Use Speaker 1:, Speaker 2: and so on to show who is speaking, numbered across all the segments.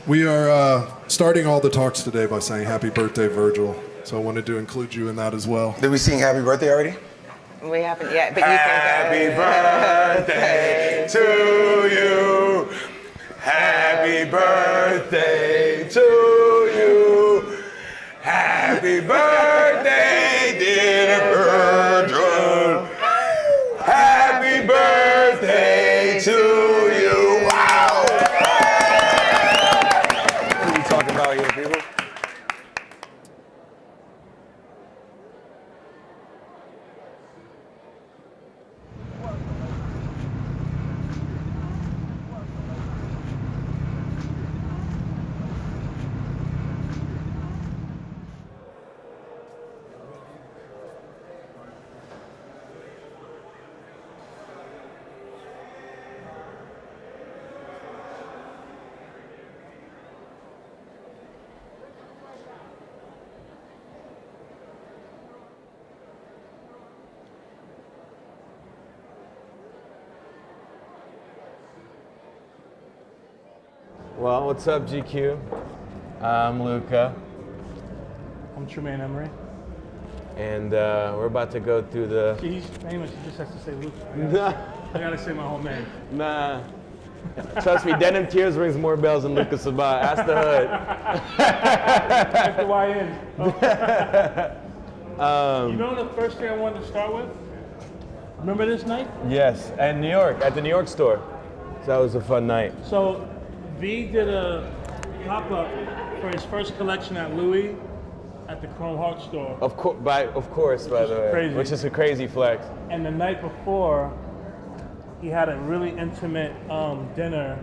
Speaker 1: We are starting all the talks today by saying happy birthday, Virgil. So I wanted to include you in that as well.
Speaker 2: Did we sing happy birthday already?
Speaker 3: We haven't yet, but
Speaker 2: Happy
Speaker 3: you can
Speaker 2: birthday to you. Happy birthday to you. Happy birthday, dear Virgil. Happy birthday to you. Wow. What are you talking about here, people?
Speaker 4: Well, what's up, GQ? I'm Luka,
Speaker 5: I'm Tremaine, Emory.
Speaker 4: and we're about to go through the.
Speaker 5: He's famous, he just has to say Luka. I gotta say my whole name.
Speaker 4: Nah. Trust me, Denim Tears rings more bells than Luka Sabbat. Ask the hood.
Speaker 5: That's the YN. You know the first thing I wanted to start with? Remember this night?
Speaker 4: Yes, and New York, at the New York store. So that was a fun night.
Speaker 5: So, V did a pop-up for his first collection at Louis at the Chrome Heart store.
Speaker 4: Of course, by the way,
Speaker 5: crazy.
Speaker 4: which is a crazy flex.
Speaker 5: And the night before, he had a really intimate dinner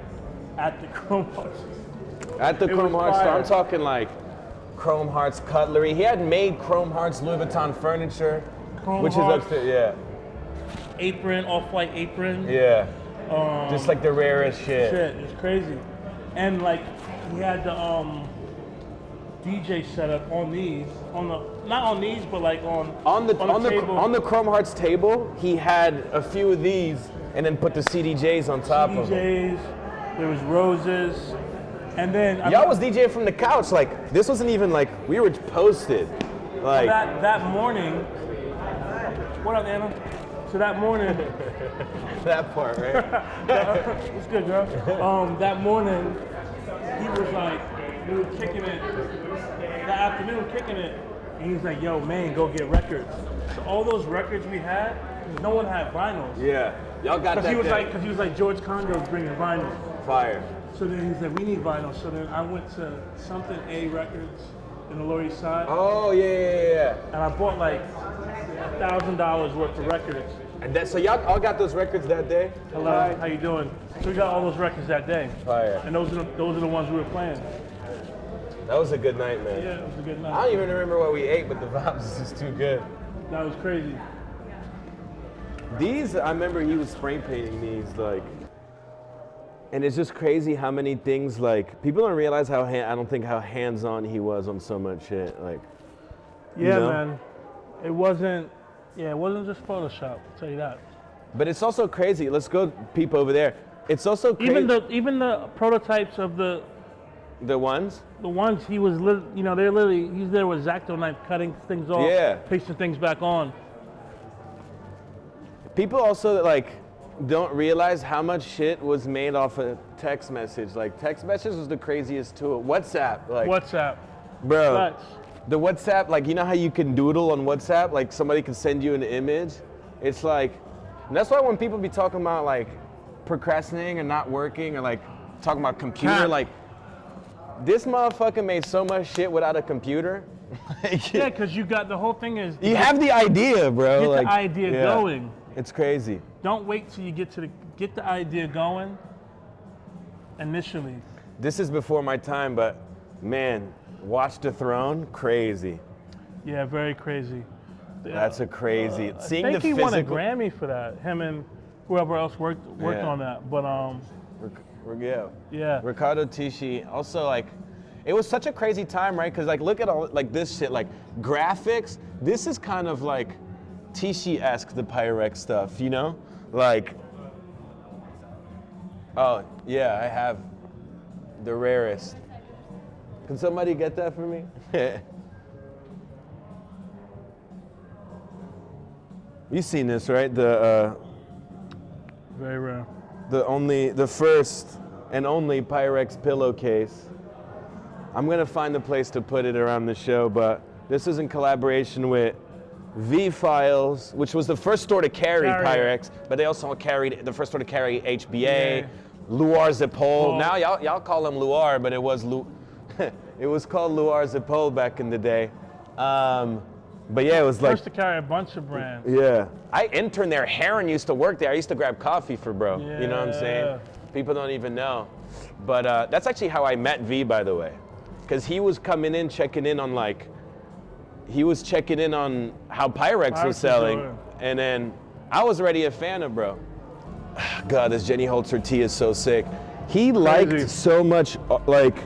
Speaker 5: at the Chrome Heart store.
Speaker 4: At the
Speaker 5: It
Speaker 4: Chrome
Speaker 5: was
Speaker 4: Hearts store,
Speaker 5: fire.
Speaker 4: I'm talking like Chrome Hearts cutlery. He had made Chrome Hearts Louis Vuitton furniture,
Speaker 5: Chrome
Speaker 4: which
Speaker 5: Hearts.
Speaker 4: is upstairs. Yeah,
Speaker 5: Apron, Off-White apron.
Speaker 4: yeah. Just like the rarest shit.
Speaker 5: Shit, it's crazy. And like he had the DJ set up on these, not on these, but like
Speaker 4: On the
Speaker 5: table.
Speaker 4: on the Chrome Hearts table, he had a few of these, and then put the CDJs on top of them.
Speaker 5: DJs, there was roses, and then
Speaker 4: Y'all was DJing from the couch. Like this wasn't even like we were posted. Like
Speaker 5: that morning. What up, Anna? So that morning,
Speaker 4: that part, right?
Speaker 5: what's good, girl? That morning, he was like, we were kicking it. That afternoon, kicking it, and he was like, "Yo, man, go get records." So all those records we had, 'cause no one had vinyls.
Speaker 4: Yeah, y'all got that.
Speaker 5: Because he was like George Condo's bringing vinyl.
Speaker 4: Fire.
Speaker 5: So then he said we need vinyl. So then I went to something A Records in the Lower East Side,
Speaker 4: Oh yeah.
Speaker 5: and I bought like $1,000 worth of records.
Speaker 4: And so y'all all got those records that day?
Speaker 5: Hello, how you doing? So we got all those records that day,
Speaker 4: Fire.
Speaker 5: and those are the ones we were playing.
Speaker 4: That was a good night, man.
Speaker 5: Yeah, it was a good
Speaker 4: I
Speaker 5: night.
Speaker 4: don't even remember what we ate, but the vibes was just too good.
Speaker 5: That was crazy.
Speaker 4: These, I remember he was spray painting these, like, and it's just crazy how many things, like, people don't realize how, I don't think how hands-on he was on so much shit, like.
Speaker 5: Yeah,
Speaker 4: you know?
Speaker 5: man. It wasn't just Photoshop. I'll tell you that.
Speaker 4: But it's also crazy. Let's go peep over there. It's also crazy.
Speaker 5: Even the prototypes of the
Speaker 4: ones?
Speaker 5: ones he was, they're literally, he's there with X-Acto knife cutting things off,
Speaker 4: Yeah.
Speaker 5: pasting things back on.
Speaker 4: People also, like, don't realize how much shit was made off a text message. Like, text message was the craziest tool. WhatsApp, like.
Speaker 5: WhatsApp.
Speaker 4: Bro.
Speaker 5: Facts.
Speaker 4: The WhatsApp, like, you know how you can doodle on WhatsApp? Like, somebody can send you an image? It's like, and that's why when people be talking about, like, procrastinating and not working, or, like, talking about computer, like, this motherfucker made so much shit without a computer.
Speaker 5: Yeah, because you got the whole thing is
Speaker 4: You have the idea, bro.
Speaker 5: get
Speaker 4: like,
Speaker 5: the idea
Speaker 4: yeah.
Speaker 5: going.
Speaker 4: It's crazy.
Speaker 5: Don't wait till you get the idea going initially.
Speaker 4: This is before my time, but man, Watch the Throne, crazy.
Speaker 5: Yeah, very crazy.
Speaker 4: That's a crazy. Seeing
Speaker 5: I think
Speaker 4: the
Speaker 5: he
Speaker 4: physical.
Speaker 5: won a Grammy for that. Him and whoever else worked
Speaker 4: Yeah.
Speaker 5: on that. But yeah.
Speaker 4: Ricardo Tisci. Also, like, it was such a crazy time, right? Because, like, look at all, like, this shit, like, graphics. This is kind of, like, Tisci-esque, the Pyrex stuff, you know? Like, oh, yeah, I have the rarest. Can somebody get that for me? You've seen this, right? The
Speaker 5: Very rare.
Speaker 4: the first and only Pyrex pillowcase. I'm gonna find the place to put it around the show, but this is in collaboration with V-Files, which was the first store to carry Pyrex, but they also carried the first store to carry HBA, Loire Zipol. Now y'all call them Loire, but it was it was called Loire Zipol back in the day. But yeah, it was like
Speaker 5: First to carry a bunch of brands.
Speaker 4: yeah. I interned there. Heron used to work there. I used to grab coffee for bro.
Speaker 5: Yeah.
Speaker 4: You know what I'm saying? People don't even know. But that's actually how I met V, by the way. Because he was coming in, checking in on like, he was checking in on how Pyrex was selling. And then I was already a fan of bro. God, this Jenny Holzer tea is so sick. He liked so much, like.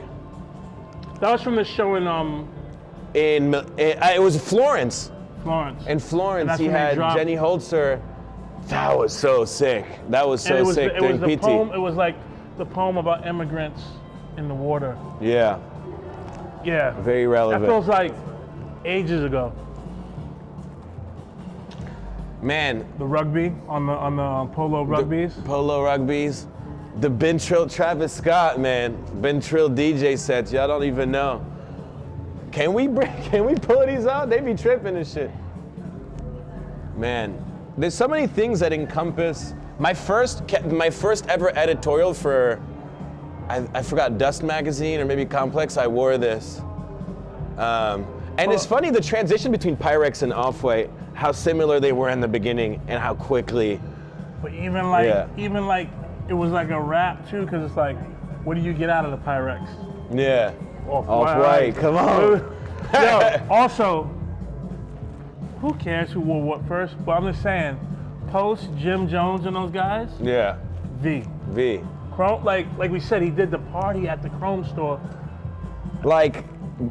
Speaker 5: That was from the show in
Speaker 4: it was Florence.
Speaker 5: Florence.
Speaker 4: In Florence,
Speaker 5: And
Speaker 4: he
Speaker 5: that's when
Speaker 4: had
Speaker 5: they dropped-
Speaker 4: Jenny Holzer. That was so sick. That was
Speaker 5: And
Speaker 4: so sick during
Speaker 5: the
Speaker 4: PT.
Speaker 5: poem. It was like the poem about immigrants in the water.
Speaker 4: Yeah,
Speaker 5: Yeah.
Speaker 4: very relevant.
Speaker 5: That feels like ages ago.
Speaker 4: Man,
Speaker 5: The rugby on the polo rugbies.
Speaker 4: polo rugbies. The Ben Trill Travis Scott, man. Ben Trill DJ sets, y'all don't even know. Can we pull these out? They be tripping and shit. Man, there's so many things that encompass my first ever editorial for, I forgot, Dust Magazine or maybe Complex. I wore this, and it's funny the transition between Pyrex and Off-White, how similar they were in the beginning and how quickly.
Speaker 5: But even like it was like a rap too, because it's like, what do you get out of the Pyrex?
Speaker 4: Yeah.
Speaker 5: Off-White.
Speaker 4: Come on.
Speaker 5: Yo, also, who cares who wore what first? But I'm just saying, post Jim Jones and those guys,
Speaker 4: Yeah.
Speaker 5: V. Chrome, like we said, he did the party at the Chrome store.
Speaker 4: Like,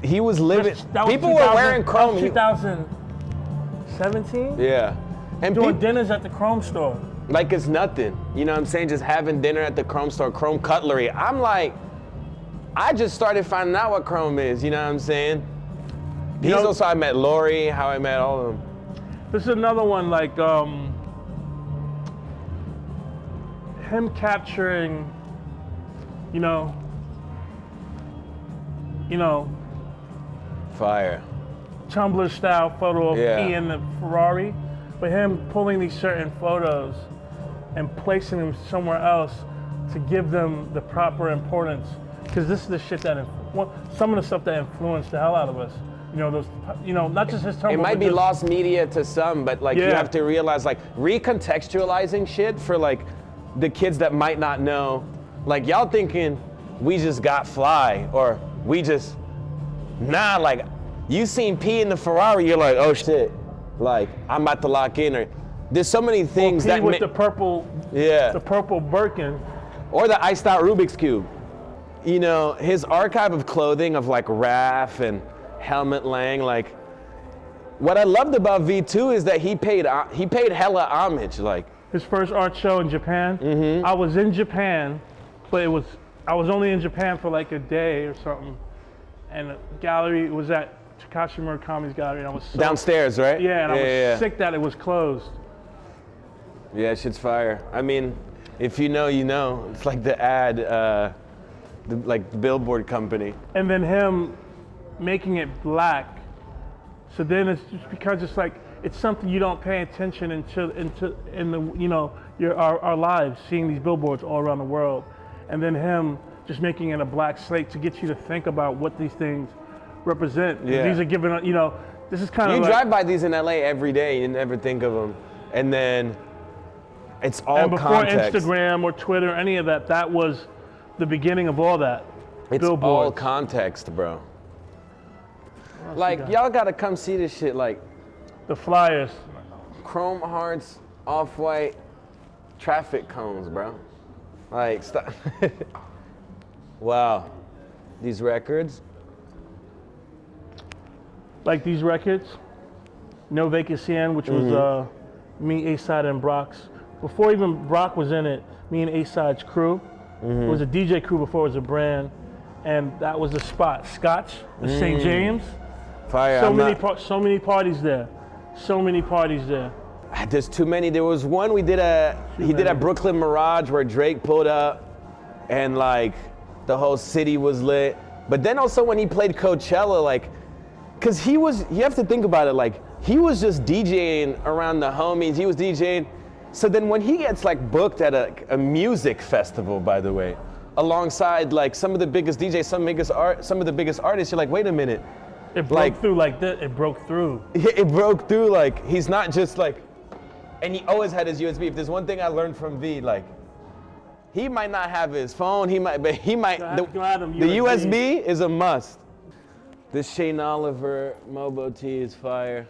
Speaker 4: he was living.
Speaker 5: That was
Speaker 4: People were wearing
Speaker 5: that
Speaker 4: Chrome.
Speaker 5: was 2017.
Speaker 4: Yeah. And
Speaker 5: Doing
Speaker 4: people,
Speaker 5: dinners at the Chrome store.
Speaker 4: like it's nothing. You know what I'm saying? Just having dinner at the Chrome store, Chrome cutlery. I'm like, I just started finding out what Chrome is. You know what I'm saying? He's also, I met Lori, how I met all of them.
Speaker 5: This is another one, like him capturing, you know,
Speaker 4: Fire.
Speaker 5: Tumblr style photo of
Speaker 4: Yeah.
Speaker 5: he in the Ferrari, but him pulling these certain photos and placing them somewhere else to give them the proper importance. Because this is the shit that, some of the stuff that influenced the hell out of us. Not just his Tumblr.
Speaker 4: It might
Speaker 5: but
Speaker 4: be
Speaker 5: just-
Speaker 4: lost media to some, but like you
Speaker 5: Yeah.
Speaker 4: have to realize, like, recontextualizing shit for like the kids that might not know. Like y'all thinking we just got fly, or we just like you seen P in the Ferrari, you're like, oh shit, like I'm about to lock in. Or there's so many things
Speaker 5: P
Speaker 4: that
Speaker 5: with the purple, the purple Birkin.
Speaker 4: or the iced out Rubik's Cube. You know, his archive of clothing of like Raf and Helmut Lang, like what I loved about V2 is that he paid hella homage. Like
Speaker 5: His first art show in Japan.
Speaker 4: Mm-hmm.
Speaker 5: I was in Japan, but I was only in Japan for like a day or something. And the gallery was at Takashi Murakami's gallery, and I was so,
Speaker 4: downstairs, right?
Speaker 5: Yeah, and I was sick that it was closed.
Speaker 4: Yeah, shit's fire. I mean, if you know, you know. It's like the ad, like the billboard company.
Speaker 5: And then him making it black. So then it's just because it's like, it's something you don't pay attention in our lives, seeing these billboards all around the world. And then him just making it a black slate to get you to think about what these things represent.
Speaker 4: Yeah.
Speaker 5: These are given, this is kind of
Speaker 4: You
Speaker 5: like,
Speaker 4: drive by these in LA every day, you never think of them. And then it's all
Speaker 5: and before
Speaker 4: context.
Speaker 5: Instagram or Twitter, any of that, that was the beginning of all that.
Speaker 4: It's
Speaker 5: billboards.
Speaker 4: all context, bro. Like, y'all gotta come see this shit, like
Speaker 5: The flyers.
Speaker 4: Chrome Hearts, Off-White, traffic cones, bro. Like, stop. Wow. These records.
Speaker 5: Like these records, No Vacancy In, which was me, A-Side, and Brock's. Before even Brock was in it, me and A-Side's crew. It was a DJ crew before it was a brand. and that was the spot. Scotch, the St. James.
Speaker 4: Fire.
Speaker 5: So many parties there. So many parties there.
Speaker 4: There's too many. There was one he did at Brooklyn Mirage where Drake pulled up, and like the whole city was lit. But then also when he played Coachella, like, cause you have to think about it, like he was just DJing around the homies. He was DJing. So then when he gets like booked at a music festival, by the way, alongside like some of the biggest DJs, some of the biggest artists, you're like, wait a minute.
Speaker 5: It broke through like that. It broke through.
Speaker 4: It broke through. Like he's not just like, and he always had his USB. If there's one thing I learned from V, like he might not have his phone. The USB is a must. This Shane Oliver Mobo tee is fire.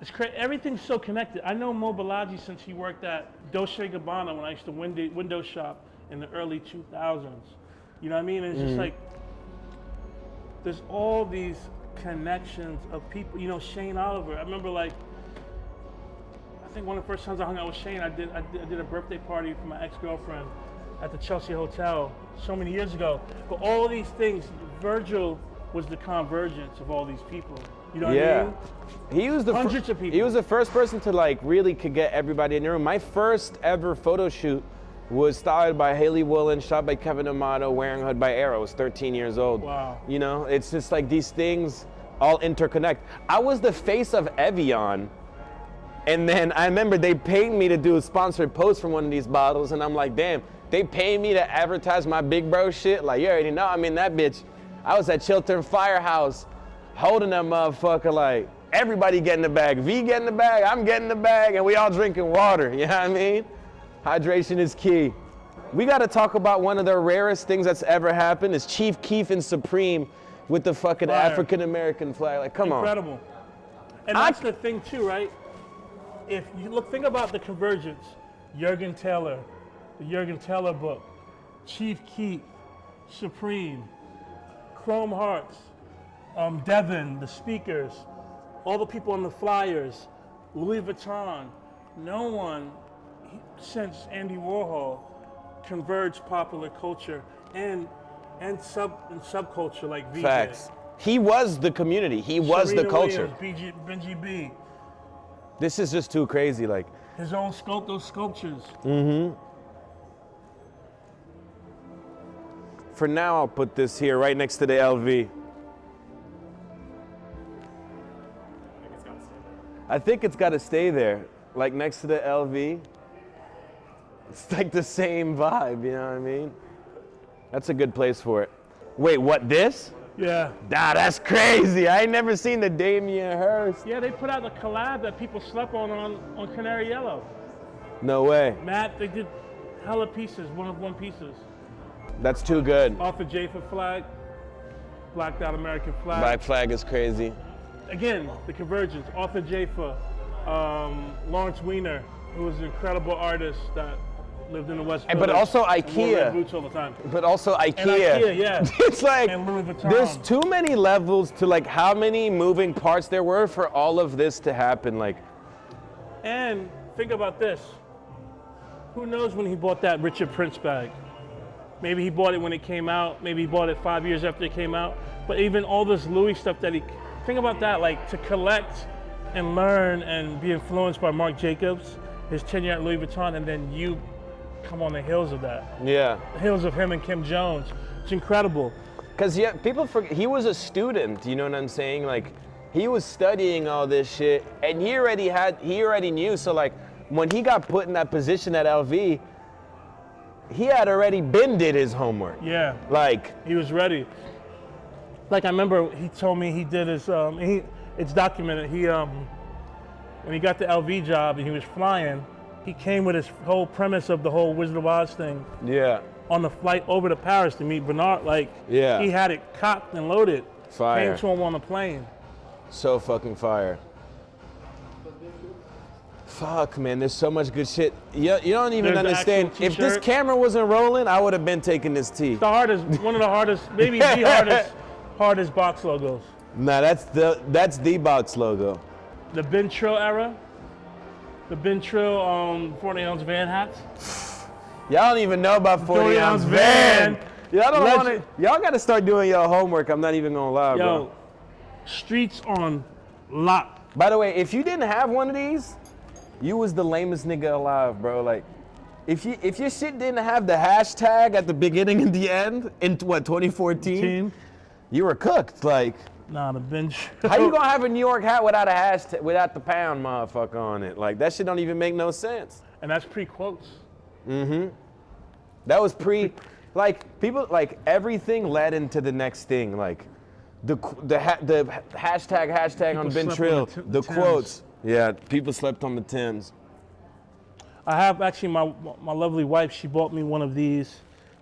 Speaker 5: It's crazy. Everything's so connected. I know Mo Balaji since he worked at Dolce & Gabbana when I used to window shop in the early 2000s. You know what I mean? And it's just like, there's all these connections of people. You know, Shane Oliver. I remember like, I think one of the first times I hung out with Shane, I did a birthday party for my ex-girlfriend at the Chelsea Hotel so many years ago. But all these things, Virgil was the convergence of all these people. You know what I mean?
Speaker 4: He was the
Speaker 5: hundreds of people.
Speaker 4: He was the first person to like really could get everybody in the room. My first ever photo shoot was styled by Haley Woolen, shot by Kevin Amato, wearing hood by Arrow. I was 13 years old.
Speaker 5: Wow.
Speaker 4: You know, it's just like these things all interconnect. I was the face of Evian, and then I remember they paid me to do a sponsored post from one of these bottles, and I'm like, damn, they paid me to advertise my big bro shit? Like, you already know, I mean, that bitch, I was at Chiltern Firehouse holding that motherfucker like, everybody getting the bag. V getting the bag, I'm getting the bag, and we all drinking water, you know what I mean? Hydration is key. We gotta talk about one of the rarest things that's ever happened is Chief Keef and Supreme with the fucking African-American flag. Like, come on.
Speaker 5: Incredible. And that's the thing too, right? If you think about the convergence, Jurgen Taylor, the Jurgen Taylor book, Chief Keef, Supreme, Chrome Hearts, Devin, the speakers, all the people on the flyers, Louis Vuitton. No one since Andy Warhol converged popular culture and subculture like VJ.
Speaker 4: Facts. He was the community. He was the culture.
Speaker 5: Williams, Benji B.
Speaker 4: This is just too crazy. Like
Speaker 5: his own those sculptures.
Speaker 4: For now, I'll put this here right next to the LV. I think it's got to stay there, like next to the LV. It's like the same vibe, you know what I mean? That's a good place for it. Wait, what, this?
Speaker 5: Yeah.
Speaker 4: Nah, that's crazy. I ain't never seen the Damien Hirst.
Speaker 5: Yeah, they put out the collab that people slept on Canary Yellow.
Speaker 4: No way.
Speaker 5: Matt, they did hella pieces, one pieces.
Speaker 4: That's too good.
Speaker 5: Off the Jaffa flag, blacked out American flag.
Speaker 4: Black flag is crazy.
Speaker 5: Again, the convergence. Arthur Jaffa, Lawrence Weiner, who was an incredible artist that lived in the West Village.
Speaker 4: But also
Speaker 5: wore red
Speaker 4: IKEA.
Speaker 5: boots all the time.
Speaker 4: But also IKEA.
Speaker 5: And IKEA, yeah.
Speaker 4: It's like,
Speaker 5: And Louis Vuitton.
Speaker 4: there's too many levels to like how many moving parts there were for all of this to happen. Like,
Speaker 5: And think about this. Who knows when he bought that Richard Prince bag? Maybe he bought it when it came out. Maybe he bought it 5 years after it came out. But even all this Louis stuff that think about that, like to collect and learn and be influenced by Marc Jacobs, his tenure at Louis Vuitton, and then you come on the heels of that.
Speaker 4: yeah.
Speaker 5: The heels of him and Kim Jones. It's incredible.
Speaker 4: Because people forget, he was a student, you know what I'm saying? Like, he was studying all this shit, and he already knew, so like, when he got put in that position at LV, he had already did his homework.
Speaker 5: Yeah.
Speaker 4: Like,
Speaker 5: He was ready. Like I remember he told me he did his, it's documented, when he got the LV job and he was flying, he came with his whole premise of the whole Wizard of Oz thing
Speaker 4: yeah.
Speaker 5: on the flight over to Paris to meet Bernard. Like,
Speaker 4: Yeah.
Speaker 5: he had it cocked and loaded.
Speaker 4: Fire.
Speaker 5: Came to him on the plane.
Speaker 4: So fucking fire. Fuck, man, there's so much good shit. You don't even
Speaker 5: There's the
Speaker 4: understand.
Speaker 5: actual
Speaker 4: If this
Speaker 5: t-shirt.
Speaker 4: camera wasn't rolling, I would have been taking this tea.
Speaker 5: The hardest, one of the hardest, maybe the hardest box logos.
Speaker 4: Nah, that's the box logo.
Speaker 5: The Ben Trill era. The Ben Trill 40-ounce van hats.
Speaker 4: Y'all don't even know about 40 ounce van. Y'all don't want
Speaker 5: Legend.
Speaker 4: it. Y'all got to start doing your homework. I'm not even gonna lie,
Speaker 5: Yo,
Speaker 4: bro.
Speaker 5: streets on lock.
Speaker 4: By the way, if you didn't have one of these, you was the lamest nigga alive, bro. Like, if your shit didn't have the hashtag at the beginning and the end in what 2014,
Speaker 5: Team.
Speaker 4: you were cooked. Like,
Speaker 5: Nah, the bench.
Speaker 4: how you gonna have a New York hat without a hashtag, without the pound motherfucker on it? Like, that shit don't even make no sense.
Speaker 5: And that's pre-quotes.
Speaker 4: That was like people, like everything led into the next thing. Like the hashtag on Ben
Speaker 5: slept
Speaker 4: Trill,
Speaker 5: on the
Speaker 4: the
Speaker 5: Tims.
Speaker 4: quotes. Yeah, people slept on the Tims.
Speaker 5: I have actually my lovely wife. She bought me one of these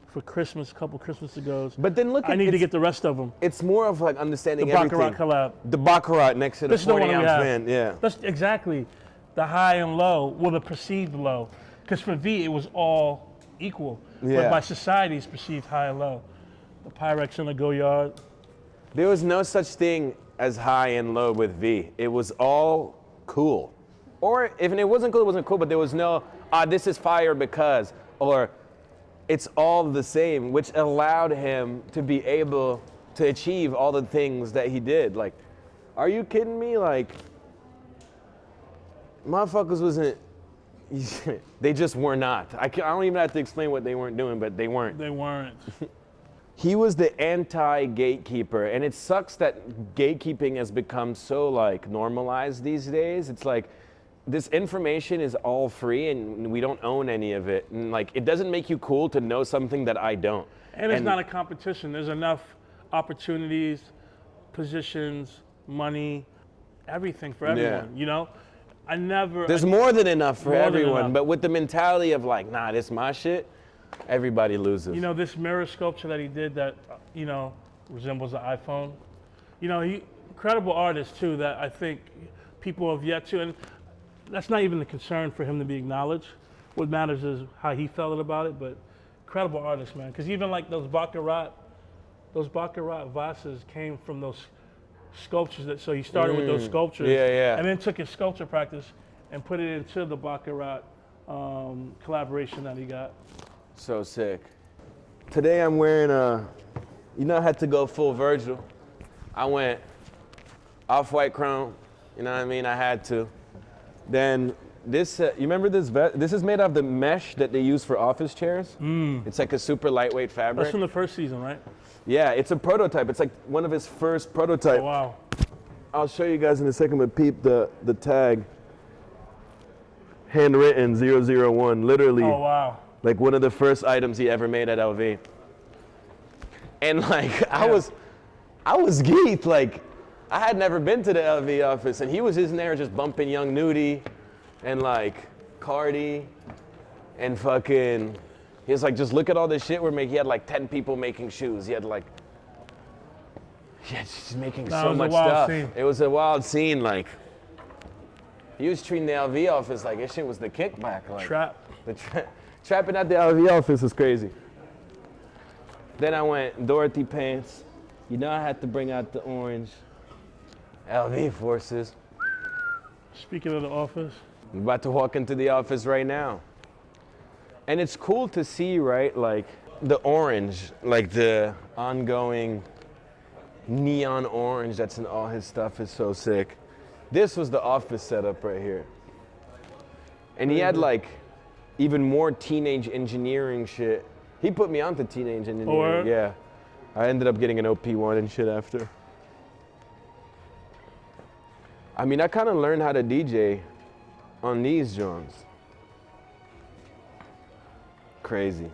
Speaker 5: for Christmas a couple Christmas ago.
Speaker 4: But then look at
Speaker 5: I need to
Speaker 4: it's-
Speaker 5: get the rest of them.
Speaker 4: It's more of like understanding
Speaker 5: The Baccarat
Speaker 4: everything.
Speaker 5: collab.
Speaker 4: The Baccarat next to the
Speaker 5: This is the one
Speaker 4: 40
Speaker 5: we
Speaker 4: ounce
Speaker 5: have.
Speaker 4: van. Yeah.
Speaker 5: That's exactly the high and low, well, the perceived low. Because for V, it was all equal.
Speaker 4: Yeah.
Speaker 5: But by society, it's perceived high and low. The Pyrex and the Goyard.
Speaker 4: There was no such thing as high and low with V. It was all cool. Or if it wasn't cool, it wasn't cool, but there was no, this is fire because, or it's all the same, which allowed him to be able to achieve all the things that he did. Like, are you kidding me? Like, motherfuckers wasn't, they just were not. I don't even have to explain what they weren't doing, but they weren't.
Speaker 5: They weren't.
Speaker 4: He was the anti-gatekeeper, and it sucks that gatekeeping has become so like normalized these days. It's like this information is all free, and we don't own any of it. And like, it doesn't make you cool to know something that I don't.
Speaker 5: And it's not a competition. There's enough opportunities, positions, money, everything for everyone, you know?
Speaker 4: There's more than enough for
Speaker 5: More than
Speaker 4: everyone,
Speaker 5: enough.
Speaker 4: but with the mentality of like, nah, this my shit, everybody loses.
Speaker 5: You know, this mirror sculpture that he did that, you know, resembles the iPhone. You know, incredible artist too that I think people have yet to, and that's not even the concern for him to be acknowledged. What matters is how he felt about it, but incredible artist, man. Because even like those Baccarat vases came from those sculptures so he started with those sculptures.
Speaker 4: Yeah.
Speaker 5: And then took his sculpture practice and put it into the Baccarat collaboration that he got.
Speaker 4: So sick. Today I'm wearing I had to go full Virgil. I went off-white chrome, you know what I mean? I had to. Then this, you remember this vest? This is made of the mesh that they use for office chairs. It's like a super lightweight fabric.
Speaker 5: That's from the first season, right?
Speaker 4: Yeah, it's a prototype. It's like one of his first prototype.
Speaker 5: Oh, wow.
Speaker 4: I'll show you guys in a second, but peep the tag. Handwritten 001, literally.
Speaker 5: Oh, wow.
Speaker 4: Like one of the first items he ever made at LV. And like, I was geeked. Like, I had never been to the LV office, and he was in there just bumping Young Nudie and like Cardi and fucking, he was like, just look at all this shit we're making. He had like 10 people making shoes. He had like, just making so much stuff.
Speaker 5: Scene.
Speaker 4: It was a wild scene. Like, he was treating the LV office like this shit was the kickback. Like,
Speaker 5: Trap.
Speaker 4: Trapping at the LV office is crazy. Then I went Dorothy pants. You know I had to bring out the orange LV forces.
Speaker 5: Speaking of the office,
Speaker 4: I'm about to walk into the office right now. And it's cool to see, right, like the orange, like the ongoing neon orange that's in all his stuff is so sick. This was the office setup right here. And he had like even more teenage engineering shit. He put me onto teenage engineering,
Speaker 5: Word?
Speaker 4: yeah. I ended up getting an OP1 and shit after. I mean, I kind of learned how to DJ on these joints. Crazy.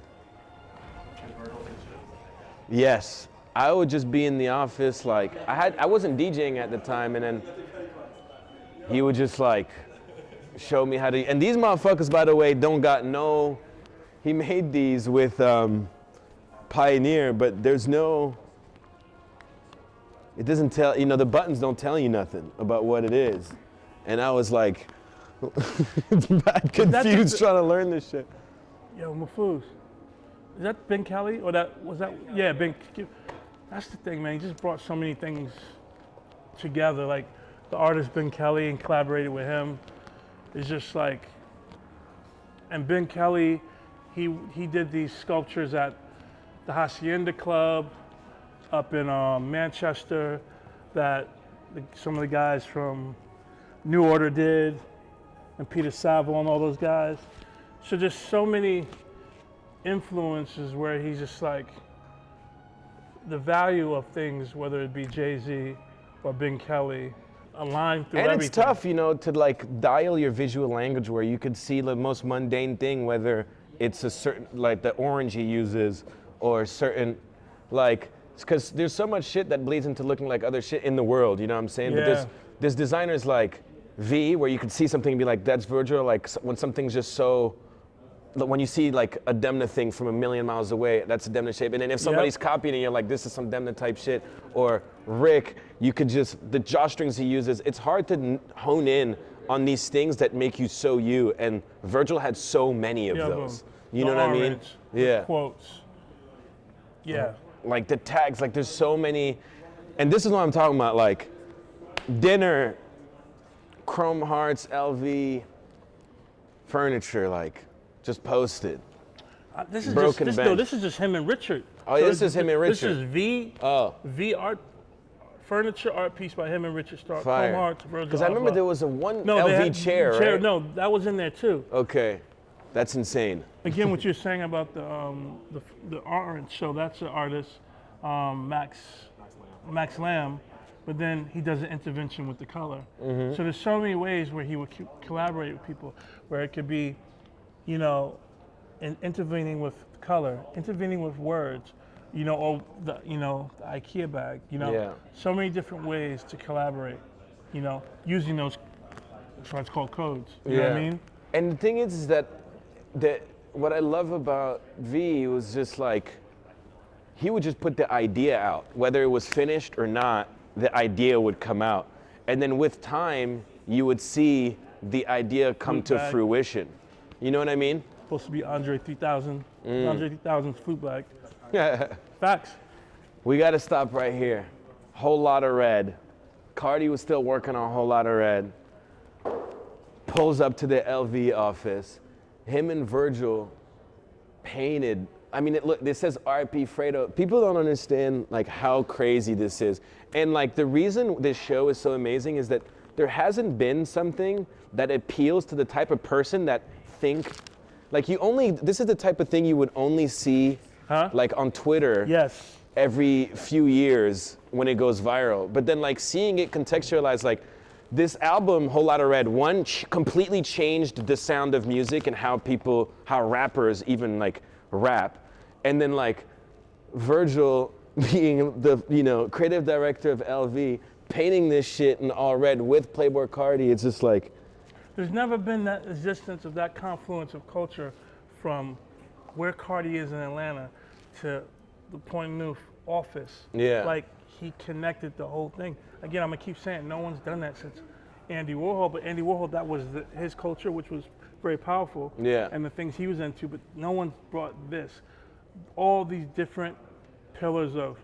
Speaker 4: Yes, I would just be in the office like, I wasn't DJing at the time, and then he would just like show me how to, and these motherfuckers, by the way, don't got no, he made these with Pioneer, but there's no, it doesn't tell, you know, the buttons don't tell you nothing about what it is. And I was like, mad confused trying to learn this shit.
Speaker 5: yo, Mafuz, is that Ben Kelly or yeah, Ben. That's the thing, man. He just brought so many things together. Like the artist Ben Kelly and collaborated with him. It's just like, and Ben Kelly, he did these sculptures at the Hacienda Club up in Manchester that some of the guys from New Order did, and Peter Saville and all those guys. So just so many influences where he's just like, the value of things, whether it be Jay-Z or Ben Kelly, aligned through
Speaker 4: And
Speaker 5: everything.
Speaker 4: it's tough, you know, to like dial your visual language where you could see the most mundane thing, whether it's a certain, like the orange he uses, or certain, like, because there's so much shit that bleeds into looking like other shit in the world, you know what I'm saying? But
Speaker 5: Yeah.
Speaker 4: there's designers like V, where you could see something and be like, that's Virgil, like when something's just so, when you see like a Demna thing from a million miles away, that's a Demna shape. And then if somebody's copying it, you're like, this is some Demna type shit. Or Rick, you could just, the jawstrings he uses, it's hard to hone in on these things that make you so you. And Virgil had so many of those. You know what I mean?
Speaker 5: Orange,
Speaker 4: Yeah.
Speaker 5: Quotes. Yeah.
Speaker 4: Like the tags, like there's so many. And this is what I'm talking about, like dinner, chrome hearts, LV, furniture, like just posted.
Speaker 5: This is
Speaker 4: Broken
Speaker 5: just,
Speaker 4: bench.
Speaker 5: this is just him and Richard.
Speaker 4: Oh, this is him and
Speaker 5: This
Speaker 4: Richard.
Speaker 5: is V.
Speaker 4: Oh.
Speaker 5: V art, furniture art piece by him and Richard Stark.
Speaker 4: Fire.
Speaker 5: Chrome Hearts, Virgil
Speaker 4: Because I remember
Speaker 5: Abloh.
Speaker 4: there was a one
Speaker 5: No, they
Speaker 4: LV
Speaker 5: had
Speaker 4: chair, right?
Speaker 5: No, that was in there too.
Speaker 4: Okay, that's insane.
Speaker 5: Again, what you're saying about the orange. So that's an artist, Max Lamb, but then he does an intervention with the color.
Speaker 4: Mm-hmm.
Speaker 5: So there's so many ways where he would collaborate with people, where it could be, you know, intervening with color, intervening with words, you know, or the IKEA bag, you know.
Speaker 4: Yeah.
Speaker 5: So many different ways to collaborate, you know, using those, that's why it's called codes. You know what I mean?
Speaker 4: And the thing is that what I love about V was just like, he would just put the idea out, whether it was finished or not, the idea would come out. And then with time, you would see the idea come to
Speaker 5: bag.
Speaker 4: fruition. You know what I mean?
Speaker 5: Supposed to be Andre 3000, Andre 3000's flute bag.
Speaker 4: Yeah.
Speaker 5: Facts.
Speaker 4: We got to stop right here. Whole lot of red. Cardi was still working on a whole lot of red. Pulls up to the LV office. Him and Virgil painted. I mean, this says RP Fredo. People don't understand like how crazy this is. And like the reason this show is so amazing is that there hasn't been something that appeals to the type of person that think, like this is the type of thing you would only see like on Twitter.
Speaker 5: Yes.
Speaker 4: Every few years when it goes viral. But then like seeing it contextualized, like this album, Whole Lotta Red, one completely changed the sound of music and how rappers even like rap. And then like Virgil being the, you know, creative director of LV, painting this shit in all red with Playboy Cardi, it's just like.
Speaker 5: There's never been that existence of that confluence of culture from where Cardi is in Atlanta to the Point Neuf office.
Speaker 4: Yeah.
Speaker 5: Like he connected the whole thing. Again, I'm gonna keep saying no one's done that since Andy Warhol, but Andy Warhol, that was his culture, which was very powerful.
Speaker 4: Yeah.
Speaker 5: And the things he was into, but no one's brought this. All these different pillars of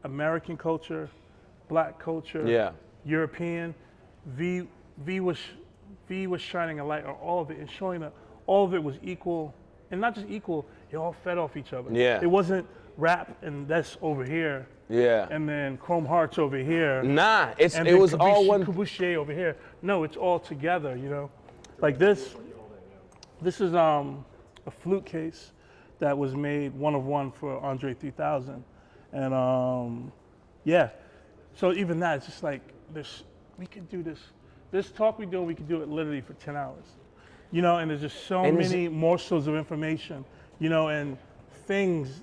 Speaker 5: American culture, Black culture,
Speaker 4: Yeah.
Speaker 5: European. V was shining a light on all of it and showing that all of it was equal, and not just equal, it all fed off each other.
Speaker 4: Yeah.
Speaker 5: It wasn't rap and that's over here,
Speaker 4: Yeah.
Speaker 5: and then Chrome Hearts over here.
Speaker 4: Nah,
Speaker 5: and
Speaker 4: it
Speaker 5: then
Speaker 4: was all one.
Speaker 5: Caboose over here. No, it's all together, you know. Like this is a flute case that was made one of one for Andre 3000. And yeah, so even that, it's just like this, we could do this. This talk we do, we could do it literally for 10 hours. You know, and there's just so many morsels of information, you know, and things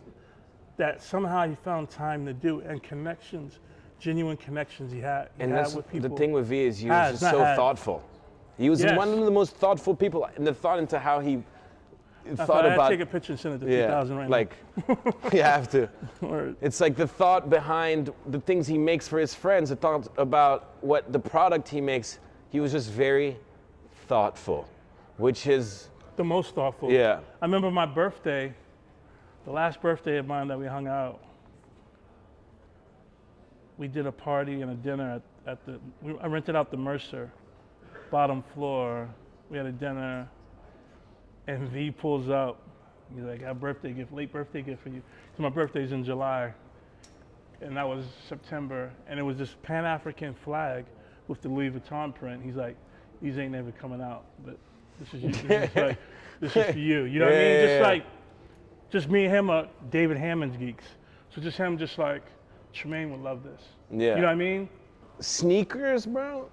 Speaker 5: that somehow he found time to do, and connections, genuine connections he had
Speaker 4: And that's
Speaker 5: with people.
Speaker 4: the thing with V is he was
Speaker 5: Has,
Speaker 4: just
Speaker 5: not
Speaker 4: so
Speaker 5: had.
Speaker 4: thoughtful. He was
Speaker 5: Yes.
Speaker 4: one of the most thoughtful people, and the thought into how he
Speaker 5: I
Speaker 4: thought
Speaker 5: had to
Speaker 4: about.
Speaker 5: take a picture and send it to 2000 right
Speaker 4: like you have to.
Speaker 5: now. Or-
Speaker 4: It's like the thought behind the things he makes for his friends. The thought about what the product he makes. He was just very thoughtful, which is
Speaker 5: the most thoughtful.
Speaker 4: yeah.
Speaker 5: I remember my birthday, the last birthday of mine that we hung out. We did a party and a dinner I rented out the Mercer, bottom floor. We had a dinner, and V pulls up He's like, I have a birthday gift, late birthday gift for you. So my birthday's in July, and that was September, and it was this Pan-African flag with the Louis Vuitton print. He's like, these ain't never coming out, but this is you. This is for you. You know what I mean? Just like, just me and him are David Hammond's geeks. So just him, just like, Tremaine would love this.
Speaker 4: Yeah.
Speaker 5: You know what I mean?
Speaker 4: Sneakers, bro.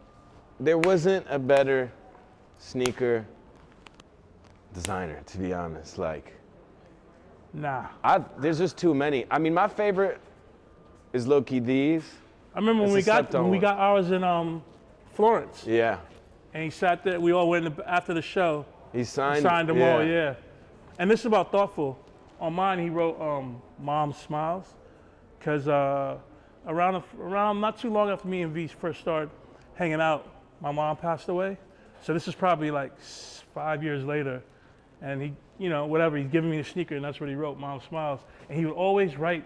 Speaker 4: There wasn't a better sneaker designer, to be honest. Like,
Speaker 5: Nah.
Speaker 4: there's just too many. I mean, my favorite is low-key these.
Speaker 5: I remember when we got ours in Florence.
Speaker 4: Yeah.
Speaker 5: And he sat there. We all went after the show.
Speaker 4: He signed
Speaker 5: them all, yeah. And this is about thoughtful. On mine, he wrote "Mom Smiles," because around not too long after me and V first started hanging out, my mom passed away. So this is probably like 5 years later, and he, you know, whatever, he's giving me a sneaker, and that's what he wrote, "Mom Smiles." And he would always write.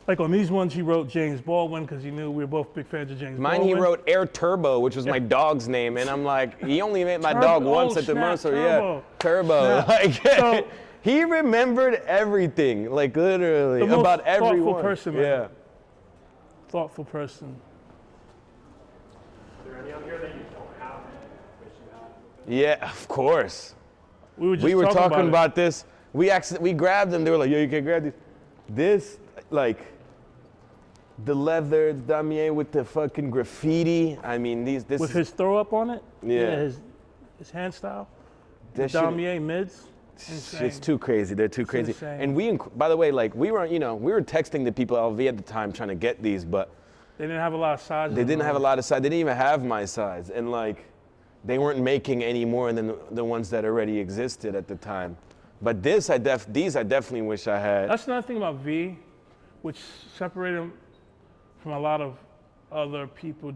Speaker 5: Like on these ones, he wrote James Baldwin because he knew we were both big fans of James Baldwin.
Speaker 4: Mine, he wrote Air Turbo, which was my dog's name, and I'm like, he only made my dog once at the most, so yeah, Turbo. Like,
Speaker 5: So,
Speaker 4: he remembered everything, like literally,
Speaker 5: the most
Speaker 4: about everyone.
Speaker 5: thoughtful person, man.
Speaker 4: Yeah.
Speaker 5: Thoughtful person.
Speaker 3: Is there any on here that you don't have? Wish you had?
Speaker 4: Yeah, of course.
Speaker 5: We were just
Speaker 4: We were talking
Speaker 5: it.
Speaker 4: about this. We grabbed them. They were like, "Yo, you can grab these." This, like, the leather damier with the fucking graffiti. I mean, this
Speaker 5: With
Speaker 4: is,
Speaker 5: his throw up on it.
Speaker 4: Yeah.
Speaker 5: His hand style.
Speaker 4: that shit-
Speaker 5: Damier mids. Insane.
Speaker 4: It's too crazy. They're too crazy.
Speaker 5: insane.
Speaker 4: And by the way, like we were texting the people at LV at the time trying to get these, but
Speaker 5: They didn't have a lot of sizes.
Speaker 4: they didn't have a lot of size. They didn't even have my size, and like they weren't making any more than the ones that already existed at the time. But these I definitely wish I had.
Speaker 5: That's another thing about V, which separated him from a lot of other people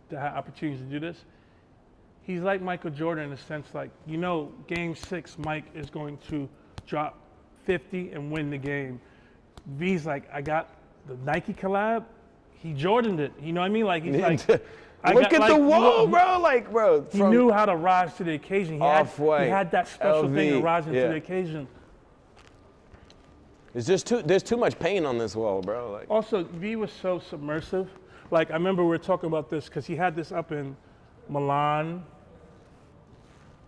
Speaker 5: that had opportunities to do this. He's like Michael Jordan in the sense, like, you know, game 6, Mike is going to drop 50 and win the game. V's like, I got the Nike collab. He Jordaned it. You know what I mean? Like, he's like,
Speaker 4: Look at the wall, bro. Like, bro.
Speaker 5: He knew how to rise to the occasion. He
Speaker 4: Off-White,
Speaker 5: had that special
Speaker 4: LV,
Speaker 5: thing of rising
Speaker 4: yeah.
Speaker 5: to the occasion.
Speaker 4: There's too much pain on this wall, bro. Like,
Speaker 5: Also, V was so submersive. Like, I remember we were talking about this because he had this up in Milan,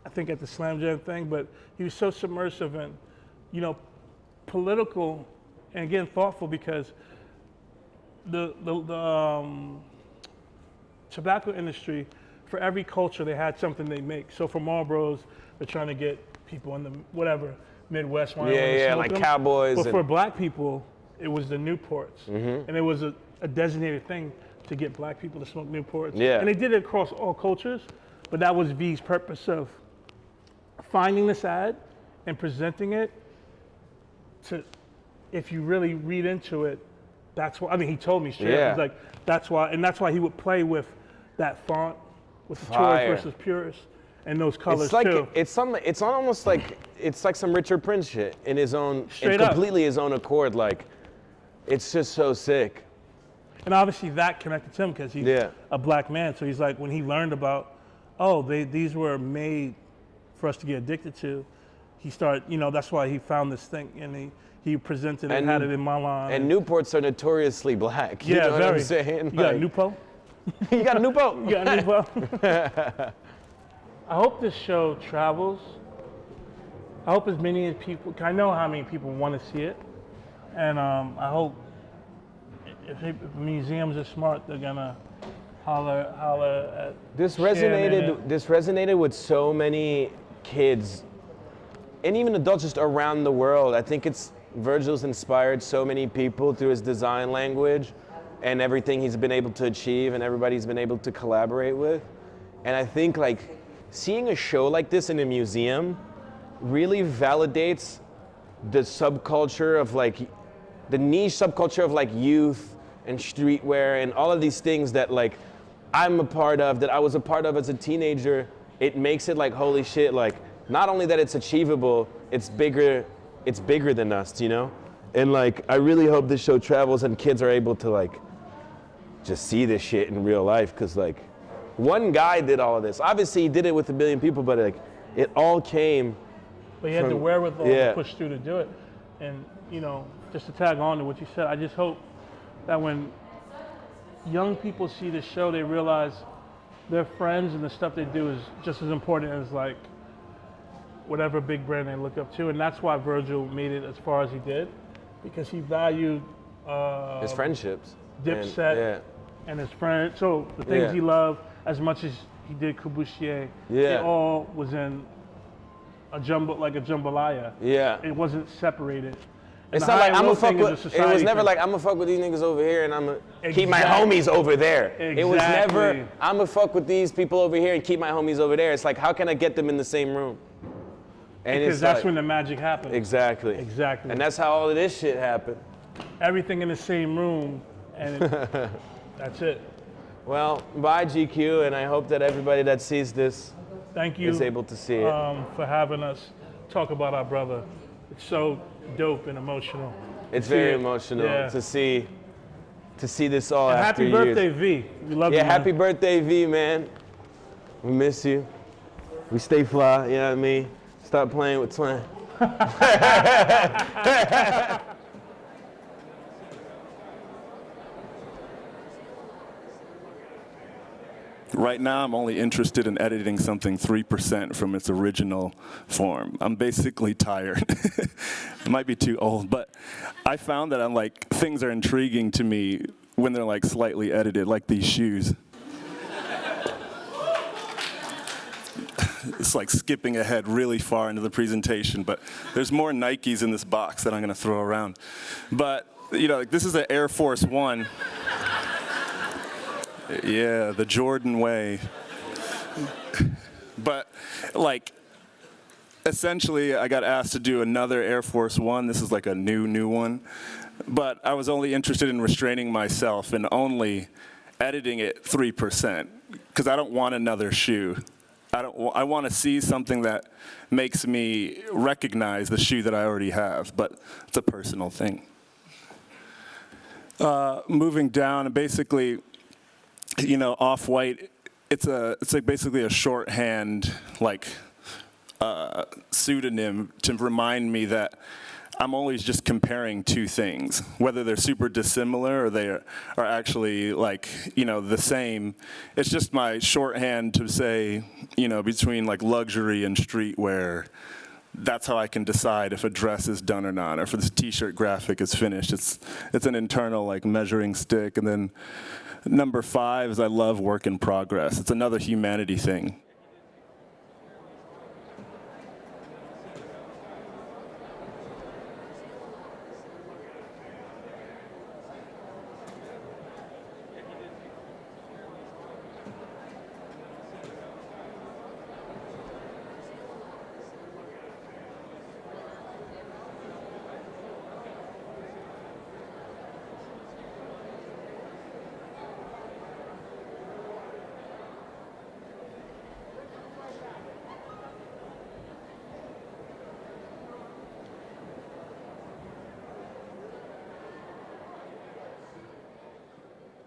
Speaker 5: I think at the Slam Jam thing, but he was so submersive and, you know, political and again thoughtful because the tobacco industry, for every culture, they had something they make. So for Marlboros, they're trying to get people in the whatever Midwest want to smoke
Speaker 4: like
Speaker 5: them.
Speaker 4: cowboys.
Speaker 5: But for black people, it was the Newports, and it was a designated thing to get black people to smoke Newports.
Speaker 4: Yeah.
Speaker 5: And they did it across all cultures, but that was V's purpose of finding this ad and presenting it to, if you really read into it, that's why, I mean, he told me straight
Speaker 4: Yeah.
Speaker 5: up, he's like, that's why he would play with that font, with the
Speaker 4: Fire.
Speaker 5: tourist versus purist, and those colors
Speaker 4: it's like
Speaker 5: too.
Speaker 4: it's almost like it's like some Richard Prince shit in his own,
Speaker 5: Straight
Speaker 4: in
Speaker 5: up.
Speaker 4: completely his own accord. Like, it's just so sick.
Speaker 5: And obviously that connected to him because he's
Speaker 4: Yeah.
Speaker 5: a black man. So he's like, when he learned about, these were made for us to get addicted to, he started, you know, that's why he found this thing and he presented it and had it in Milan.
Speaker 4: And Newports are notoriously black. You
Speaker 5: yeah,
Speaker 4: know what
Speaker 5: very.
Speaker 4: I'm saying?
Speaker 5: You got a Nupo?
Speaker 4: You got a Newport?
Speaker 5: You got a Nupo? I hope this show travels. I hope as many people, 'cause I know how many people want to see it. And I hope if museums are smart, they're gonna holler at
Speaker 4: This
Speaker 5: sharing it.
Speaker 4: resonated with so many kids and even adults just around the world. I think Virgil's inspired so many people through his design language and everything he's been able to achieve and everybody he's been able to collaborate with. And I think like seeing a show like this in a museum really validates the subculture of like, the niche subculture of like youth and streetwear and all of these things that like I'm a part of, that I was a part of as a teenager. It makes it like, holy shit, like not only that it's achievable, it's bigger than us, you know? And like, I really hope this show travels and kids are able to like, just see this shit in real life. Cause like, one guy did all of this. Obviously he did it with 1 million people, but like, it all came
Speaker 5: but he had the wherewithal
Speaker 4: yeah.
Speaker 5: to push through to do it. And you know, just to tag on to what you said, I just hope that when young people see this show, they realize their friends and the stuff they do is just as important as like whatever big brand they look up to. And that's why Virgil made it as far as he did, because he valued
Speaker 4: his friendships,
Speaker 5: Dipset and his friends. So the things he loved as much as he did Corbusier, it all was in a jambalaya.
Speaker 4: Yeah.
Speaker 5: It wasn't separated. And
Speaker 4: It's
Speaker 5: the
Speaker 4: not like
Speaker 5: high
Speaker 4: I'm
Speaker 5: and
Speaker 4: gonna
Speaker 5: low
Speaker 4: fuck
Speaker 5: thing is
Speaker 4: with.
Speaker 5: a
Speaker 4: It was
Speaker 5: society
Speaker 4: never
Speaker 5: thing.
Speaker 4: like I'm gonna fuck with these niggas over here and I'm gonna keep my
Speaker 5: Exactly.
Speaker 4: homies over there. It was never
Speaker 5: Exactly.
Speaker 4: I'm gonna fuck with these people over here and keep my homies over there. It's like, how can I get them in the same room? And
Speaker 5: Because
Speaker 4: it's
Speaker 5: that's
Speaker 4: like,
Speaker 5: when the magic happens.
Speaker 4: exactly.
Speaker 5: Exactly.
Speaker 4: And that's how all of this shit happened.
Speaker 5: Everything in the same room, and that's it.
Speaker 4: Well, bye GQ, and I hope that everybody that sees this
Speaker 5: Thank you
Speaker 4: is able to see it.
Speaker 5: for having us talk about our brother. It's so dope and emotional.
Speaker 4: It's
Speaker 5: See
Speaker 4: very
Speaker 5: it.
Speaker 4: emotional
Speaker 5: Yeah.
Speaker 4: to see this all
Speaker 5: And
Speaker 4: after
Speaker 5: happy
Speaker 4: years.
Speaker 5: birthday, V. We love you,
Speaker 4: Yeah,
Speaker 5: man.
Speaker 4: happy birthday, V, man. We miss you. We stay fly, you know what I mean? Stop playing with twin.
Speaker 6: Right now, I'm only interested in editing something 3% from its original form. I'm basically tired. It might be too old, but I found that I'm like, things are intriguing to me when they're like slightly edited, like these shoes. It's like skipping ahead really far into the presentation, but there's more Nikes in this box that I'm gonna throw around. But, you know, like this is an Air Force One. Yeah, the Jordan way. But, like, essentially, I got asked to do another Air Force One. This is like a new one. But I was only interested in restraining myself and only editing it 3%, because I don't want another shoe. I want to see something that makes me recognize the shoe that I already have, but it's a personal thing. Moving down, basically, you know, Off-White, it's like basically a shorthand, like, pseudonym to remind me that I'm always just comparing two things, whether they're super dissimilar or they are actually like, you know, the same. It's just my shorthand to say, you know, between like luxury and streetwear, that's how I can decide if a dress is done or not, or if this t-shirt graphic is finished. It's an internal like measuring stick. And then number 5 is I love work in progress. It's another humanity thing.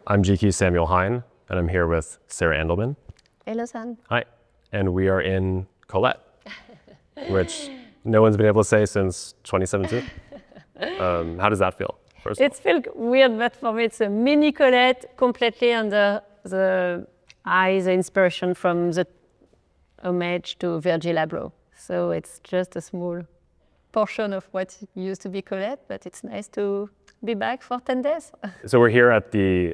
Speaker 7: I'm GQ Samuel Hine, and I'm here with Sarah Andelman.
Speaker 8: Hello, Sam.
Speaker 7: Hi. And we are in Colette, which no one's been able to say since 2017. How does that feel? First
Speaker 8: It feels weird, but for me it's a mini Colette completely under the eyes, the inspiration from the homage to Virgil Abloh. So it's just a small portion of what used to be Colette, but it's nice to be back for 10 days.
Speaker 7: So we're here at the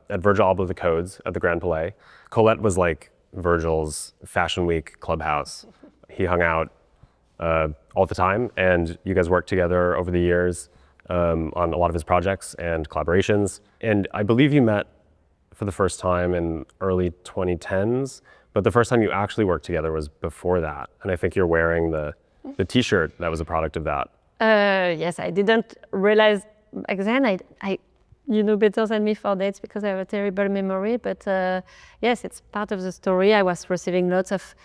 Speaker 7: at Virgil Abloh the Codes at the Grand Palais. Colette was like Virgil's Fashion Week clubhouse. He hung out all the time, and you guys worked together over the years on a lot of his projects and collaborations. And I believe you met for the first time in early 2010s, but the first time you actually worked together was before that. And I think you're wearing the t-shirt that was a product of that.
Speaker 8: Yes, I didn't realize back then. I you know better than me for dates because I have a terrible memory. But yes, it's part of the story. I was receiving lots of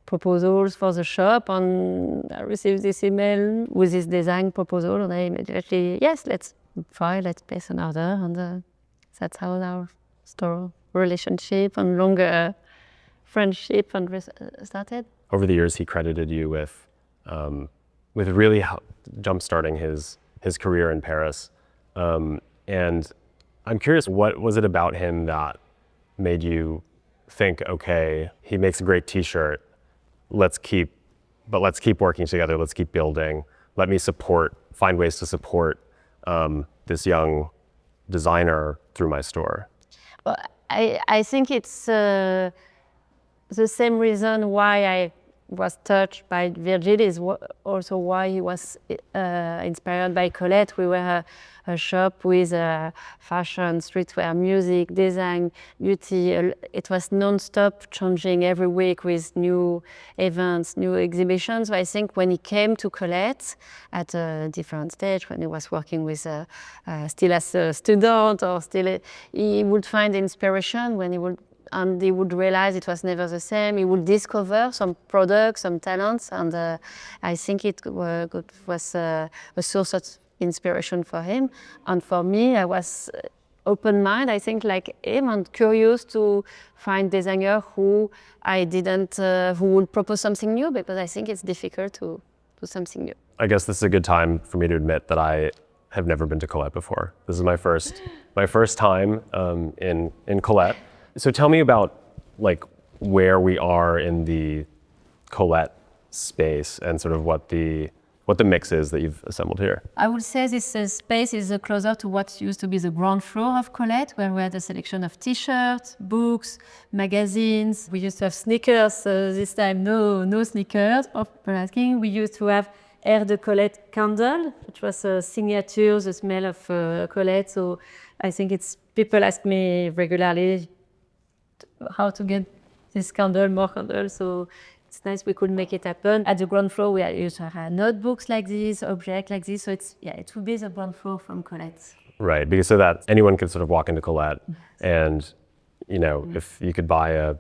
Speaker 8: proposals for the shop, and I received this email with this design proposal, and I immediately, yes, let's try, let's place an order, and that's how our store relationship and longer friendship and started.
Speaker 7: Over the years, he credited you with with really jump-starting his career in Paris. And I'm curious, what was it about him that made you think, okay, he makes a great t-shirt, let's keep working together, let's keep building, let me find ways to support this young designer through my store?
Speaker 8: Well, I think it's the same reason why I was touched by Virgil is also why he was inspired by Colette. We were a shop with fashion, streetwear, music, design, beauty. It was non-stop changing every week with new events, new exhibitions. So I think when he came to Colette at a different stage, when he was working with still as a student or still, he would find inspiration when he would realize it was never the same. He would discover some products, some talents, and I think it was a source of inspiration for him. And for me, I was open-minded, I think, like him, and curious to find designers who would propose something new, because I think it's difficult to do something new.
Speaker 7: I guess this is a good time for me to admit that I have never been to Colette before. This is my first time in Colette. So tell me about like where we are in the Colette space and sort of what the mix is that you've assembled here.
Speaker 8: I would say this space is closer to what used to be the ground floor of Colette, where we had a selection of t-shirts, books, magazines. We used to have sneakers. This time, no sneakers. Of people asking, we used to have Air de Colette candle, which was a signature, the smell of Colette. So I think people ask me regularly how to get this candle, more candles. So it's nice we could make it happen. At the ground floor, we used to have notebooks like this, objects like this. So it would be the ground floor from Colette.
Speaker 7: Right, because so that anyone could sort of walk into Colette and, if you could buy a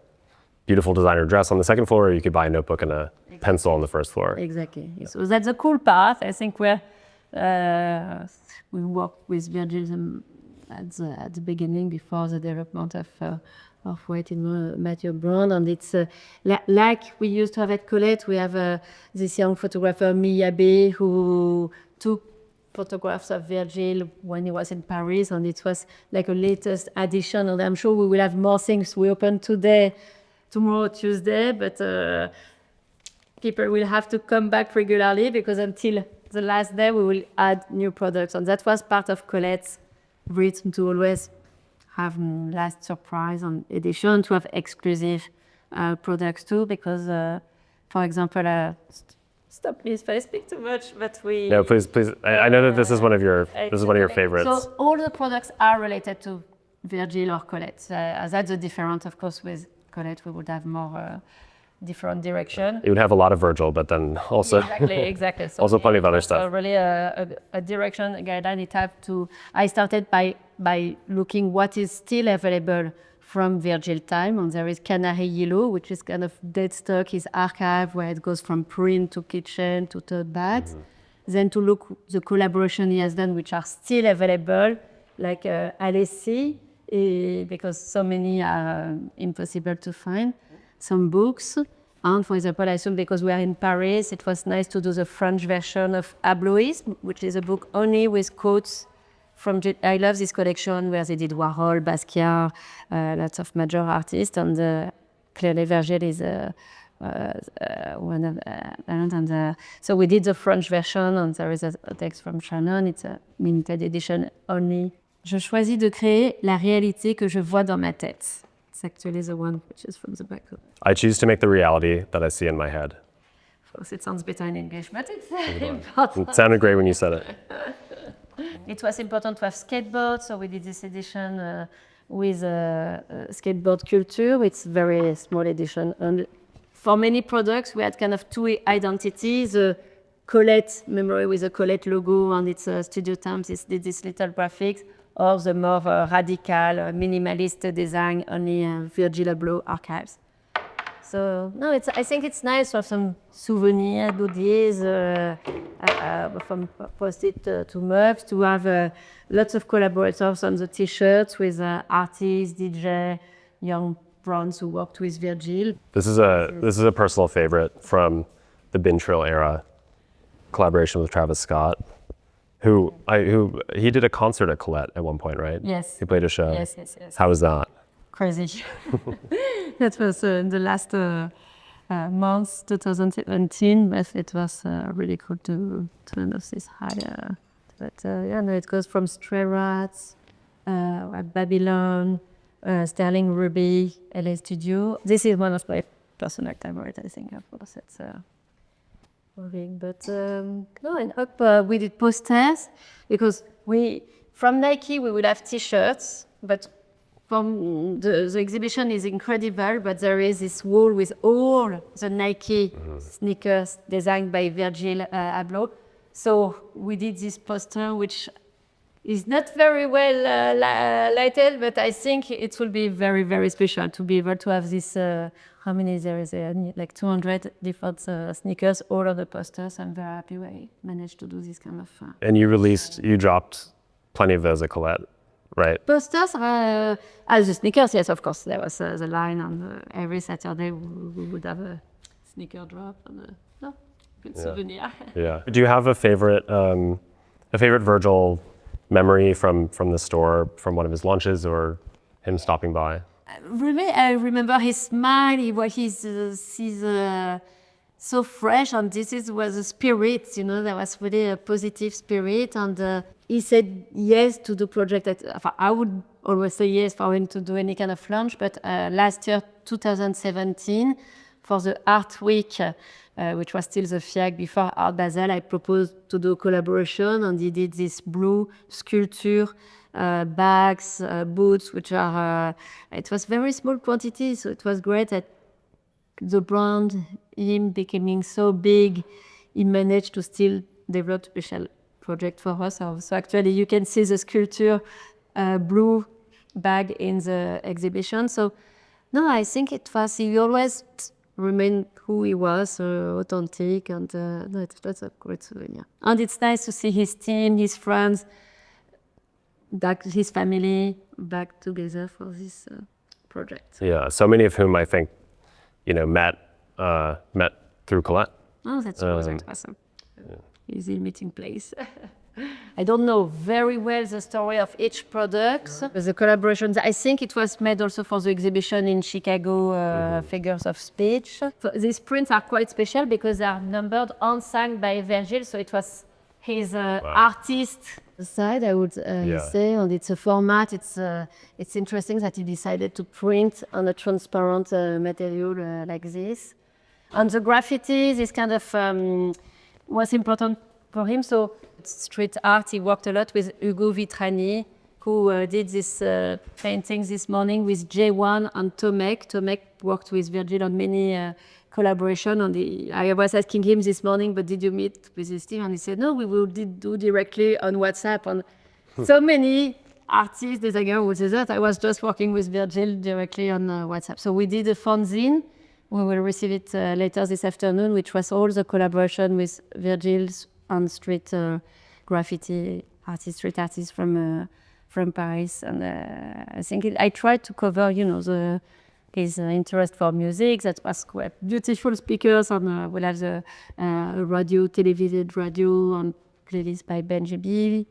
Speaker 7: beautiful designer dress on the second floor, or you could buy a notebook and a pencil on the first floor.
Speaker 8: Exactly. Yeah. So that's the cool part. I think where we worked with Virgil at the beginning before the development of Off-White and Louis Vuitton, and it's like we used to have at Colette. We have this young photographer Miyabe who took photographs of Virgil when he was in Paris, and it was like a latest addition. And I'm sure we will have more things. We open tomorrow, Tuesday, but people will have to come back regularly because until the last day we will add new products, and that was part of Colette's rhythm to always have last surprise on edition, to have exclusive products too, because for example, stop me if I speak too much, but we...
Speaker 7: No, please. I know that this is one of your favorites.
Speaker 8: So all the products are related to Virgil or Colette. That's the difference, of course. With Colette, we would have more different direction.
Speaker 7: You would have a lot of Virgil, but then also
Speaker 8: exactly. So
Speaker 7: also plenty of other stuff.
Speaker 8: So really a direction, a guideline. It have to. I started by looking what is still available from Virgil time, and there is Canary Yellow, which is kind of dead stock, his archive, where it goes from print to kitchen to tote bags. Then to look the collaboration he has done, which are still available, like Alessi, because so many are impossible to find. Some books, and for example, I assume because we are in Paris, it was nice to do the French version of Abloh, which is a book only with quotes from. I love this collection where they did Warhol, Basquiat, lots of major artists, and clearly Virgil is one of and so we did the French version, and there is a text from Shannon. It's a limited edition only. Je choisis de créer la réalité que je vois dans ma tête. It's actually the one which is from the back.
Speaker 7: I choose to make the reality that I see in my head.
Speaker 8: Of course, it sounds better in English, but it's important.
Speaker 7: It sounded great when you said it.
Speaker 8: It was important to have skateboards, so we did this edition with skateboard culture. It's a very small edition. And for many products, we had kind of two identities. The Colette memory with the Colette logo and its studio times. It did this little graphics. Or the more radical, minimalist design, only Virgil Abloh Archives. So, no, I think it's nice to have some souvenirs, goodies, from Post-it to mugs, to have lots of collaborators on the t-shirts with artists, DJ, young bronze who worked with Virgil.
Speaker 7: This is a personal favorite from the Bin Trill era. collaboration with Travis Scott, who he did a concert at Colette at one point, right?
Speaker 8: Yes.
Speaker 7: He played a show.
Speaker 8: Yes.
Speaker 7: How was that?
Speaker 8: Crazy. That was in the last months, 2017, but it was really cool to end of this high. It goes from Stray Rats, Babylon, Sterling Ruby, LA Studio. This is one of my personal favorites, I think, of course. It's moving. But in Up, we did posters because from Nike, we will have T-shirts, but from the exhibition is incredible, but there is this wall with all the Nike sneakers designed by Virgil Abloh. So we did this poster, which is not very well lighted, but I think it will be very, very special to be able to have this. How many there is? Like 200 different sneakers, all of the posters. I'm very happy we managed to do this kind of.
Speaker 7: And you dropped plenty of those at Colette, right?
Speaker 8: Posters, as the sneakers, yes, of course. There was the line on every Saturday we would have a sneaker drop and good souvenir.
Speaker 7: Yeah. Do you have a favorite Virgil memory from the store, from one of his lunches or him stopping by?
Speaker 8: I remember his smile. He's so fresh, and was a spirit. There was really a positive spirit, and he said yes to the project. I would always say yes for him to do any kind of lunch, but last year, 2017, for the Art Week, which was still the FIAC before Art Basel, I proposed to do a collaboration, and he did this blue sculpture, bags, boots, which are, it was very small quantity, so it was great that the brand, him becoming so big, he managed to still develop special project for us. So actually you can see the sculpture blue bag in the exhibition. So no, I think he always remained who he was, authentic, and it's a great souvenir. And it's nice to see his team, his friends, his family back together for this project.
Speaker 7: Yeah, so many of whom I think, met through Colette.
Speaker 8: Oh, that's awesome. Easy meeting place. I don't know very well the story of each product. The collaborations, I think it was made also for the exhibition in Chicago, Figures of Speech. So these prints are quite special because they are numbered and signed by Virgil, so it was his artist side, I would say, and it's a format. It's interesting that he decided to print on a transparent material like this. And the graffiti, this kind of was important for him. So street art, he worked a lot with Ugo Vitrani, who did this painting this morning with J1 and Tomek. Tomek worked with Virgil on many collaboration. I was asking him this morning, but did you meet with his team? And he said, no, we will do directly on WhatsApp. And so many artists, designers would say that. I was just working with Virgil directly on WhatsApp. So we did a fanzine. We will receive it later this afternoon, which was all the collaboration with Virgil's on street graffiti artists, street artists from Paris. And I think I tried to cover, his interest for music. That was quite beautiful speakers, and we'll have the radio, television radio, and playlist by Benji.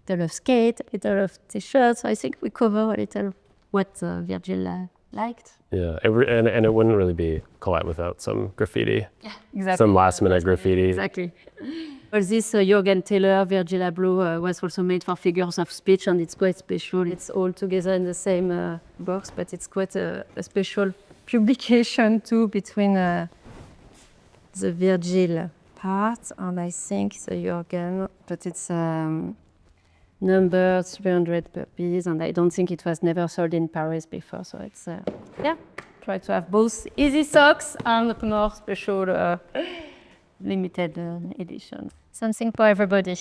Speaker 8: A little of skate, a little of t-shirts. So I think we cover a little what Virgil liked.
Speaker 7: Yeah, and it wouldn't really be Colette without some graffiti. Yeah, exactly. Some last-minute graffiti.
Speaker 8: Exactly. Well, this Jürgen Taylor, Virgil Abloh was also made for Figures of Speech, and it's quite special. It's all together in the same box, but it's quite a special publication too between the Virgil part and I think the Jürgen, but it's number 300 per piece, and I don't think it was never sold in Paris before, so it's, try to have both easy socks and more special limited edition. Something for everybody.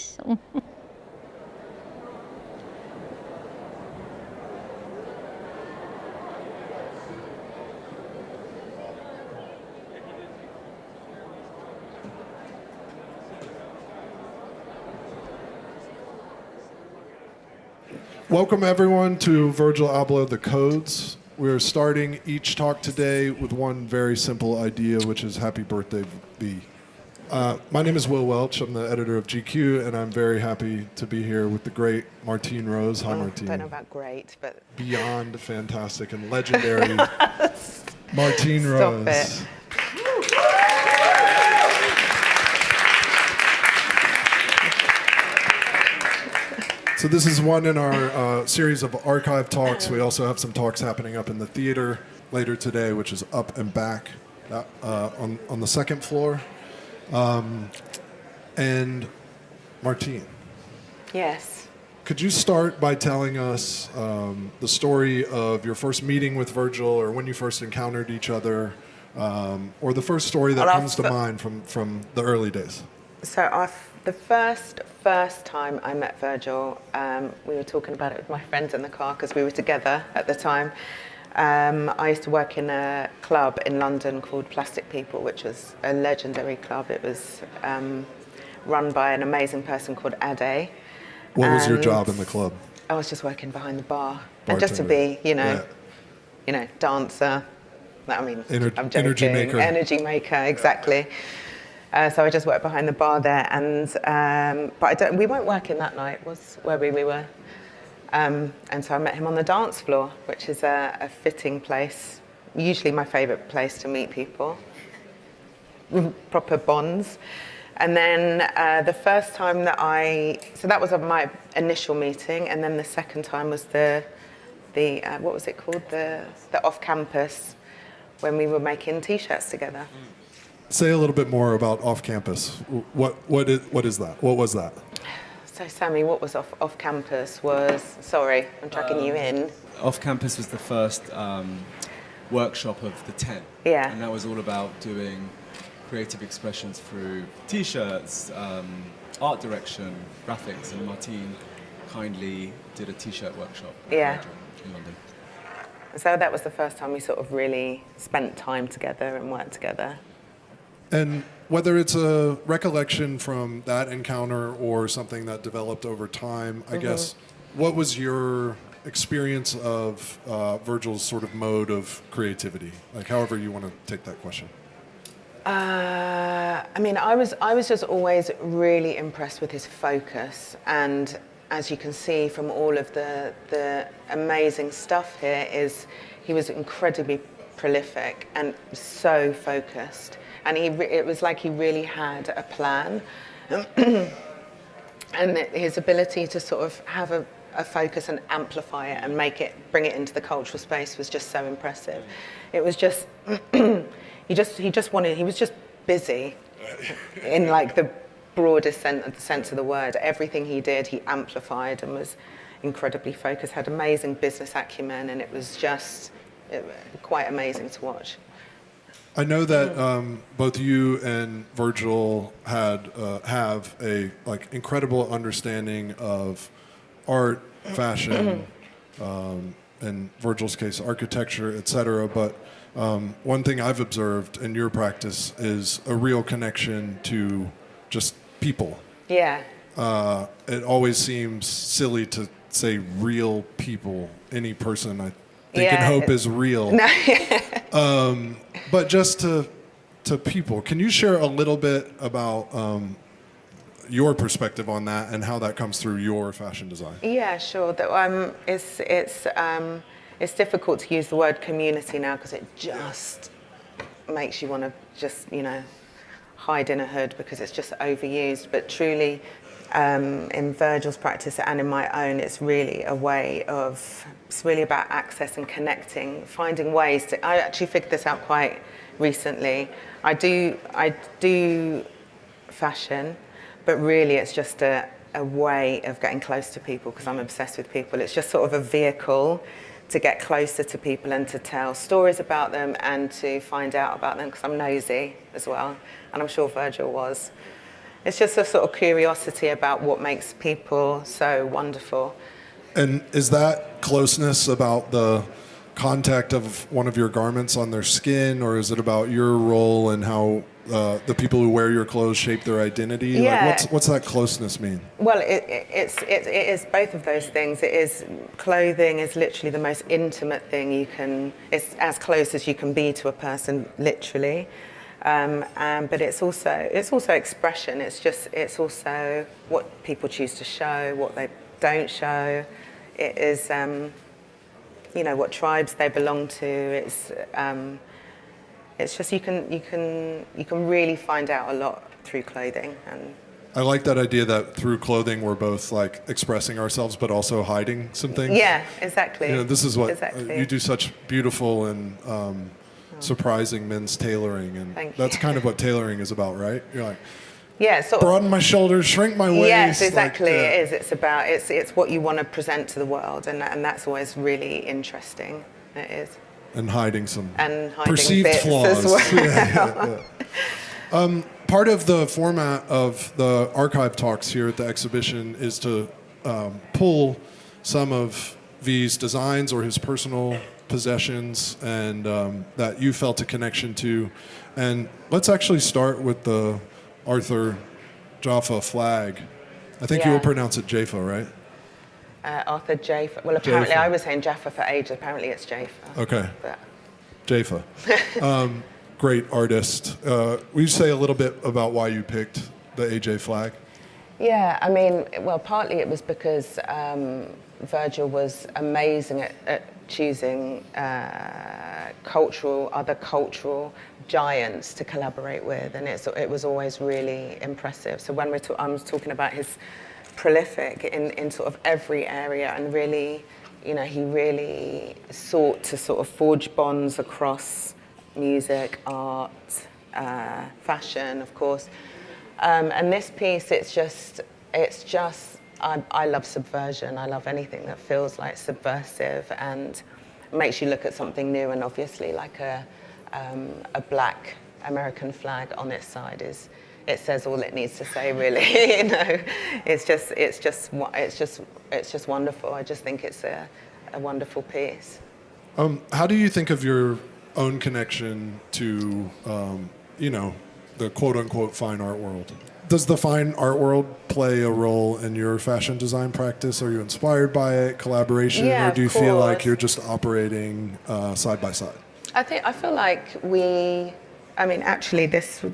Speaker 1: Welcome everyone to Virgil Abloh The Codes. We're starting each talk today with one very simple idea, which is happy birthday, V. My name is Will Welch. I'm the editor of GQ, and I'm very happy to be here with the great Martine Rose. Hi, Martine.
Speaker 9: I don't know about great, but...
Speaker 1: Beyond fantastic and legendary Martine
Speaker 9: Stop
Speaker 1: Rose.
Speaker 9: it.
Speaker 1: So this is one in our series of archive talks. We also have some talks happening up in the theater later today, which is Up and Back on the second floor. And Martine.
Speaker 9: Yes.
Speaker 1: Could you start by telling us the story of your first meeting with Virgil, or when you first encountered each other, or the first story that comes to mind from the early days?
Speaker 9: So the first time I met Virgil, we were talking about it with my friends in the car because we were together at the time. I used to work in a club in London called Plastic People, which was a legendary club. It was run by an amazing person called Ade.
Speaker 1: What was your job in the club?
Speaker 9: I was just working behind the bar. And just to be, dancer. I mean, I'm joking.
Speaker 1: Energy maker.
Speaker 9: Energy maker, exactly. So I just worked behind the bar there, and but we weren't working that night. Was where we were. And so I met him on the dance floor, which is a fitting place, usually my favourite place to meet people, proper bonds. And then the first time so that was my initial meeting, and then the second time was the what was it called, the off-campus, when we were making T-shirts together.
Speaker 1: Say a little bit more about off-campus. What is that? What was that?
Speaker 9: So Sammy, what was off-campus was, sorry, I'm tracking you in.
Speaker 10: Off-campus was the first workshop of the 10.
Speaker 9: Yeah.
Speaker 10: And that was all about doing creative expressions through T-shirts, art direction, graphics, and Martine kindly did a T-shirt workshop in London.
Speaker 9: So that was the first time we sort of really spent time together and worked together.
Speaker 1: And whether it's a recollection from that encounter or something that developed over time, I guess, what was your experience of Virgil's sort of mode of creativity? Like, however you want to take that question.
Speaker 9: I mean, I was just always really impressed with his focus, and as you can see from all of the amazing stuff here, he was incredibly prolific and so focused. And it was like he really had a plan. And his ability to sort of have a focus and amplify it and bring it into the cultural space was just so impressive. It was just, he was just busy in like the broadest sense of the word. Everything he did, he amplified and was incredibly focused, had amazing business acumen, and it was just quite amazing to watch.
Speaker 1: I know that both you and Virgil have a incredible understanding of art, fashion, in Virgil's case, architecture, etc. But one thing I've observed in your practice is a real connection to just people.
Speaker 9: Yeah.
Speaker 1: It always seems silly to say real people. Any person I think and hope is real. No. But just to people, can you share a little bit about your perspective on that and how that comes through your fashion design?
Speaker 9: Yeah, sure. It's difficult to use the word community now because it just makes you want to just hide in a hood because it's just overused. But truly, in Virgil's practice and in my own, it's really about access and connecting, finding ways to. I actually figured this out quite recently. I do fashion, but really it's just a way of getting close to people because I'm obsessed with people. It's just sort of a vehicle to get closer to people and to tell stories about them and to find out about them because I'm nosy as well, and I'm sure Virgil was. It's just a sort of curiosity about what makes people so wonderful.
Speaker 1: And is that closeness about the contact of one of your garments on their skin, or is it about your role and how the people who wear your clothes shape their identity?
Speaker 9: Yeah.
Speaker 1: Like what's that closeness mean?
Speaker 9: Well, it is both of those things. It is, clothing is literally the most intimate thing you can. It's as close as you can be to a person, literally. But it's also expression. It's also what people choose to show, what they don't show. It is, what tribes they belong to. It's just you can really find out a lot through clothing. And
Speaker 1: I like that idea that through clothing we're both like expressing ourselves, but also hiding some things.
Speaker 9: yeah, exactly.
Speaker 1: This is what
Speaker 9: exactly.
Speaker 1: you do, such beautiful and surprising men's tailoring, and
Speaker 9: Thank
Speaker 1: that's
Speaker 9: you.
Speaker 1: kind of what tailoring is about, right? You're like,
Speaker 9: Yeah, sort of.
Speaker 1: broaden my shoulders, shrink my waist.
Speaker 9: Yes, exactly.
Speaker 1: Like,
Speaker 9: It is. It's about it's what you want to present to the world, and that's always really interesting. It is.
Speaker 1: and hiding some
Speaker 9: And hiding
Speaker 1: perceived
Speaker 9: bits
Speaker 1: flaws.
Speaker 9: as well.
Speaker 1: Yeah. Part of the format of the archive talks here at the exhibition is to pull some of V's designs or his personal possessions and that you felt a connection to. And let's actually start with the Arthur Jaffa flag. I think you will pronounce it Jaffa, right?
Speaker 9: Arthur Jaffa. Well, apparently
Speaker 1: Jaffa.
Speaker 9: I was saying Jaffa for ages. Apparently it's Jaffa.
Speaker 1: Okay.
Speaker 9: But
Speaker 1: Jaffa. Great artist. Will you say a little bit about why you picked the AJ flag?
Speaker 9: yeah, I mean, well, partly it was because Virgil was amazing at choosing other cultural giants to collaborate with, and it was always really impressive. So when I was talking about his prolific in sort of every area, and really, he really sought to sort of forge bonds across music, art, fashion, of course. And this piece, I love subversion. I love anything that feels like subversive and makes you look at something new. And obviously, like a black American flag on its side it says all it needs to say, really. It's just wonderful. I just think it's a wonderful piece.
Speaker 1: How do you think of your own connection to, the quote-unquote fine art world? Does the fine art world play a role in your fashion design practice? Are you inspired by it, collaboration,
Speaker 9: Yeah,
Speaker 1: or do you
Speaker 9: of
Speaker 1: feel like
Speaker 9: course.
Speaker 1: you're just operating side by side?
Speaker 9: I feel like actually this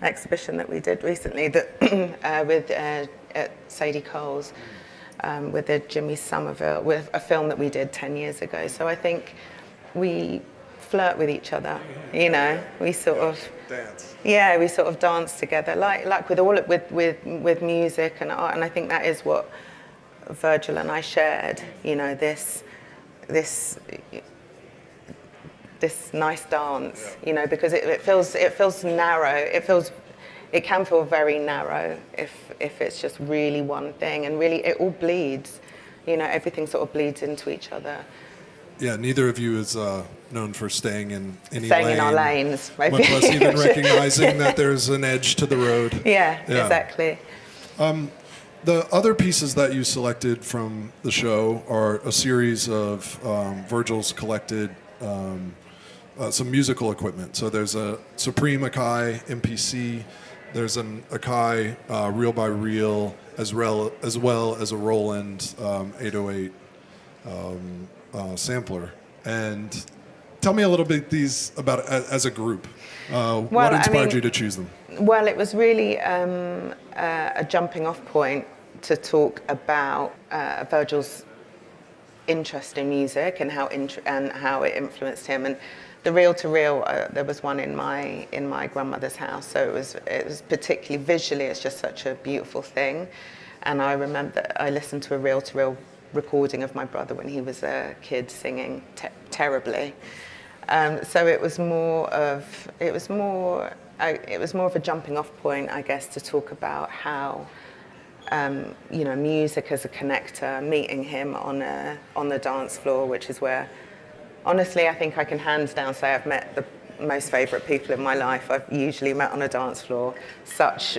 Speaker 9: exhibition that we did recently with at Sadie Cole's with the Jimmy Somerville, with a film that we did 10 years ago. So I think we flirt with each other, we sort of
Speaker 1: Dance.
Speaker 9: Yeah, we sort of dance together, like with music and art, and I think that is what Virgil and I shared. This nice dance, because it feels narrow. It can feel very narrow if it's just really one thing, and really it all bleeds. Everything sort of bleeds into each other.
Speaker 1: Yeah, neither of you is known for staying in any
Speaker 9: Staying
Speaker 1: lane.
Speaker 9: in our lanes, maybe.
Speaker 1: Much less even recognizing that there's an edge to the road.
Speaker 9: Yeah, exactly.
Speaker 1: The other pieces that you selected from the show are a series of Virgil's collected some musical equipment. So there's a Supreme Akai MPC, there's an Akai reel by reel, as well as a Roland 808 sampler. And tell me a little bit about as a group. What inspired you to choose them?
Speaker 9: Well, it was really a jumping off point to talk about Virgil's interest in music and how it influenced him. And the reel to reel, there was one in my grandmother's house, so it was particularly visually, it's just such a beautiful thing. And I remember that I listened to a reel to reel recording of my brother when he was a kid singing terribly. So it was more of a jumping off point, I guess, to talk about how music as a connector, meeting him on the dance floor, which is where, honestly, I think I can hands down say I've met the most favourite people in my life. I've usually met on a dance floor. Such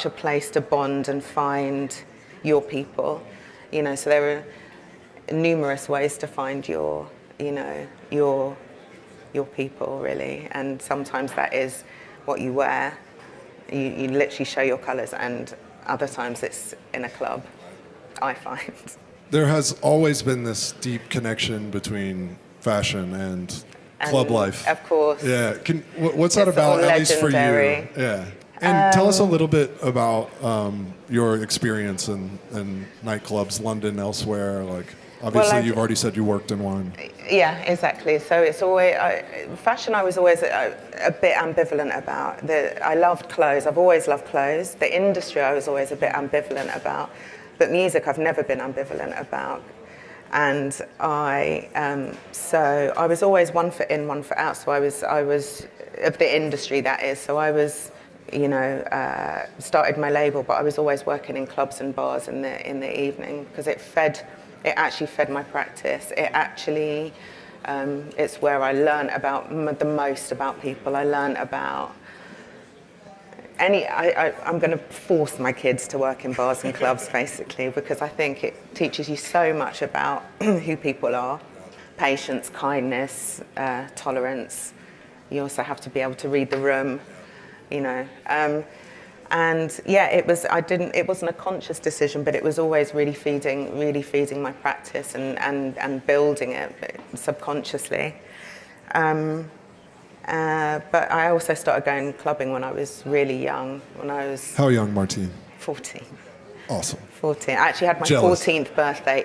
Speaker 9: a place to bond and find your people. So there are numerous ways to find your people, really. And sometimes that is what you wear. You literally show your colours, and other times it's in a club, I find.
Speaker 1: There has always been this deep connection between fashion and club life.
Speaker 9: Of course.
Speaker 1: Yeah. What's that
Speaker 9: It's
Speaker 1: about,
Speaker 9: all
Speaker 1: at least for you?
Speaker 9: legendary.
Speaker 1: Yeah. And tell us a little bit about your experience in nightclubs, London, elsewhere. Like, obviously, you've already said you worked in one.
Speaker 9: Yeah, exactly. So it's always fashion. I was always a bit ambivalent about. I loved clothes. I've always loved clothes. The industry, I was always a bit ambivalent about. But music, I've never been ambivalent about. And so I was always one foot in, one foot out. So I was of the industry, that is. So I was, started my label, but I was always working in clubs and bars in the evening because it actually fed my practice. It actually, it's where I learned about the most about people. I learned about I'm going to force my kids to work in bars and clubs, basically, because I think it teaches you so much about who people are. Patience, kindness, tolerance. You also have to be able to read the room, and yeah, it wasn't a conscious decision, but it was always really feeding my practice and building it subconsciously. But I also started going clubbing when I was really young.
Speaker 1: How young, Martine?
Speaker 9: 14.
Speaker 1: Awesome.
Speaker 9: 14. I actually had my
Speaker 1: Jealous.
Speaker 9: 14th birthday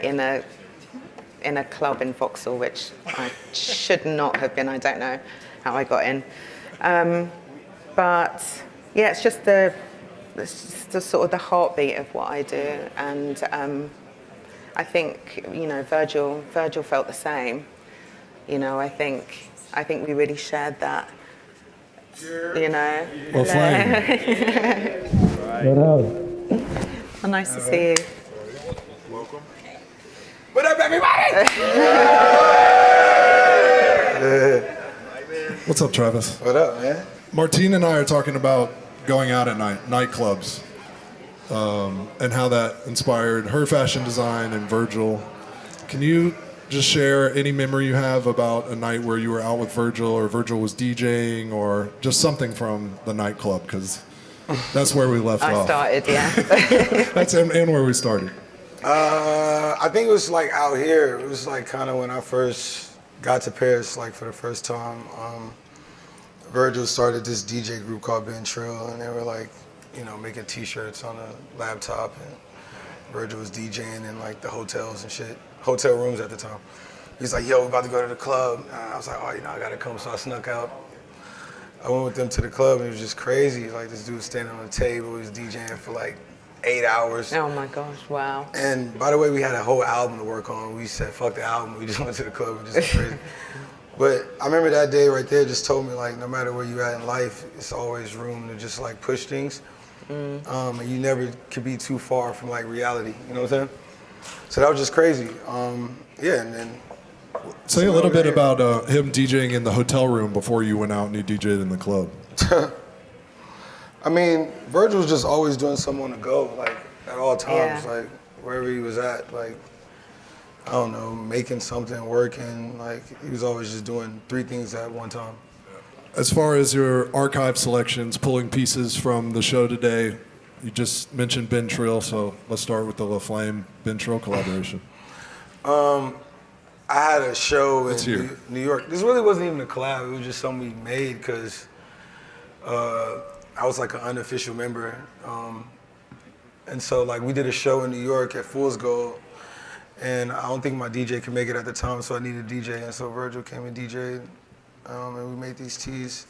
Speaker 9: in a club in Vauxhall, which I should not have been. I don't know how I got in. But yeah, it's just the sort of the heartbeat of what I do, and I think Virgil felt the same. I think we really shared that.
Speaker 1: Well, flame.
Speaker 9: Well, nice to see you.
Speaker 2: Welcome. What up, everybody?
Speaker 1: What's up, Travis?
Speaker 2: What up, man?
Speaker 1: Martine and I are talking about going out at night, nightclubs, and how that inspired her fashion design and Virgil. Can you just share any memory you have about a night where you were out with Virgil, or Virgil was DJing, or just something from the nightclub? Because that's where we left off.
Speaker 9: I started, yeah.
Speaker 1: That's and where we started.
Speaker 2: I think it was like out here. It was like kind of when I first got to Paris, like for the first time. Virgil started this DJ group called Ben Trill, and they were like, making T-shirts on a laptop, and Virgil was DJing in like the hotels and shit, hotel rooms at the time. He's like, yo, we're about to go to the club. And I was like, oh, I gotta come, so I snuck out. I went with them to the club, and it was just crazy. Like, this dude was standing on the table, he was DJing for like 8 hours.
Speaker 9: Oh my gosh, wow.
Speaker 2: And by the way, we had a whole album to work on. We said, fuck the album, we just went to the club and just went crazy. But I remember that day right there just told me, like, no matter where you at in life, it's always room to just like push things. And you never could be too far from like reality, you know what I'm saying? So that was just crazy. Yeah, and then.
Speaker 1: Say a little bit about him DJing in the hotel room before you went out and you DJ'd in the club.
Speaker 2: I mean, Virgil was just always doing something on the go, like at all times, like wherever he was at, like, I don't know, making something, working, like he was always just doing 3 things at one time.
Speaker 1: As far as your archive selections, pulling pieces from the show today, you just mentioned Ben Trill, so let's start with the La Flame Ben Trill collaboration.
Speaker 2: I had a show in New York. This really wasn't even a collab, it was just something we made because I was like an unofficial member. And so like we did a show in New York at Fool's Gold, and I don't think my DJ could make it at the time, so I needed a DJ, and so Virgil came and DJ'd, and we made these tees.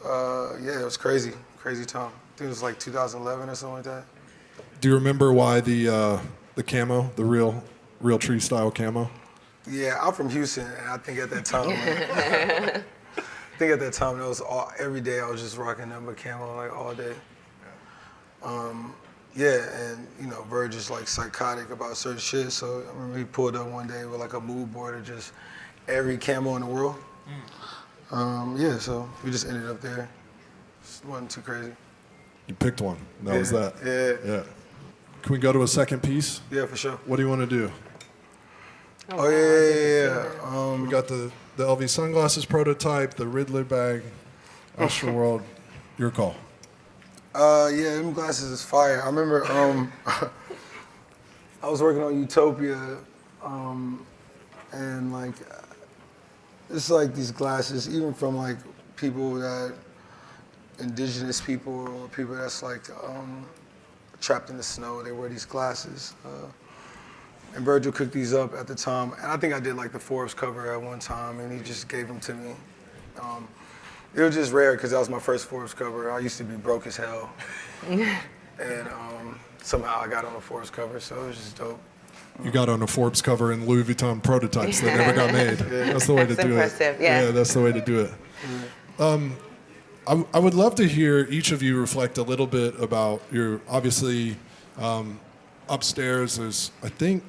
Speaker 2: Yeah, it was crazy time. I think it was like 2011 or something like that.
Speaker 1: Do you remember why the camo, the real tree style camo?
Speaker 2: Yeah, I'm from Houston, and I think at that time, that was every day I was just rocking number camo like all day. Yeah, and Virgil's like psychotic about certain shit, so I remember he pulled up one day with like a mood board of just every camo in the world. Yeah, so we just ended up there. It wasn't too crazy.
Speaker 1: You picked one. That was that.
Speaker 2: Yeah.
Speaker 1: Can we go to a second piece?
Speaker 2: Yeah, for sure.
Speaker 1: What do you want to do?
Speaker 2: Oh, yeah.
Speaker 1: We got the LV sunglasses prototype, the Riddler bag, Astro World. Your call.
Speaker 2: Yeah, them glasses is fire. I remember I was working on Utopia, and like it's like these glasses, even from like people that, indigenous people or people that's like trapped in the snow, they wear these glasses. And Virgil cooked these up at the time. And I think I did like the Forbes cover at one time, and he just gave them to me. It was just rare because that was my first Forbes cover. I used to be broke as hell. And somehow I got on the Forbes cover, so it was just dope.
Speaker 1: You got on a Forbes cover in Louis Vuitton prototypes that never got made. That's the way to do
Speaker 9: impressive,
Speaker 1: it.
Speaker 9: yeah.
Speaker 1: That's the way to do it. I would love to hear each of you reflect a little bit about your, obviously, upstairs there's, I think,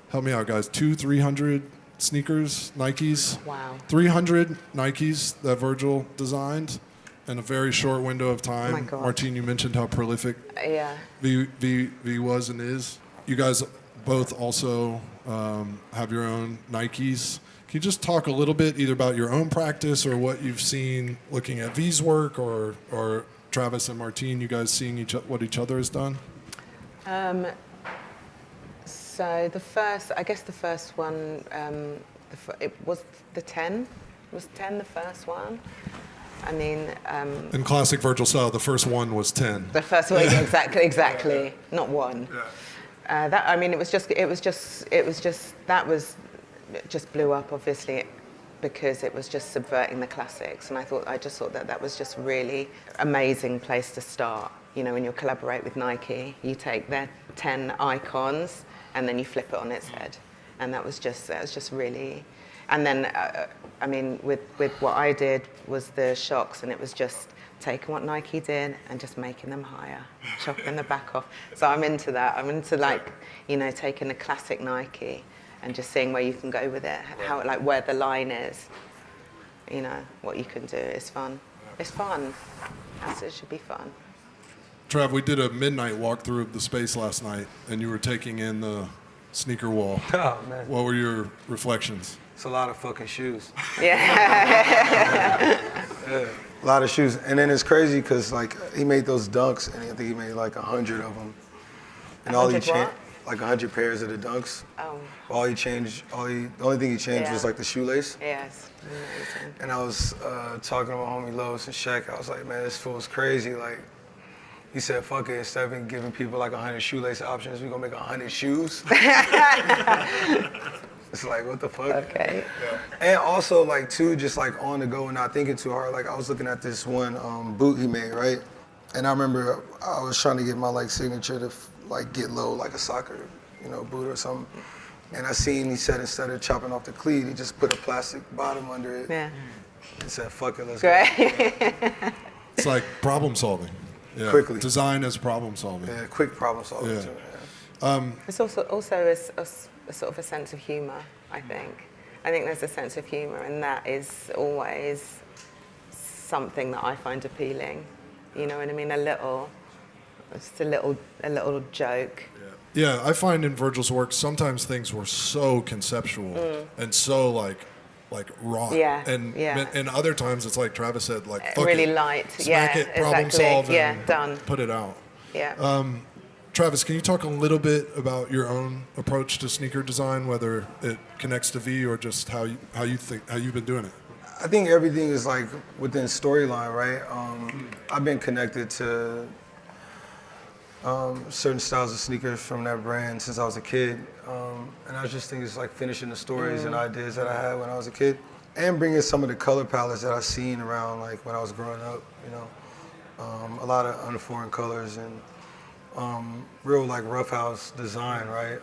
Speaker 1: help me out guys, 300 sneakers, Nikes.
Speaker 9: Wow.
Speaker 1: 300 Nikes that Virgil designed in a very short window of time.
Speaker 9: Oh my God.
Speaker 1: Martine, you mentioned how prolific
Speaker 9: Yeah.
Speaker 1: V was and is. You guys both also have your own Nikes. Can you just talk a little bit either about your own practice or what you've seen looking at V's work, or Travis and Martine, you guys seeing what each other has done?
Speaker 9: So the first one, it was the 10. Was 10 the first one? I mean,
Speaker 1: In classic Virgil style, the first one was 10.
Speaker 9: the first one, exactly, not one. It just blew up, obviously, because it was just subverting the classics. And I just thought that was just really amazing place to start. You know, when you collaborate with Nike, you take their 10 icons and then you flip it on its head. And that was just really, and then, with what I did was the shocks, and it was just taking what Nike did and just making them higher, chopping the back off. So I'm into that. I'm into taking a classic Nike and just seeing where you can go with it, how where the line is, what you can do. It's fun. It's fun. It should be fun.
Speaker 1: Trav, we did a midnight walkthrough of the space last night, and you were taking in the sneaker wall.
Speaker 2: Oh, man.
Speaker 1: What were your reflections?
Speaker 2: It's a lot of fucking shoes.
Speaker 9: Yeah.
Speaker 2: Yeah. A lot of shoes. And then it's crazy because he made those dunks, and I think he made like 100 of them. And
Speaker 9: 100 what?
Speaker 2: Like 100 pairs of the dunks.
Speaker 9: Oh.
Speaker 2: The only thing he changed was like the shoelace.
Speaker 9: Yes. Amazing.
Speaker 2: And I was talking to my homie Lois and Shaq. I was like, man, this fool's crazy. He said, fuck it, instead of giving people like 100 shoelace options, we're gonna make 100 shoes. It's like, what the fuck?
Speaker 9: Okay.
Speaker 2: Yeah. And also just on the go and not thinking too hard. I was looking at this one boot he made, right? And I remember I was trying to get my signature to get low, like a soccer, boot or something. And I seen he said instead of chopping off the cleat, he just put a plastic bottom under it.
Speaker 9: Yeah.
Speaker 2: And said, fuck it, let's
Speaker 9: Great.
Speaker 2: go.
Speaker 1: It's like problem solving. Yeah.
Speaker 2: Quickly.
Speaker 1: Design as problem solving.
Speaker 2: Yeah, quick problem solving
Speaker 1: Yeah.
Speaker 2: too. Yeah.
Speaker 9: It's also a sort of a sense of humour, I think. I think there's a sense of humour, and that is always something that I find appealing. You know what I mean? Just a little joke.
Speaker 1: Yeah, I find in Virgil's work sometimes things were so conceptual and so like raw.
Speaker 9: Yeah,
Speaker 1: And
Speaker 9: yeah.
Speaker 1: and other times it's like Travis said, fuck
Speaker 9: really
Speaker 1: it.
Speaker 9: light.
Speaker 1: Smack
Speaker 9: Yeah,
Speaker 1: it, problem
Speaker 9: exactly.
Speaker 1: solve,
Speaker 9: Yeah,
Speaker 1: and
Speaker 9: done.
Speaker 1: put it out.
Speaker 9: Yeah.
Speaker 1: Travis, can you talk a little bit about your own approach to sneaker design, whether it connects to V or just how you've been doing it?
Speaker 2: I think everything is within storyline, right? I've been connected to certain styles of sneakers from that brand since I was a kid. And I just think it's finishing the stories and ideas that I had when I was a kid, and bringing some of the color palettes that I seen around when I was growing up, a lot of unforeign colors and real roughhouse design, right?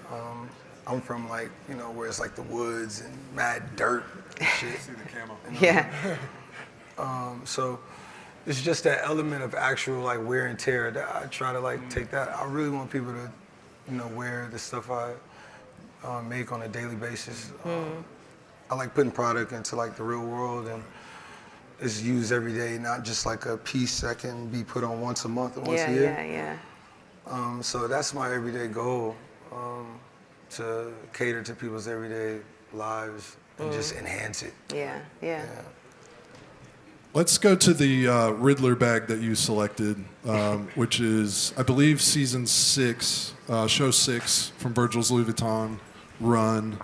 Speaker 2: I'm from where it's the woods and mad dirt and shit. See the camo.
Speaker 9: Yeah.
Speaker 2: So it's just that element of actual wear and tear that I try to take that. I really want people to, wear the stuff I make on a daily basis. I like putting product into the real world and it's used every day, not just a piece that can be put on once a month or once a year.
Speaker 9: Yeah.
Speaker 2: So that's my everyday goal, to cater to people's everyday lives and just enhance it.
Speaker 9: Yeah.
Speaker 1: Let's go to the Riddler bag that you selected, which is, I believe, season 6, show 6 from Virgil's Louis Vuitton run.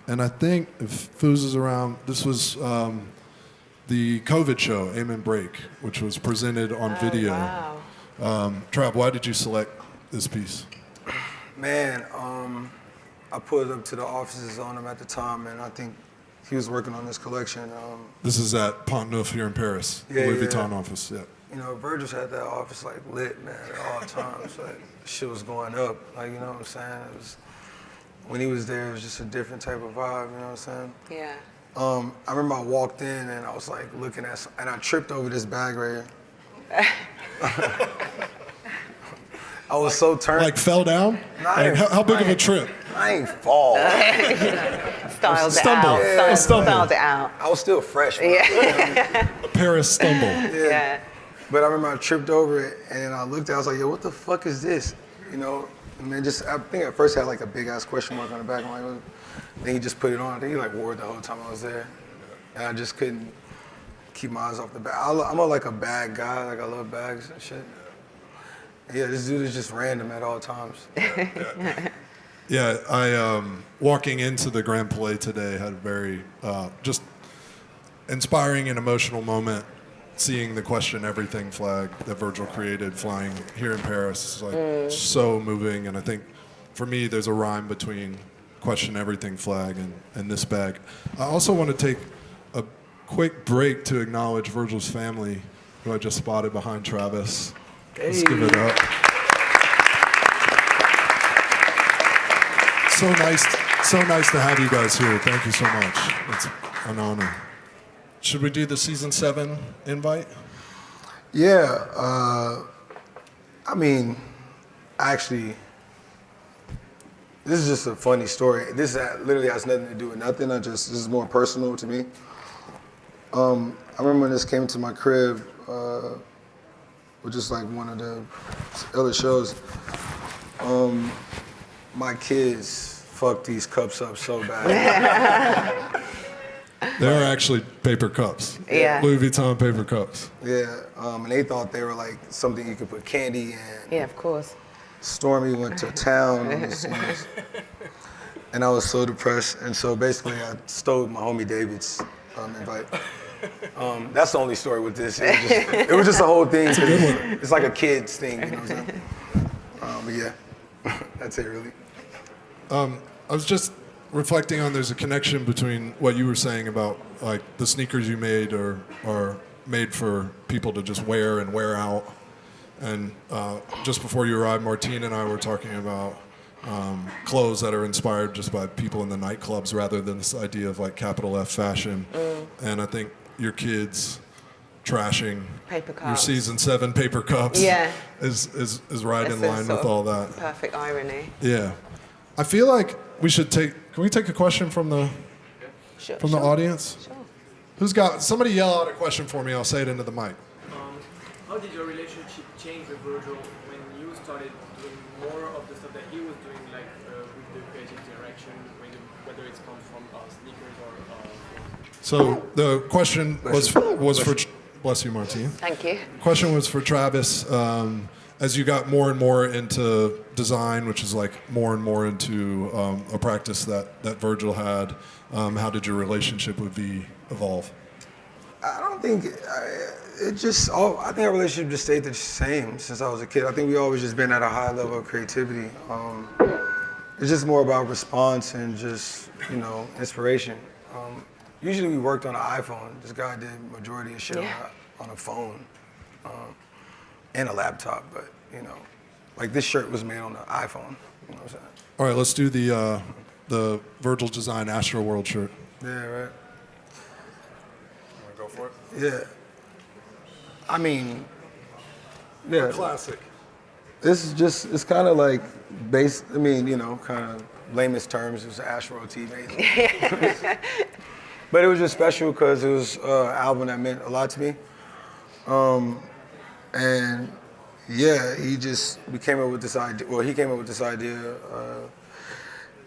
Speaker 1: And I think if Foos is around, this was the COVID show, Amen Break, which was presented on video.
Speaker 9: Wow.
Speaker 1: Trav, why did you select this piece?
Speaker 2: Man, I pulled up to the offices on him at the time, and I think he was working on this collection.
Speaker 1: This is at Pont Neuf here in Paris,
Speaker 2: Yeah,
Speaker 1: Louis
Speaker 2: yeah.
Speaker 1: Vuitton office. Yeah.
Speaker 2: You know, Virgil's had that office like lit, man, at all times. Like shit was going up. Like, you know what I'm saying? It was when he was there, it was just a different type of vibe. You know what I'm saying?
Speaker 9: Yeah.
Speaker 2: I remember I walked in and I was like looking at, and I tripped over this bag right here. I was so turned.
Speaker 1: Like fell down?
Speaker 2: Nah,
Speaker 1: Like, how big of a trip?
Speaker 2: I ain't fall.
Speaker 9: Styled
Speaker 1: Stumble.
Speaker 9: it out.
Speaker 1: Yeah. Stumble.
Speaker 9: Styled it out.
Speaker 2: I was still fresh. Man.
Speaker 9: Yeah.
Speaker 1: A Paris stumble.
Speaker 9: Yeah.
Speaker 2: But I remember I tripped over it, and then I looked at it, I was like, yo, what the fuck is this? You know? And then I think at first I had like a big ass question mark on the back. I'm like, what? Then he just put it on. I think he like wore it the whole time I was there. And I just couldn't keep my eyes off the bag. I'm like a bag guy, like I love bags and shit. Yeah, this dude is just random at all times.
Speaker 1: Yeah, I walking into the Grand Palais today had a very just inspiring and emotional moment. Seeing the Question Everything flag that Virgil created flying here in Paris is like so moving, and I think for me there's a rhyme between Question Everything flag and this bag. I also want to take a quick break to acknowledge Virgil's family, who I just spotted behind Travis. Let's give it up. So nice to have you guys here. Thank you so much. It's an honor. Should we do the season 7 invite?
Speaker 2: Yeah, I mean, actually, this is just a funny story. This literally has nothing to do with nothing. This is more personal to me. I remember when this came to my crib, which is like one of the other shows. My kids fucked these cups up so bad.
Speaker 1: They're actually paper cups.
Speaker 9: Yeah.
Speaker 1: Louis Vuitton paper cups.
Speaker 2: Yeah, and they thought they were like something you could put candy in.
Speaker 9: Yeah, of course.
Speaker 2: Stormy went to town on these things. And I was so depressed. And so basically I stole my homie David's invite. That's the only story with this. It was just a whole thing. It's like a kid's thing, you know what I'm saying? But yeah, that's it really.
Speaker 1: I was just reflecting on there's a connection between what you were saying about like the sneakers you made are made for people to just wear and wear out. And just before you arrived, Martine and I were talking about clothes that are inspired just by people in the nightclubs rather than this idea of like capital F fashion. And I think your kids trashing
Speaker 9: Paper
Speaker 1: your
Speaker 9: cups.
Speaker 1: season 7 paper cups
Speaker 9: Yeah.
Speaker 1: is right
Speaker 9: That's
Speaker 1: in
Speaker 9: a
Speaker 1: line
Speaker 9: sort
Speaker 1: with
Speaker 9: of
Speaker 1: all that.
Speaker 9: Perfect irony.
Speaker 1: Yeah. I feel like we should can we take a question from the
Speaker 9: Sure,
Speaker 1: the audience?
Speaker 9: Sure.
Speaker 1: Who's got, somebody yell out a question for me, I'll say it into the mic.
Speaker 3: How did your relationship change with Virgil when you started doing more of the stuff that he was doing, like with the creative direction, whether it's come from sneakers or...
Speaker 1: So the question was for, bless you, Martine.
Speaker 9: Thank you.
Speaker 1: Question was for Travis. As you got more and more into design, which is like more and more into a practice that Virgil had, how did your relationship with V evolve?
Speaker 2: I don't think I think our relationship just stayed the same since I was a kid. I think we always just been at a high level of creativity. It's just more about response and just, you know, inspiration. Usually we worked on an iPhone. This guy did majority of shit on a phone and a laptop, but, you know, like this shirt was made on the iPhone. You know what I'm saying?
Speaker 1: All right, let's do the Virgil design Astro World shirt.
Speaker 2: Yeah, right.
Speaker 1: Go for it.
Speaker 2: Yeah. I mean, yeah.
Speaker 1: Classic.
Speaker 2: This is just, it's kind of like kind of lamest terms, it was an Astro TV. But it was just special because it was an album that meant a lot to me. And yeah, we came up with this idea, well, he came up with this idea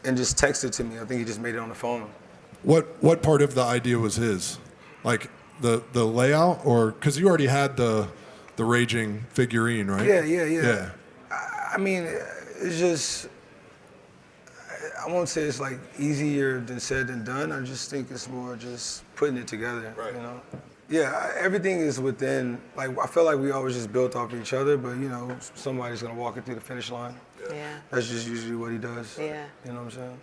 Speaker 2: and just texted to me. I think he just made it on the phone.
Speaker 1: What part of the idea was his? Like the layout, or because you already had the raging figurine, right?
Speaker 2: Yeah. I mean, it's just, I won't say it's like easier than said than done. I just think it's more just putting it together,
Speaker 1: Right.
Speaker 2: you know? Yeah, everything is within, like, I feel like we always just built off each other, but, you know, somebody's gonna walk it through the finish line.
Speaker 9: Yeah.
Speaker 2: That's just usually what he does.
Speaker 9: Yeah.
Speaker 2: You know what I'm saying?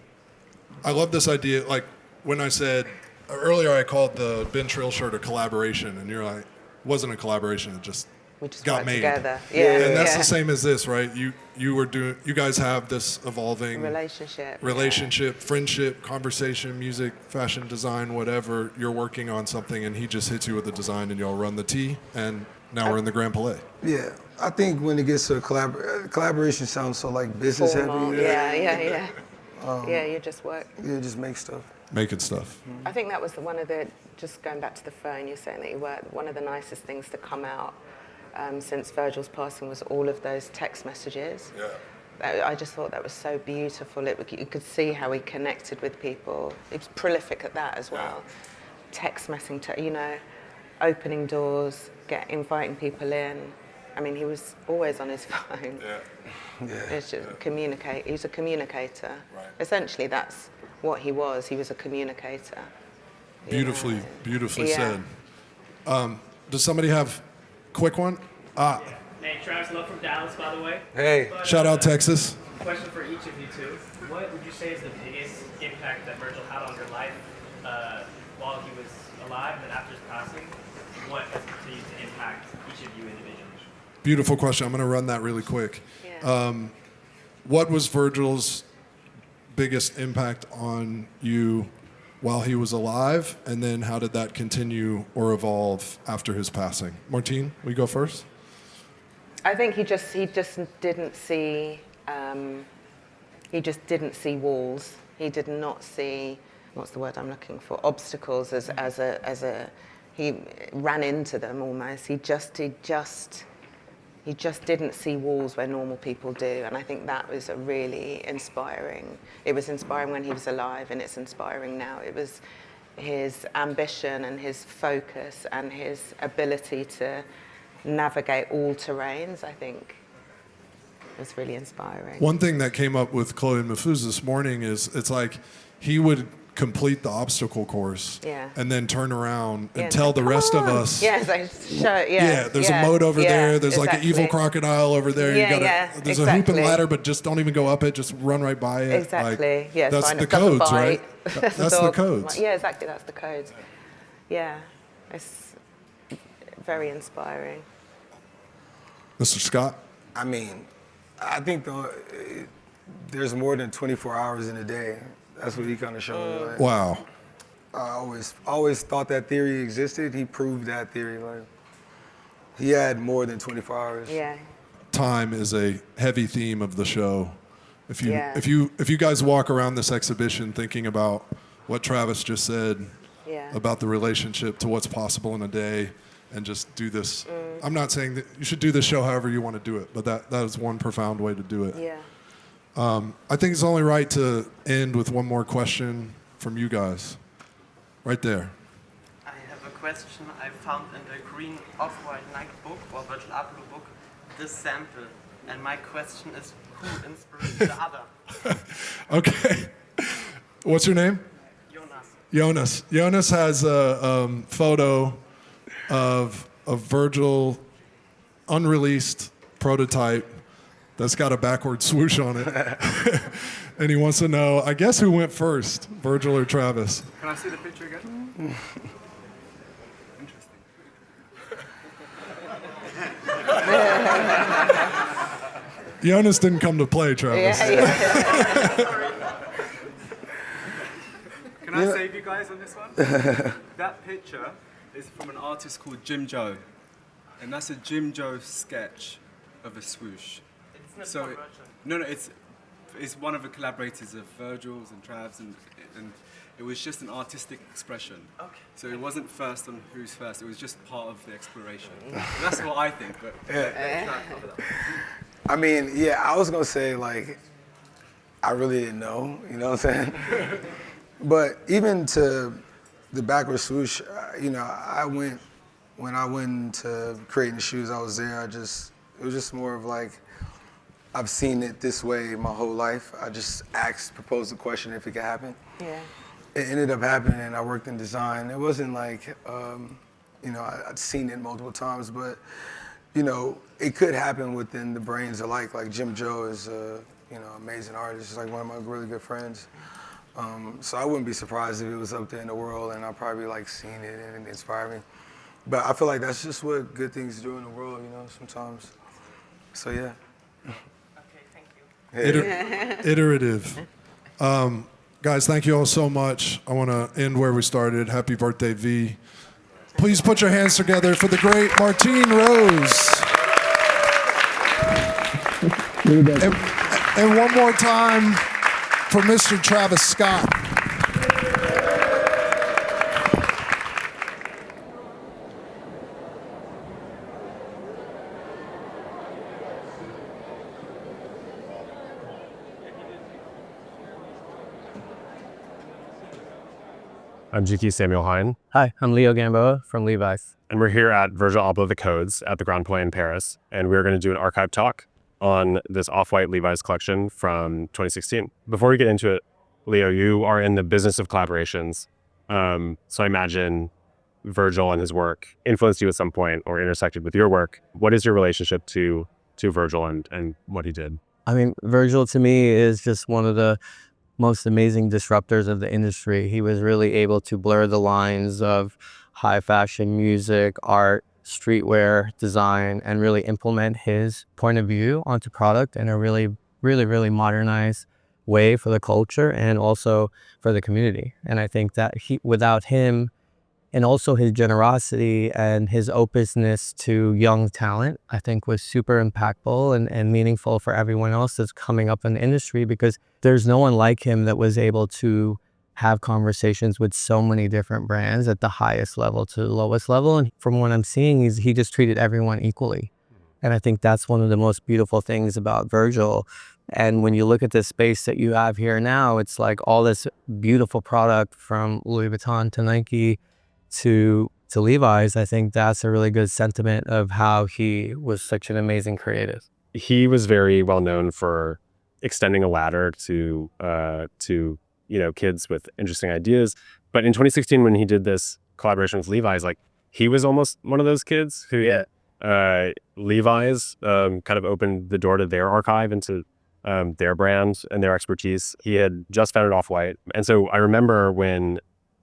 Speaker 1: I love this idea. Like when I said earlier, I called the Ben Trill shirt a collaboration, and you're like, it wasn't a collaboration. It just
Speaker 9: We just
Speaker 1: got
Speaker 9: work
Speaker 1: made.
Speaker 9: together. Yeah.
Speaker 1: And that's
Speaker 9: yeah.
Speaker 1: the same as this, right? You guys have this evolving
Speaker 9: Relationship.
Speaker 1: friendship, conversation, music, fashion, design, whatever. You're working on something, and he just hits you with the design, and y'all run the T, and now we're in the Grand Palais.
Speaker 2: Yeah, I think when it gets to collaboration sounds so like business
Speaker 9: Formal.
Speaker 2: heavy.
Speaker 9: Yeah. Yeah, you just work.
Speaker 2: Yeah, just make stuff.
Speaker 1: Making stuff.
Speaker 9: I think that was one of the, just going back to the phone, you're saying that you were, one of the nicest things to come out since Virgil's passing was all of those text messages.
Speaker 1: Yeah.
Speaker 9: I just thought that was so beautiful. You could see how he connected with people. He was prolific at that as well. Text messaging, you know, opening doors, inviting people in. I mean, he was always on his phone.
Speaker 2: Yeah.
Speaker 9: It's just communicate. He was a communicator.
Speaker 1: Right.
Speaker 9: Essentially, that's what he was. He was a communicator. you know.
Speaker 1: Beautifully
Speaker 9: Yeah.
Speaker 1: said. Does somebody have a quick one?
Speaker 11: Hey, Travis, love from Dallas, by the way.
Speaker 2: Hey.
Speaker 11: But,
Speaker 1: Shout out Texas.
Speaker 11: Question for each of you two. What would you say is the biggest impact that Virgil had on your life while he was alive and after his passing? What has continued to impact each of you individually?
Speaker 1: Beautiful question. I'm going to run that really quick.
Speaker 9: Yeah.
Speaker 1: What was Virgil's biggest impact on you while he was alive, and then how did that continue or evolve after his passing? Martine, we go first?
Speaker 9: I think he just didn't see walls. He did not see, what's the word I'm looking for, obstacles as a he ran into them almost. He just didn't see walls where normal people do, and I think that was a really inspiring. It was inspiring when he was alive, and it's inspiring now. It was his ambition and his focus and his ability to navigate all terrains, I think, was really inspiring.
Speaker 1: One thing that came up with Chloe and Mafuz this morning is it's like he would complete the obstacle course and then turn around and tell the rest of us. There's a moat over there. There's like an evil crocodile over there. There's a hoop and ladder, but just don't even go up it. Just run right by it.
Speaker 9: Exactly.
Speaker 1: Like, that's the codes, right? That's the codes.
Speaker 9: Yeah, exactly. That's the codes. Yeah, it's very inspiring.
Speaker 1: Mr. Scott?
Speaker 2: I mean, I think there's more than 24 hours in a day. That's what he kind of showed me. Like,
Speaker 1: Wow.
Speaker 2: I always thought that theory existed. He proved that theory. Like, he had more than 24 hours.
Speaker 9: Yeah.
Speaker 1: Time is a heavy theme of the show. If you guys walk around this exhibition thinking about what Travis just said about the relationship to what's possible in a day, and just do this. I'm not saying that you should do this show however you want to do it, but that is one profound way to do it.
Speaker 9: Yeah.
Speaker 1: I think it's only right to end with one more question from you guys. Right there.
Speaker 12: I have a question I found in the green Off-White Nike book or Virgil Abloh book, this sample. And my question is, who inspired the other?
Speaker 1: Okay. What's your name?
Speaker 12: Jonas.
Speaker 1: Jonas has a photo of a Virgil unreleased prototype that's got a backward swoosh on it. And he wants to know, I guess, who went first, Virgil or Travis?
Speaker 12: Can I see the picture again?
Speaker 1: Jonas didn't come to play, Travis.
Speaker 10: Can I save you guys on this one? That picture is from an artist called Jim Joe. And that's a Jim Joe sketch of a swoosh.
Speaker 12: It's not Virgil.
Speaker 10: No, it's one of the collaborators of Virgil's and Trav's, and it was just an artistic expression.
Speaker 12: Okay.
Speaker 10: So it wasn't first on who's first, it was just part of the exploration. That's what I think, but
Speaker 2: I mean, I was gonna say, like, I really didn't know, you know what I'm saying? But even to the backward swoosh, when I went into creating the shoes, I was there, it was just more of like, I've seen it this way my whole life. I just proposed the question if it could happen.
Speaker 9: Yeah.
Speaker 2: It ended up happening, and I worked in design. It wasn't like, I'd seen it multiple times, but, it could happen within the brains alike. Like Jim Joe is amazing artist. He's like one of my really good friends. So I wouldn't be surprised if it was up there in the world, and I probably like seen it and it inspired me. But I feel like that's just what good things do in the world, sometimes. So yeah.
Speaker 12: Okay, thank you.
Speaker 1: Iterative. Guys, thank you all so much. I want to end where we started. Happy birthday, V. Please put your hands together for the great Martine Rose. And one more time for Mr. Travis Scott.
Speaker 7: I'm GT Samuel Hine,
Speaker 13: Hi, I'm Leo Gamboa from Levi's.
Speaker 7: and we're here at Virgil Abloh the Codes at the Grand Palais in Paris, and we're going to do an archive talk on this Off-White Levi's collection from 2016. Before we get into it, Leo, you are in the business of collaborations, so I imagine Virgil and his work influenced you at some point or intersected with your work. What is your relationship to Virgil and what he did?
Speaker 13: I mean, Virgil to me is just one of the most amazing disruptors of the industry. He was really able to blur the lines of high fashion, music, art, streetwear, design, and really implement his point of view onto product in a really, really, really modernized way for the culture and also for the community. And I think that without him, and also his generosity and his openness to young talent, I think was super impactful and meaningful for everyone else that's coming up in the industry, because there's no one like him that was able to have conversations with so many different brands at the highest level to the lowest level. And from what I'm seeing, he just treated everyone equally. And I think that's one of the most beautiful things about Virgil. And when you look at the space that you have here now, it's like all this beautiful product from Louis Vuitton to Nike to Levi's. I think that's a really good sentiment of how he was such an amazing creative.
Speaker 7: He was very well known for extending a ladder to kids with interesting ideas. But in 2016, when he did this collaboration with Levi's, like he was almost one of those kids who Levi's kind of opened the door to their archive into their brand and their expertise. He had just founded Off-White, and so I remember when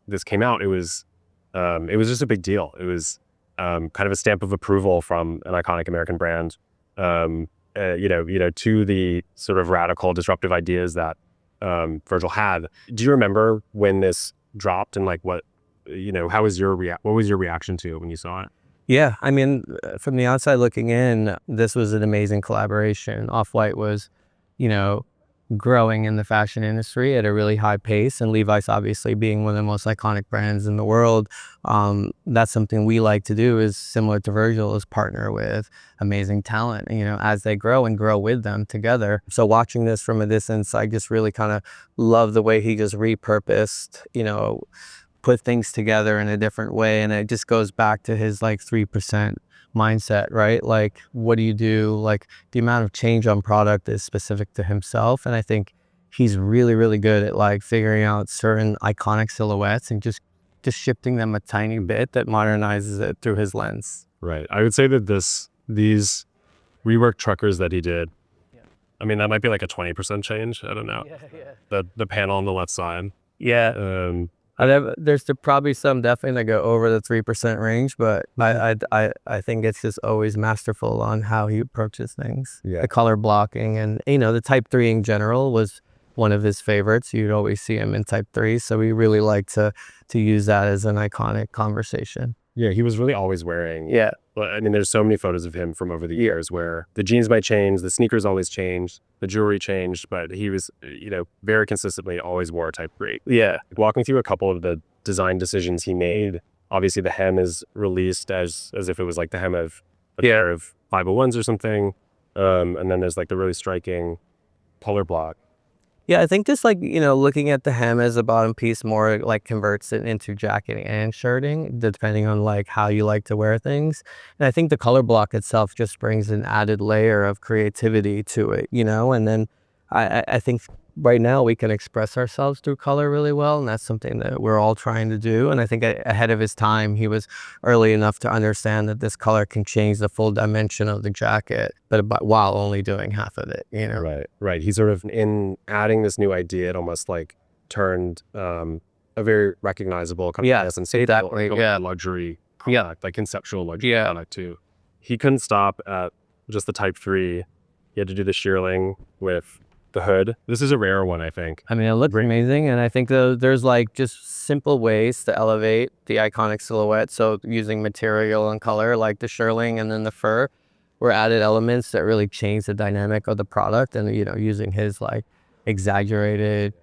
Speaker 7: this came out, it was just a big deal. It was kind of a stamp of approval from an iconic American brand, to the sort of radical, disruptive ideas that Virgil had. Do you remember when this dropped and like what was your reaction to it when you saw it?
Speaker 13: Yeah, I mean, from the outside looking in, this was an amazing collaboration. Off-White was, growing in the fashion industry at a really high pace, and Levi's obviously being one of the most iconic brands in the world. That's something we like to do, is similar to Virgil, is partner with amazing talent, as they grow and grow with them together. So watching this from a distance, I just really kind of love the way he just repurposed, put things together in a different way. And it just goes back to his 3% mindset, right? Like, what do you do? Like, the amount of change on product is specific to himself. And I think he's really, really good at figuring out certain iconic silhouettes and just shifting them a tiny bit that modernizes it through his lens.
Speaker 7: Right. I would say that these reworked truckers that he did, I mean, that might be like a 20% change. I don't know. The panel on the left side.
Speaker 13: Yeah. There's probably some definitely that go over the 3% range, but I think it's just always masterful on how he approaches things.
Speaker 7: Yeah.
Speaker 13: The color blocking and, the Type 3 in general was one of his favorites. You'd always see him in Type 3. So we really like to use that as an iconic conversation.
Speaker 7: Yeah, he was really always wearing.
Speaker 13: Yeah.
Speaker 7: I mean, there's so many photos of him from over the years where the jeans might change, the sneakers always changed, the jewelry changed, but he was, very consistently always wore a Type 3.
Speaker 13: Yeah.
Speaker 7: Walking through a couple of the design decisions he made, obviously the hem is released as if it was like the hem of a pair of 501s or something. And then there's the really striking polar block.
Speaker 13: Yeah, I think just like, looking at the hem as a bottom piece more like converts it into jacketing and shirting, depending on like how you like to wear things. And I think the color block itself just brings an added layer of creativity to it, and then I think right now we can express ourselves through color really well, and that's something that we're all trying to do. And I think ahead of his time, he was early enough to understand that this color can change the full dimension of the jacket, but while only doing half of it,
Speaker 7: Right. He sort of, in adding this new idea, it almost like turned a very recognizable kind of
Speaker 13: exactly.
Speaker 7: luxury product, like conceptual luxury product too. He couldn't stop at just the Type 3. He had to do the shearling with the hood. This is a rare one, I think.
Speaker 13: I mean, it looks amazing, and I think there's like just simple ways to elevate the iconic silhouette. So using material and color, like the shearling and then the fur, were added elements that really change the dynamic of the product. And using his like exaggerated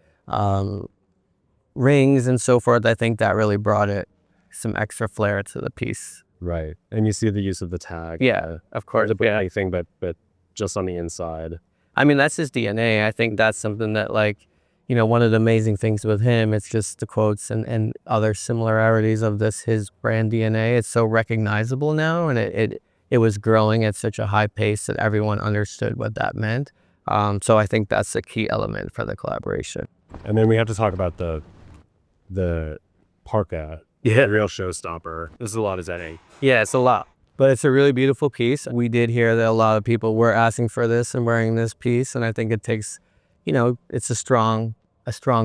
Speaker 13: rings and so forth, I think that really brought it some extra flair to the piece.
Speaker 7: Right, and you see the use of the tag.
Speaker 13: Yeah, of course.
Speaker 7: Anything, but just on the inside.
Speaker 13: I mean, that's his DNA. I think that's something that, like, one of the amazing things with him, it's just the quotes and other similarities of his brand DNA. It's so recognizable now, and it was growing at such a high pace that everyone understood what that meant. So I think that's a key element for the collaboration.
Speaker 7: And then we have to talk about the parka. Yeah, real showstopper. This is a lot of zetting.
Speaker 13: Yeah, it's a lot. But it's a really beautiful piece. We did hear that a lot of people were asking for this and wearing this piece, and I think it takes, it's a strong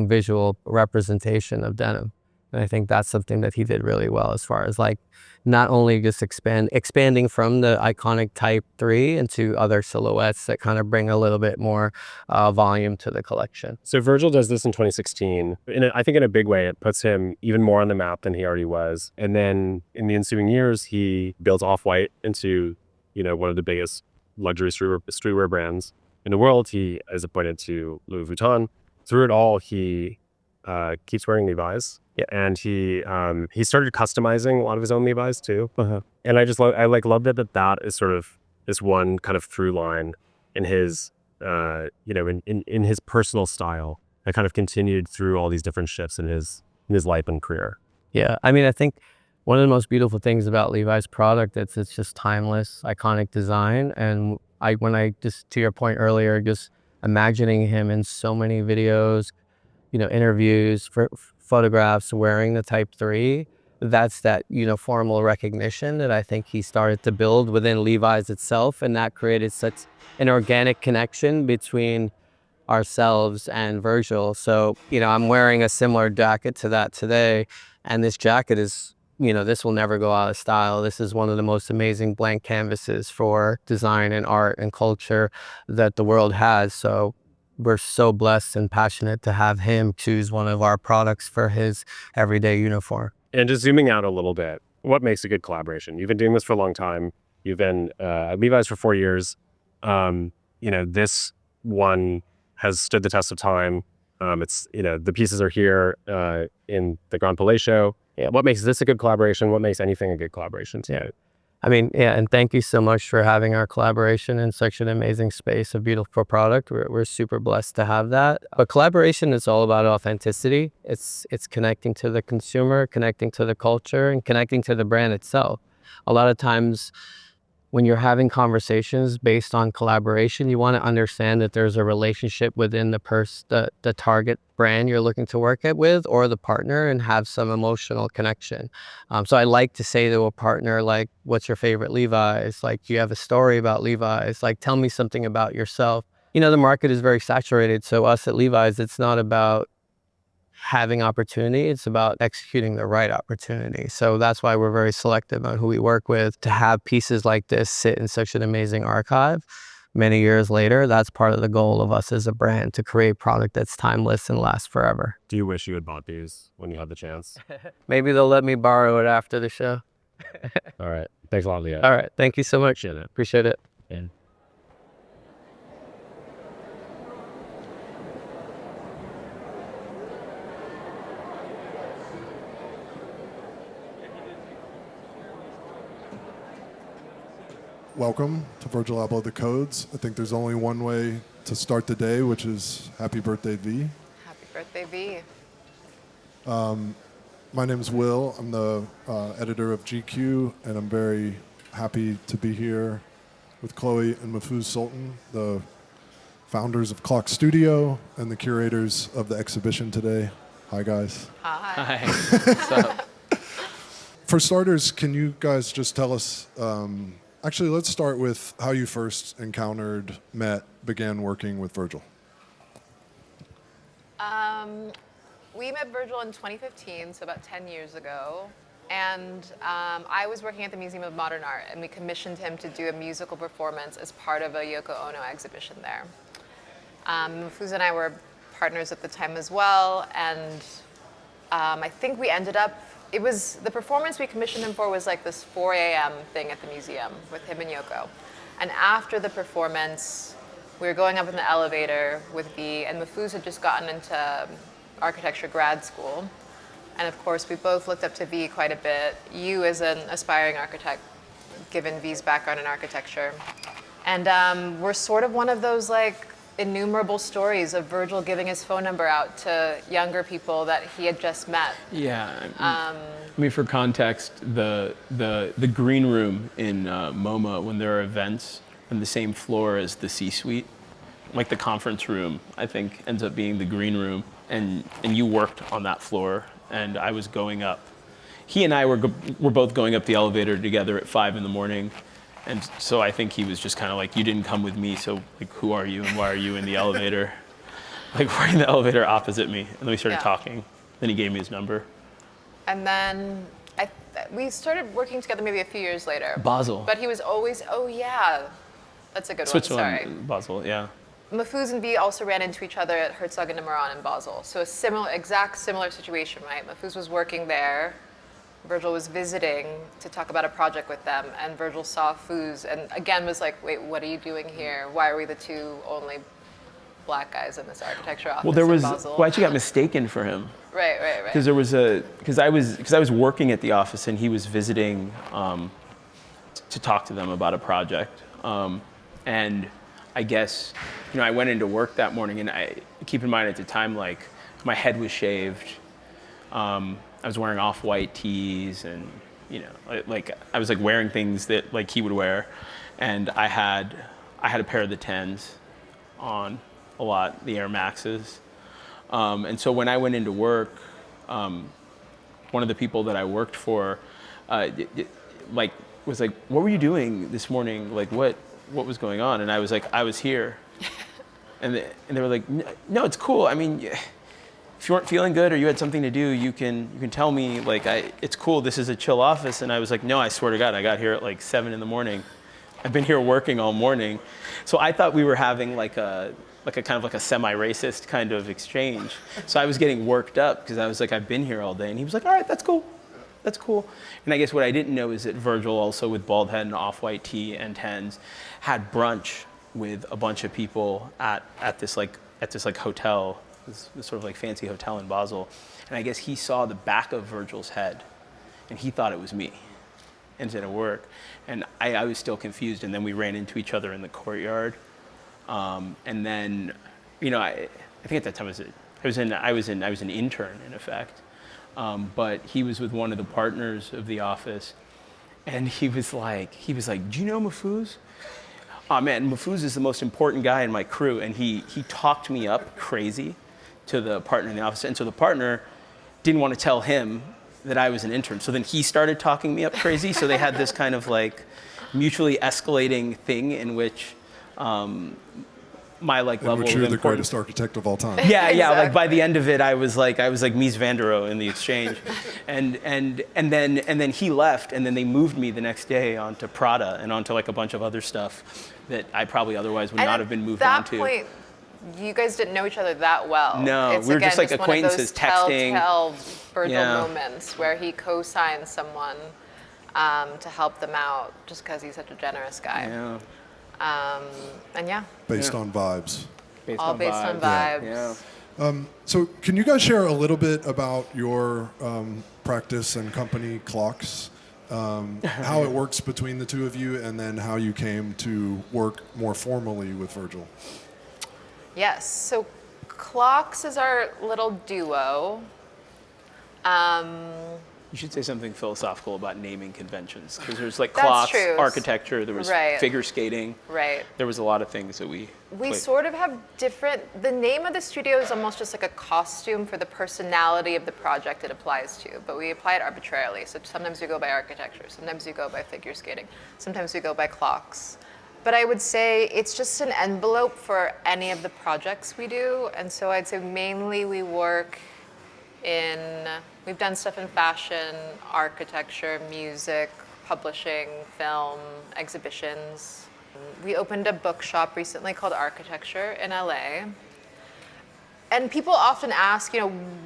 Speaker 13: visual representation of denim. And I think that's something that he did really well, as far as like not only just expanding from the iconic Type 3 into other silhouettes that kind of bring a little bit more volume to the collection.
Speaker 7: So Virgil does this in 2016. I think in a big way, it puts him even more on the map than he already was. And then in the ensuing years, he builds Off-White into, one of the biggest luxury streetwear brands in the world. He is appointed to Louis Vuitton. Through it all, he keeps wearing Levi's. Yeah, and he started customizing a lot of his own Levi's too. And I just love that is sort of this one kind of through line in his in his personal style that kind of continued through all these different shifts in his life and career.
Speaker 13: Yeah, I mean, I think one of the most beautiful things about Levi's product is it's just timeless, iconic design. And when I just, to your point earlier, just imagining him in so many videos, interviews, photographs wearing the Type 3, that's that uniformal recognition that I think he started to build within Levi's itself, and that created such an organic connection between ourselves and Virgil. So, I'm wearing a similar jacket to that today, and this jacket is, this will never go out of style. This is one of the most amazing blank canvases for design and art and culture that the world has. So we're so blessed and passionate to have him choose one of our products for his everyday uniform.
Speaker 7: And just zooming out a little bit, what makes a good collaboration? You've been doing this for a long time. You've been at Levi's for 4 years. This one has stood the test of time. It's, the pieces are here in the Grand Palais show. Yeah. What makes this a good collaboration? What makes anything a good collaboration to you?
Speaker 13: I mean, yeah, and thank you so much for having our collaboration in such an amazing space, a beautiful product. We're super blessed to have that. But collaboration is all about authenticity. It's connecting to the consumer, connecting to the culture, and connecting to the brand itself. A lot of times when you're having conversations based on collaboration, you want to understand that there's a relationship within the target brand you're looking to work with, or the partner, and have some emotional connection. So I like to say to a partner, like, what's your favorite Levi's? Like, do you have a story about Levi's? Like, tell me something about yourself. The market is very saturated. So us at Levi's, it's not about having opportunity, it's about executing the right opportunity. So that's why we're very selective on who we work with. To have pieces like this sit in such an amazing archive many years later, that's part of the goal of us as a brand, to create product that's timeless and lasts forever.
Speaker 7: Do you wish you had bought these when you had the chance?
Speaker 13: Maybe they'll let me borrow it after the show.
Speaker 7: All right. Thanks a lot, Leah.
Speaker 13: All right. Thank you so much. Appreciate it.
Speaker 7: Yeah.
Speaker 1: Welcome to Virgil Abloh The Codes. I think there's only one way to start the day, which is happy birthday, V.
Speaker 9: Happy birthday, V.
Speaker 1: My name's Will. I'm the editor of GQ, and I'm very happy to be here with Chloe and Mahfouz Sultan, the founders of Clock Studio and the curators of the exhibition today. Hi, guys.
Speaker 9: Hi.
Speaker 14: Hi. What's up?
Speaker 1: For starters, can you guys just tell us, actually, let's start with how you first encountered, met, began working with Virgil.
Speaker 9: We met Virgil in 2015, so about 10 years ago. And I was working at the Museum of Modern Art, and we commissioned him to do a musical performance as part of a Yoko Ono exhibition there. Mahfouz and I were partners at the time as well, and I think we ended up, the performance we commissioned him for was like this 4 a.m. thing at the museum with him and Yoko. And after the performance, we were going up in the elevator with V, and Mahfouz had just gotten into architecture grad school. And of course, we both looked up to V quite a bit. You as an aspiring architect, given V's background in architecture. And we're sort of one of those like innumerable stories of Virgil giving his phone number out to younger people that he had just met.
Speaker 14: Yeah. I mean, for context, the green room in MoMA, when there are events on the same floor as the C-suite, like the conference room, I think ends up being the green room. And you worked on that floor, and I was going up. He and I were both going up the elevator together at 5 a.m. And so I think he was just kind of like, you didn't come with me, so like, who are you and why are you in the elevator? Like, we're in the elevator opposite me. And then we started talking. Then he gave me his number.
Speaker 9: And then we started working together maybe a few years later.
Speaker 14: Basel.
Speaker 9: But he was always, oh yeah, that's a good
Speaker 14: Switzerland,
Speaker 9: one, sorry.
Speaker 14: Basel, yeah.
Speaker 9: Mahfouz and V also ran into each other at Herzog and de Meuron in Basel. So a exact similar situation, right? Mahfouz was working there. Virgil was visiting to talk about a project with them, and Virgil saw Fouz and again was like, wait, what are you doing here? Why are we the two only black guys in this architecture office in Basel?
Speaker 14: Well, I actually got mistaken for him.
Speaker 9: Right.
Speaker 14: Because I was working at the office and he was visiting to talk to them about a project. And I guess, I went into work that morning, and I keep in mind at the time, like, my head was shaved. I was wearing off-white tees, and like I was like wearing things that like he would wear, and I had a pair of the 10s on a lot, the Air Maxes, and so when I went into work, one of the people that I worked for, was like, what were you doing this morning? Like, what was going on? And I was like, I was here. And they were like, no, it's cool. I mean, if you weren't feeling good or you had something to do, you can tell me, like, it's cool. This is a chill office. And I was like, no, I swear to God, I got here at like 7 a.m. I've been here working all morning. So I thought we were having like a kind of like a semi-racist kind of exchange. So I was getting worked up because I was like, I've been here all day. And he was like, all right, that's cool. That's cool. And I guess what I didn't know is that Virgil, also with bald head and off-white tee and 10s, had brunch with a bunch of people at this hotel, this sort of like fancy hotel in Basel. And I guess he saw the back of Virgil's head, and he thought it was me instead of work. And I was still confused. And then we ran into each other in the courtyard. And then, I think at that time I was an intern in effect. But he was with one of the partners of the office, and he was like, do you know Mahfouz? Oh man, Mahfouz is the most important guy in my crew, and he talked me up crazy to the partner in the office, and so the partner didn't want to tell him that I was an intern. So then he started talking me up crazy. So they had this kind of like mutually escalating thing in which my like level of importance.
Speaker 1: You're the greatest architect of all time.
Speaker 14: Yeah, exactly. Like by the end of it, I was like Mies van der Rohe in the exchange, and then he left, and then they moved me the next day onto Prada and onto like a bunch of other stuff that I probably otherwise would not have been moved on to.
Speaker 9: At that point, you guys didn't know each other that well.
Speaker 14: No, we were just like acquaintances, texting.
Speaker 9: Telltale Virgil moments where he co-signs someone to help them out just because he's such a generous guy.
Speaker 14: Yeah.
Speaker 1: Based on vibes.
Speaker 9: Based on vibes.
Speaker 14: Yeah.
Speaker 1: So can you guys share a little bit about your practice and company Clocks? How it works between the two of you, and then how you came to work more formally with Virgil?
Speaker 15: Yes. So Clocks is our little duo.
Speaker 14: You should say something philosophical about naming conventions, because there's like
Speaker 15: That's
Speaker 14: clocks,
Speaker 15: true.
Speaker 14: architecture, there was
Speaker 15: Right.
Speaker 14: figure skating.
Speaker 15: Right.
Speaker 14: There was a lot of things that we
Speaker 15: We
Speaker 14: played.
Speaker 15: sort of have different, the name of the studio is almost just like a costume for the personality of the project it applies to, but we apply it arbitrarily. So sometimes we go by architecture, sometimes we go by figure skating, sometimes we go by clocks. But I would say it's just an envelope for any of the projects we do. And so I'd say mainly we work in, we've done stuff in fashion, architecture, music, publishing, film, exhibitions. We opened a bookshop recently called Architecture in LA. And people often ask,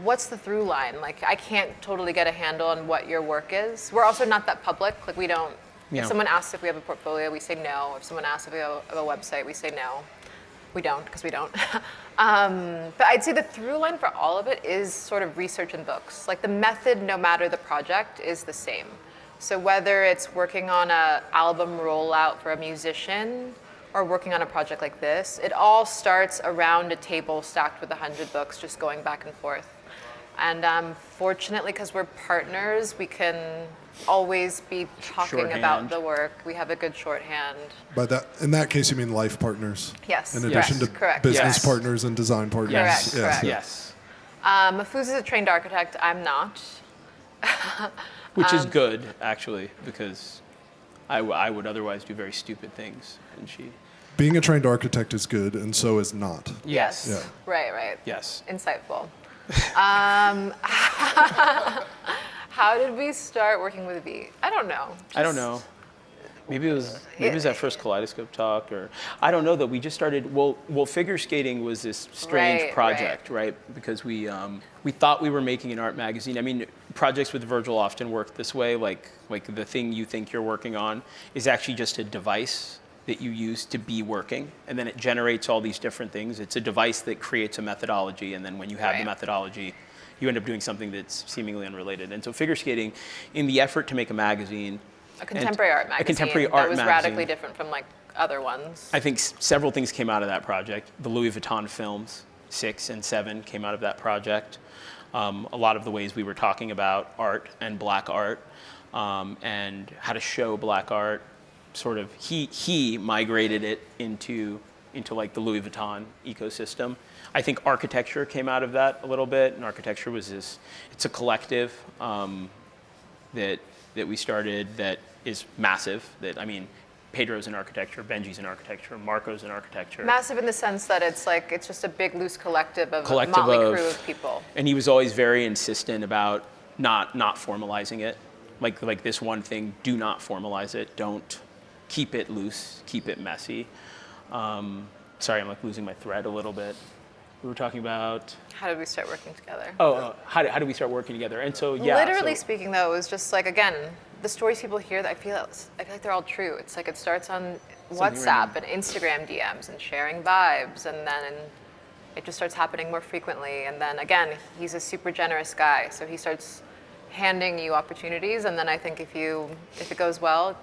Speaker 15: what's the through line? Like, I can't totally get a handle on what your work is. We're also not that public. Like, we don't,
Speaker 14: Yeah.
Speaker 15: if someone asks if we have a portfolio, we say no. If someone asks if we have a website, we say no. We don't, because we don't. But I'd say the through line for all of it is sort of research and books. Like, the method, no matter the project, is the same. So whether it's working on an album rollout for a musician or working on a project like this, it all starts around a table stacked with 100 books, just going back and forth. And fortunately, because we're partners, we can always be talking about
Speaker 14: Shorthand.
Speaker 15: the work. We have a good shorthand.
Speaker 1: By that, in that case, you mean life partners?
Speaker 15: Yes.
Speaker 1: In addition
Speaker 15: Correct.
Speaker 1: to
Speaker 15: Correct.
Speaker 1: business
Speaker 15: Yes.
Speaker 1: partners and design partners.
Speaker 15: Correct. Correct.
Speaker 14: Yes.
Speaker 15: Mafuz is a trained architect. I'm not.
Speaker 14: Which is good, actually, because I would otherwise do very stupid things, and she.
Speaker 1: Being a trained architect is good, and so is not.
Speaker 14: Yes.
Speaker 1: Yeah.
Speaker 15: Right.
Speaker 14: Yes.
Speaker 15: Insightful. How did we start working with V? I don't know.
Speaker 14: I don't know. Maybe it was that first Kaleidoscope talk, or I don't know, that we just started. Well, figure skating was this strange
Speaker 15: Right,
Speaker 14: project, right? Because we thought we were making an art magazine. I mean, projects with Virgil often work this way. Like the thing you think you're working on is actually just a device that you use to be working, and then it generates all these different things. It's a device that creates a methodology, and then when you have the methodology, you end up doing something that's seemingly unrelated. And so figure skating, in the effort to make a magazine,
Speaker 15: A contemporary art magazine.
Speaker 14: a contemporary
Speaker 15: that
Speaker 14: art
Speaker 15: was
Speaker 14: magazine,
Speaker 15: radically different from like other ones.
Speaker 14: I think several things came out of that project. The Louis Vuitton films, 6 and 7, came out of that project. A lot of the ways we were talking about art and black art, and how to show black art, sort of, he migrated it into like the Louis Vuitton ecosystem. I think architecture came out of that a little bit, and architecture was it's a collective that we started that is massive. That, I mean, Pedro's in architecture, Benji's in architecture, Marco's in architecture.
Speaker 15: Massive in the sense that it's just a big loose collective of a motley crew of people.
Speaker 14: And he was always very insistent about not formalizing it. Like this one thing, do not formalize it. Don't keep it loose, keep it messy. Sorry, I'm like losing my thread a little bit. We were talking about.
Speaker 15: How did we start working together?
Speaker 14: How did we start working together? And so, yeah.
Speaker 15: Literally speaking, though, it was just like, again, the stories people hear, that I feel like they're all true. It's like it starts on WhatsApp and Instagram DMs and sharing vibes, and then it just starts happening more frequently. And then again, he's a super generous guy, so he starts handing you opportunities, and then I think if it goes well,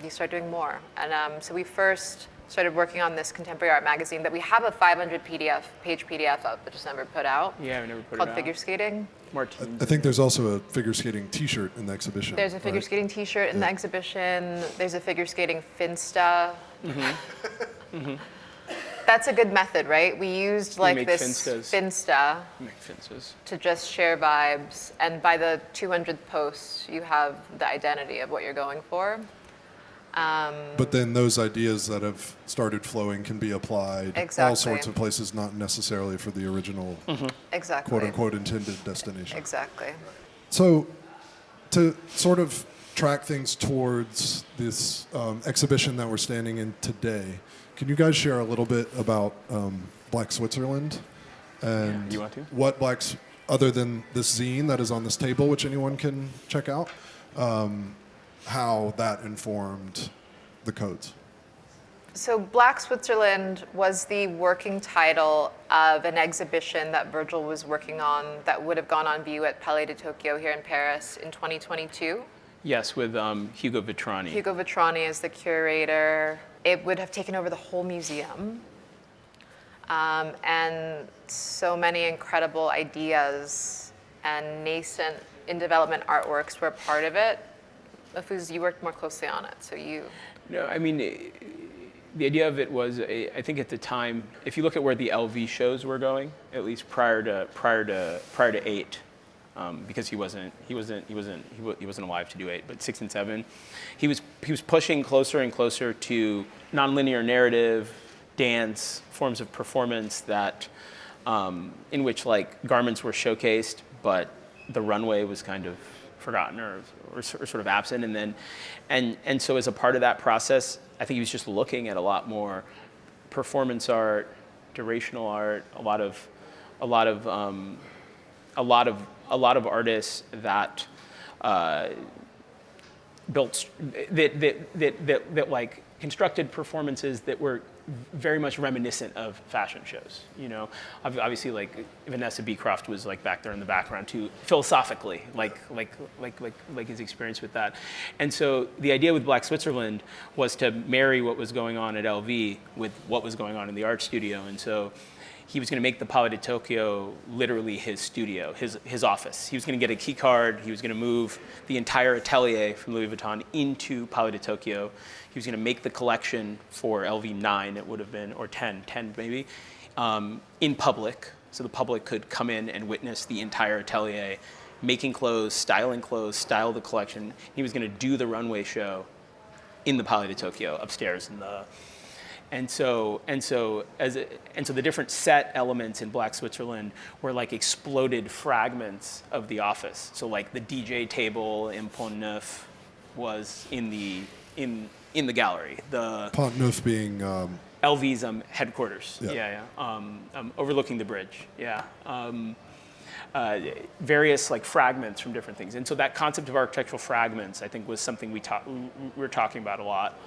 Speaker 15: you start doing more. And so we first started working on this contemporary art magazine that we have a 500-page PDF of, but just never put out.
Speaker 14: Yeah, we never put it
Speaker 15: called
Speaker 14: out.
Speaker 15: Figure Skating.
Speaker 14: Martine.
Speaker 1: I think there's also a figure skating T-shirt in the exhibition.
Speaker 15: There's a figure skating T-shirt in the exhibition. There's a figure skating Finsta. That's a good method, right? We used like
Speaker 14: make
Speaker 15: this
Speaker 14: Finstas.
Speaker 15: Finsta to just share vibes, and by the 200th post, you have the identity of what you're going for.
Speaker 1: But then those ideas that have started flowing can be applied all sorts of places, not necessarily for the original
Speaker 15: Exactly.
Speaker 1: quote-unquote intended destination.
Speaker 15: Exactly.
Speaker 1: So to sort of track things towards this exhibition that we're standing in today, can you guys share a little bit about Black Switzerland and
Speaker 14: You want to?
Speaker 1: what other than this zine that is on this table, which anyone can check out, how that informed the codes?
Speaker 15: So Black Switzerland was the working title of an exhibition that Virgil was working on that would have gone on view at Palais de Tokyo here in Paris in 2022.
Speaker 14: Yes, with Hugo Vitrani.
Speaker 15: Hugo Vitrani is the curator. It would have taken over the whole museum. And so many incredible ideas and nascent in development artworks were a part of it. Afuz, you worked more closely on it, so you.
Speaker 14: No, I mean, the idea of it was, I think at the time, if you look at where the LV shows were going, at least prior to 8, because he wasn't alive to do 8, but 6 and 7, he was pushing closer and closer to nonlinear narrative, dance, forms of performance that, in which like garments were showcased, but the runway was kind of forgotten or sort of absent. And so as a part of that process, I think he was just looking at a lot more performance art, durational art, a lot of artists that built that like constructed performances that were very much reminiscent of fashion shows. You know, obviously like Vanessa Beecroft was like back there in the background too, philosophically, like his experience with that. And so the idea with Black Switzerland was to marry what was going on at LV with what was going on in the art studio. And so he was going to make the Palais de Tokyo literally his studio, his office. He was going to get a key card. He was going to move the entire atelier from Louis Vuitton into Palais de Tokyo. He was going to make the collection for LV9, it would have been, or 10 maybe, in public. So the public could come in and witness the entire atelier, making clothes, style the collection. He was going to do the runway show in the Palais de Tokyo upstairs in the. And so the different set elements in Black Switzerland were like exploded fragments of the office. So like the DJ table in Pont Neuf was in the gallery. The
Speaker 1: Pont Neuf being
Speaker 14: LV's headquarters. Yeah. Overlooking the bridge. Yeah. Various like fragments from different things. And so that concept of architectural fragments, I think, was something we were talking about a lot.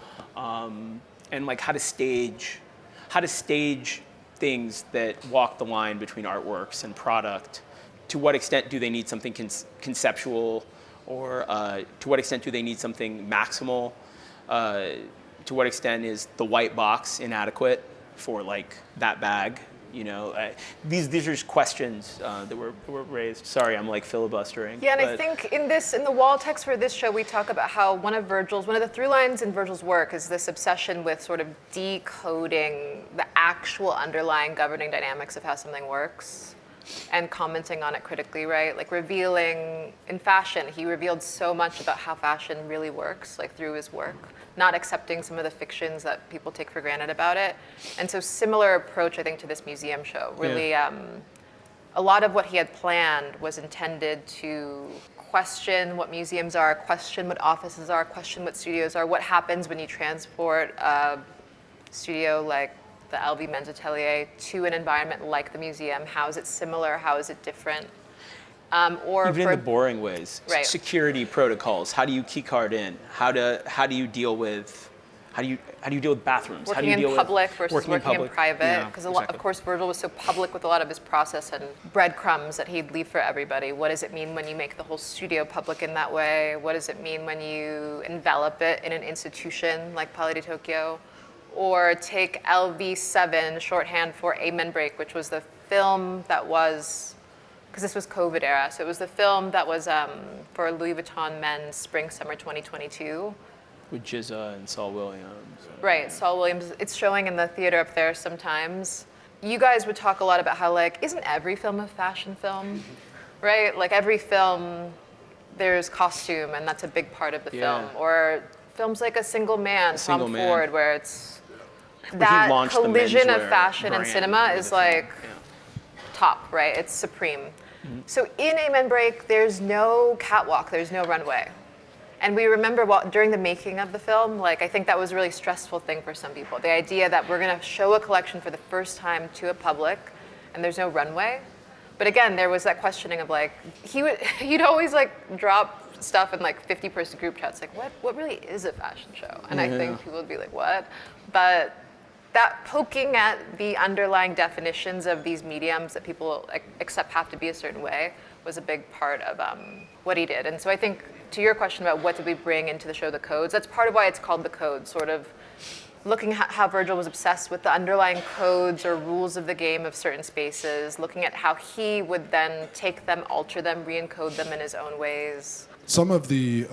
Speaker 14: And like how to stage things that walk the line between artworks and product. To what extent do they need something conceptual, or to what extent do they need something maximal? To what extent is the white box inadequate for like that bag? You know, these are just questions that were raised. Sorry, I'm like filibustering.
Speaker 15: Yeah, and I think in the wall text for this show, we talk about how one of the through lines in Virgil's work is this obsession with sort of decoding the actual underlying governing dynamics of how something works and commenting on it critically, right? Like revealing, in fashion, he revealed so much about how fashion really works, like through his work, not accepting some of the fictions that people take for granted about it. And so similar approach, I think, to this museum show. Really, a lot of what he had planned was intended to question what museums are, question what offices are, question what studios are, what happens when you transport a studio like the LV Men's Atelier to an environment like the museum. How is it similar? How is it different? Or
Speaker 14: even in the boring ways,
Speaker 15: right.
Speaker 14: Security protocols. How do you key card in? How do you deal with bathrooms?
Speaker 15: Working
Speaker 14: how do you deal
Speaker 15: in public
Speaker 14: with
Speaker 15: versus working in private, because of course Virgil was so public with a lot of his process and breadcrumbs that he'd leave for everybody. What does it mean when you make the whole studio public in that way? What does it mean when you envelop it in an institution like Palais de Tokyo? Or take LV7, shorthand for Amen Break, which was the film that was, because this was COVID era, so it was the film that was for Louis Vuitton Men's Spring Summer 2022.
Speaker 14: With Jizza and Saul Williams.
Speaker 15: Right, Saul Williams. It's showing in the theater up there sometimes. You guys would talk a lot about how like, isn't every film a fashion film? Right, like every film, there's costume and that's a big part of the film. Or films like A Single Man, Tom Ford, where it's that collision of fashion and cinema is like top, right? It's supreme. Mm-hmm. So in Amen Break, there's no catwalk, there's no runway. And we remember during the making of the film, like I think that was a really stressful thing for some people. The idea that we're gonna show a collection for the first time to a public and there's no runway. But again, there was that questioning of like, he'd always like drop stuff in like 50-person group chats, like what really is a fashion show? And I think people would be like, what? But that poking at the underlying definitions of these mediums that people accept have to be a certain way was a big part of what he did. And so I think to your question about what did we bring into the show, the codes, that's part of why it's called the codes, sort of looking at how Virgil was obsessed with the underlying codes or rules of the game of certain spaces, looking at how he would then take them, alter them, re-encode them in his own ways.
Speaker 1: Some of the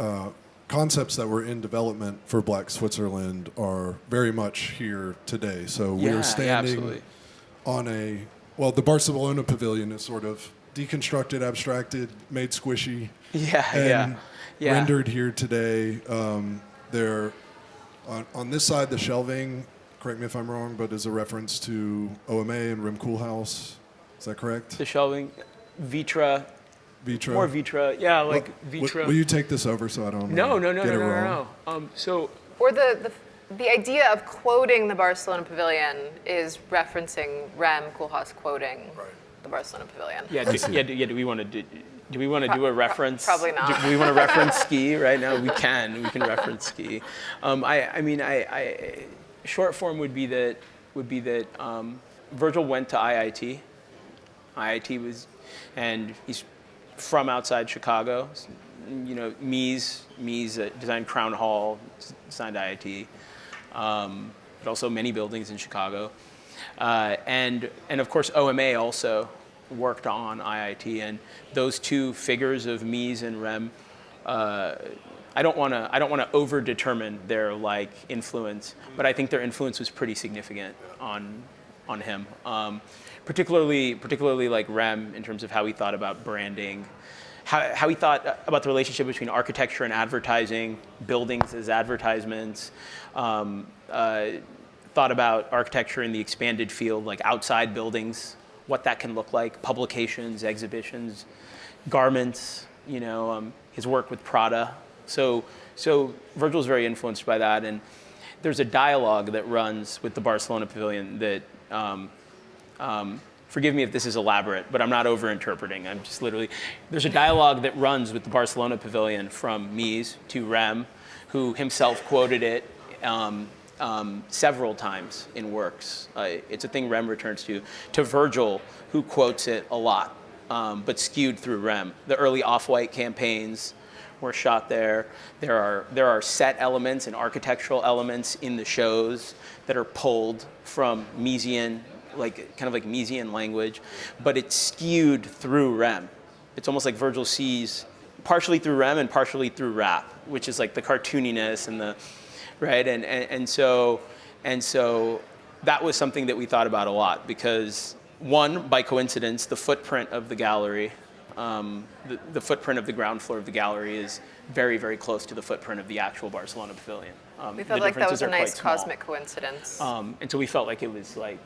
Speaker 1: concepts that were in development for Black Switzerland are very much here today. So we are standing on the Barcelona pavilion is sort of deconstructed, abstracted, made squishy, and rendered here today. They're on this side, the shelving, correct me if I'm wrong, but is a reference to OMA and Rim Koolhaus. Is that correct?
Speaker 14: The shelving, Vitra.
Speaker 1: Vitra.
Speaker 14: More Vitra. Yeah, like Vitra.
Speaker 1: Will you take this over so I don't get it wrong?
Speaker 14: So.
Speaker 15: Or the idea of quoting the Barcelona Pavilion is referencing Rem Koolhaas quoting the Barcelona Pavilion.
Speaker 14: Do we want to do a reference?
Speaker 15: Probably not.
Speaker 14: Do we want to reference ski right now? We can reference ski. Short form would be that Virgil went to IIT. IIT was, and he's from outside Chicago. You know, Mies designed Crown Hall, designed IIT, but also many buildings in Chicago. And of course OMA also worked on IIT, and those two figures of Mies and Rem, I don't want to over-determine their like influence, but I think their influence was pretty significant on him. Particularly like Rem in terms of how he thought about branding, how he thought about the relationship between architecture and advertising, buildings as advertisements, thought about architecture in the expanded field, like outside buildings, what that can look like, publications, exhibitions, garments, his work with Prada. So Virgil's very influenced by that, and there's a dialogue that runs with the Barcelona Pavilion that, forgive me if this is elaborate, but I'm not over-interpreting. I'm just literally, there's a dialogue that runs with the Barcelona Pavilion from Mies to Rem, who himself quoted it several times in works. It's a thing Rem returns to Virgil, who quotes it a lot, but skewed through Rem. The early Off-White campaigns were shot there. There are set elements and architectural elements in the shows that are pulled from Miesian, kind of like Miesian language, but it's skewed through Rem. It's almost like Virgil sees partially through Rem and partially through rap, which is like the cartooniness and the, right? And so that was something that we thought about a lot because one, by coincidence, the footprint of the gallery, the footprint of the ground floor of the gallery is very, very close to the footprint of the actual Barcelona Pavilion.
Speaker 15: We felt like that was a nice cosmic coincidence.
Speaker 14: And so we felt like it was like,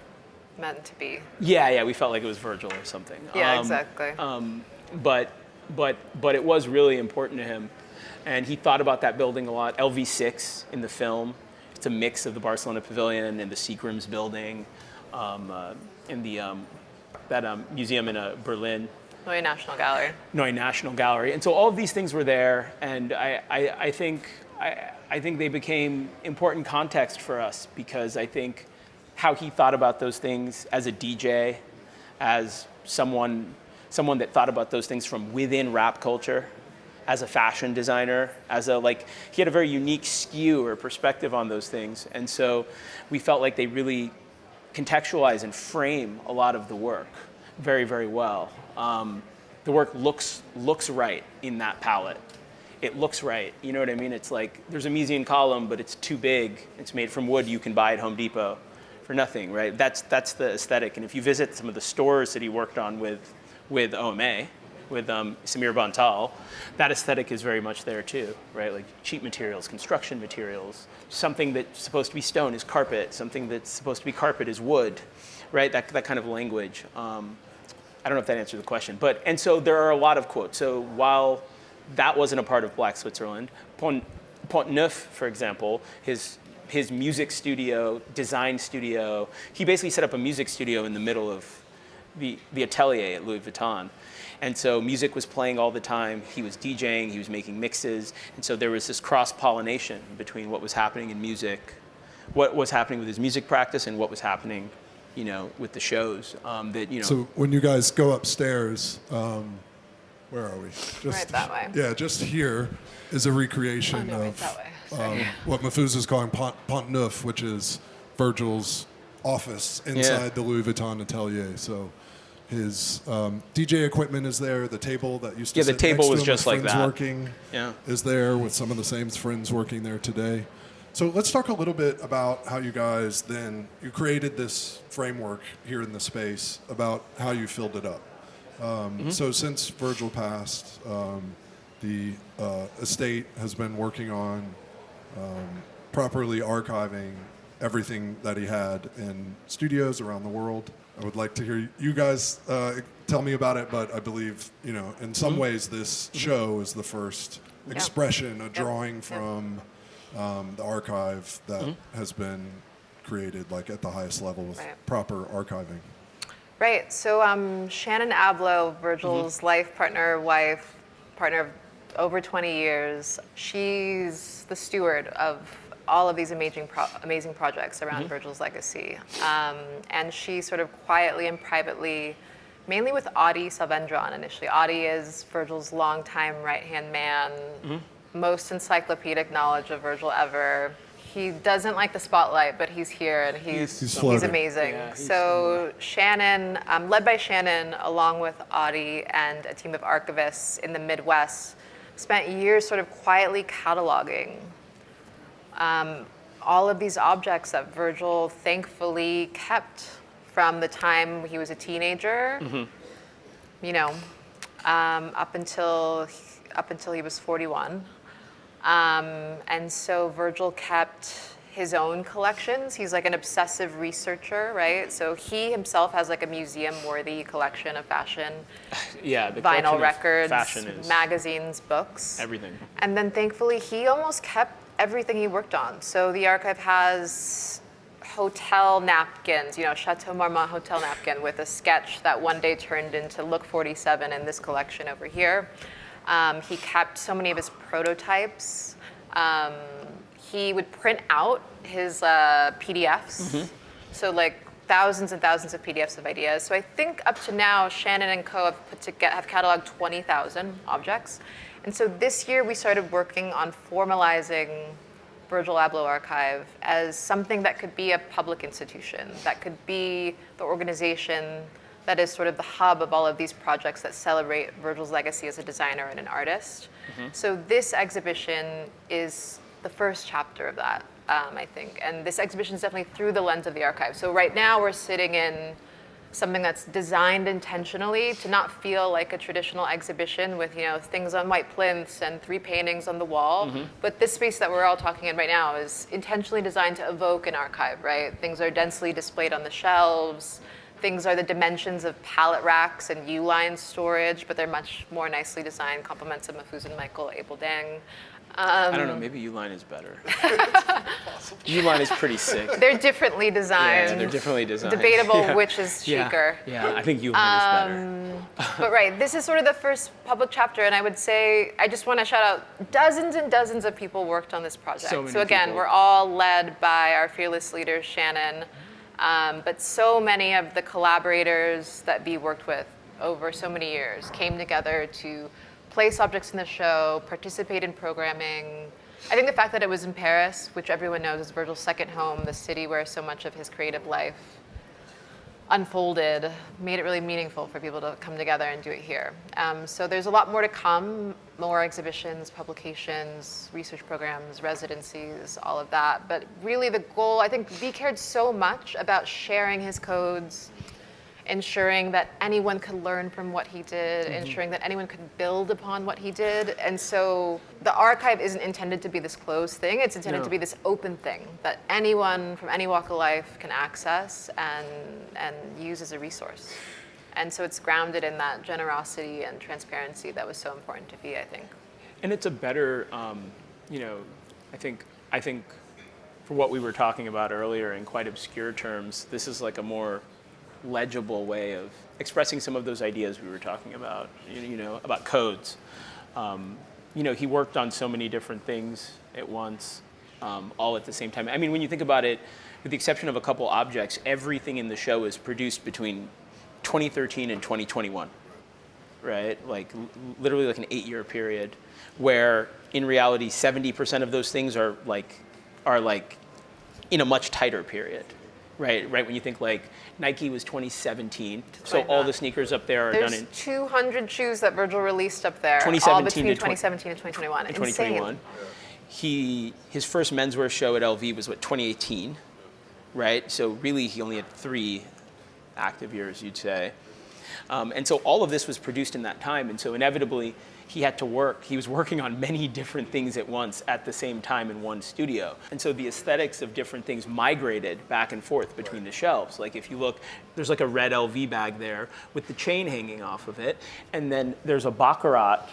Speaker 15: meant to be.
Speaker 14: Yeah, we felt like it was Virgil or something.
Speaker 15: Yeah, exactly.
Speaker 14: But it was really important to him, and he thought about that building a lot. LV6 in the film, it's a mix of the Barcelona Pavilion and the Seagram's building, in the that museum in Berlin.
Speaker 15: Neue National Gallery.
Speaker 14: Neue National Gallery, and so all of these things were there, and I think they became important context for us because I think how he thought about those things as a DJ, as someone that thought about those things from within rap culture, as a fashion designer, he had a very unique skew or perspective on those things. And so we felt like they really contextualize and frame a lot of the work very, very well. The work looks right in that palette. It looks right, you know what I mean? It's like, there's a Miesian column, but it's too big. It's made from wood you can buy at Home Depot for nothing, right? That's the aesthetic. And if you visit some of the stores that he worked on with OMA, with Samir Bantal, that aesthetic is very much there too, right? Like cheap materials, construction materials, something that's supposed to be stone is carpet, something that's supposed to be carpet is wood, right? That kind of language. I don't know if that answered the question, and so there are a lot of quotes. So while that wasn't a part of Black Switzerland, Pont-Neuf, for example, his music studio, design studio, he basically set up a music studio in the middle of the atelier at Louis Vuitton. And so music was playing all the time. He was DJing, he was making mixes. And so there was this cross-pollination between what was happening in music, what was happening with his music practice and what was happening, with the shows.
Speaker 1: So when you guys go upstairs, where are we?
Speaker 15: Right that way.
Speaker 1: Yeah, just here is a recreation
Speaker 15: right
Speaker 1: of
Speaker 15: that way.
Speaker 1: what Mafusa's calling Pont Neuf, which is Virgil's office inside the Louis Vuitton atelier. So his DJ equipment is there. The table that used to
Speaker 14: the
Speaker 1: sit
Speaker 14: table
Speaker 1: next to
Speaker 14: was
Speaker 1: him
Speaker 14: just
Speaker 1: with
Speaker 14: like
Speaker 1: friends
Speaker 14: that.
Speaker 1: working
Speaker 14: Yeah.
Speaker 1: is there with some of the same friends working there today. So let's talk a little bit about how you guys then, you created this framework here in the space about how you filled it up. So since Virgil passed, the estate has been working on properly archiving everything that he had in studios around the world. I would like to hear you guys tell me about it, but I believe, in some ways this show is the first expression, a drawing from the archive that has been created like at the highest level with proper archiving.
Speaker 15: Right, so Shannon Abloh, Virgil's life partner, wife, partner of over 20 years, she's the steward of all of these amazing projects around Virgil's legacy. And she sort of quietly and privately, mainly with Adi Savendran initially. Adi is Virgil's longtime right-hand man, most encyclopedic knowledge of Virgil ever. He doesn't like the spotlight, but he's here and he's amazing. Yeah, so Shannon, led by Shannon, along with Adi and a team of archivists in the Midwest, spent years sort of quietly cataloging all of these objects that Virgil thankfully kept from the time he was a teenager, up until he was 41. And so Virgil kept his own collections. He's like an obsessive researcher, right? So he himself has like a museum-worthy collection of fashion,
Speaker 14: the
Speaker 15: vinyl records,
Speaker 14: fashion is
Speaker 15: magazines, books.
Speaker 14: Everything.
Speaker 15: And then thankfully, he almost kept everything he worked on. So the archive has hotel napkins, Chateau Marmont hotel napkin with a sketch that one day turned into Look 47 in this collection over here. He kept so many of his prototypes. He would print out his PDFs, so like thousands and thousands of PDFs of ideas. So I think up to now, Shannon and co have cataloged 20,000 objects. And so this year we started working on formalizing Virgil Abloh Archive as something that could be a public institution, that could be the organization that is sort of the hub of all of these projects that celebrate Virgil's legacy as a designer and an artist. So this exhibition is the first chapter of that, I think. And this exhibition is definitely through the lens of the archive. So right now we're sitting in something that's designed intentionally to not feel like a traditional exhibition with things on white plinths and 3 paintings on the wall. But this space that we're all talking in right now is intentionally designed to evoke an archive, right? Things are densely displayed on the shelves. Things are the dimensions of pallet racks and U-line storage, but they're much more nicely designed, compliments of Mahfouz and Michael Abel-Dang.
Speaker 14: I don't know, maybe U-line is better. U-line is pretty sick.
Speaker 15: They're differently designed.
Speaker 14: Yeah, they're differently designed.
Speaker 15: Debatable which is chicer.
Speaker 14: Yeah, I think U-line is better.
Speaker 15: But right, this is sort of the first public chapter, and I would say, I just want to shout out, dozens and dozens of people worked on this project.
Speaker 14: So many
Speaker 15: again,
Speaker 14: people.
Speaker 15: We're all led by our fearless leader, Shannon, but so many of the collaborators that we worked with over so many years came together to place objects in the show, participate in programming. I think the fact that it was in Paris, which everyone knows is Virgil's second home, the city where so much of his creative life unfolded, made it really meaningful for people to come together and do it here. So there's a lot more to come, more exhibitions, publications, research programs, residencies, all of that. But really the goal, I think V cared so much about sharing his codes, ensuring that anyone could learn from what he did, ensuring that anyone could build upon what he did. And so the archive isn't intended to be this closed thing, it's intended to be this open thing that anyone from any walk of life can access and use as a resource. And so it's grounded in that generosity and transparency that was so important to V, I think.
Speaker 14: And it's a better, I think for what we were talking about earlier in quite obscure terms, this is like a more legible way of expressing some of those ideas we were talking about, about codes. He worked on so many different things at once, all at the same time. I mean, when you think about it, with the exception of a couple objects, everything in the show is produced between 2013 and 2021. right? Like literally like an 8-year period, where in reality 70% of those things are like in a much tighter period, right? Right when you think like Nike was 2017, so all the sneakers up there are done in
Speaker 15: 200 shoes that Virgil released up there, all
Speaker 14: 2017
Speaker 15: between
Speaker 14: to
Speaker 15: 2017 and 2021.
Speaker 14: in 2021. His first menswear show at LV was 2018, right? So really he only had 3 active years, you'd say. And so all of this was produced in that time, and so inevitably he had to work. He was working on many different things at once at the same time in one studio. And so the aesthetics of different things migrated back and forth between the shelves. Like if you look, there's like a red LV bag there with the chain hanging off of it, and then there's a Baccarat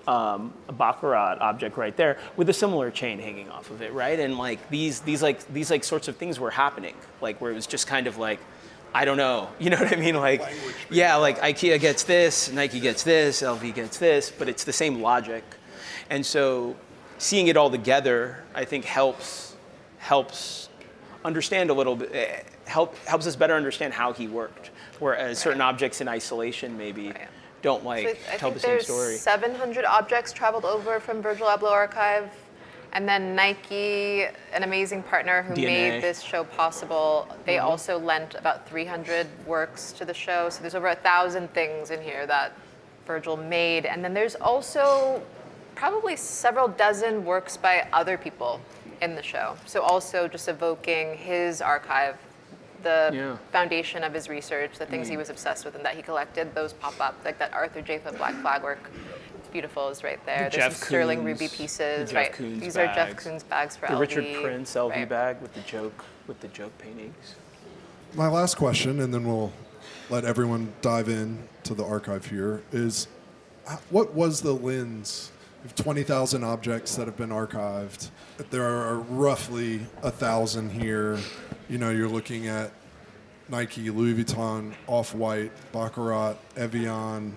Speaker 14: object right there with a similar chain hanging off of it, right? And like these sorts of things were happening, like where it was just kind of like, I don't know, you know what I mean? Like, yeah, like IKEA gets this, Nike gets this, LV gets this, but it's the same logic. And so seeing it all together, I think helps understand a little bit, helps us better understand how he worked, whereas certain objects in isolation maybe don't tell the same story.
Speaker 15: There's 700 objects traveled over from Virgil Abloh Archive. And then Nike, an amazing partner who made this show possible, they also lent about 300 works to the show. So there's over 1,000 things in here that Virgil made. And then there's also probably several dozen works by other people in the show. So also just evoking his archive, the foundation of his research, the things he was obsessed with and that he collected, those pop up, like that Arthur J. Foot black flag work. Beautiful is right there. There's some sterling ruby pieces, right? These are Jeff Koons bags for LV.
Speaker 14: The Richard Prince LV bag with the joke paintings.
Speaker 1: My last question, and then we'll let everyone dive in to the archive here, is what was the lens of 20,000 objects that have been archived? There are roughly 1,000 here. You know, you're looking at Nike, Louis Vuitton, Off-White, Baccarat, Evian,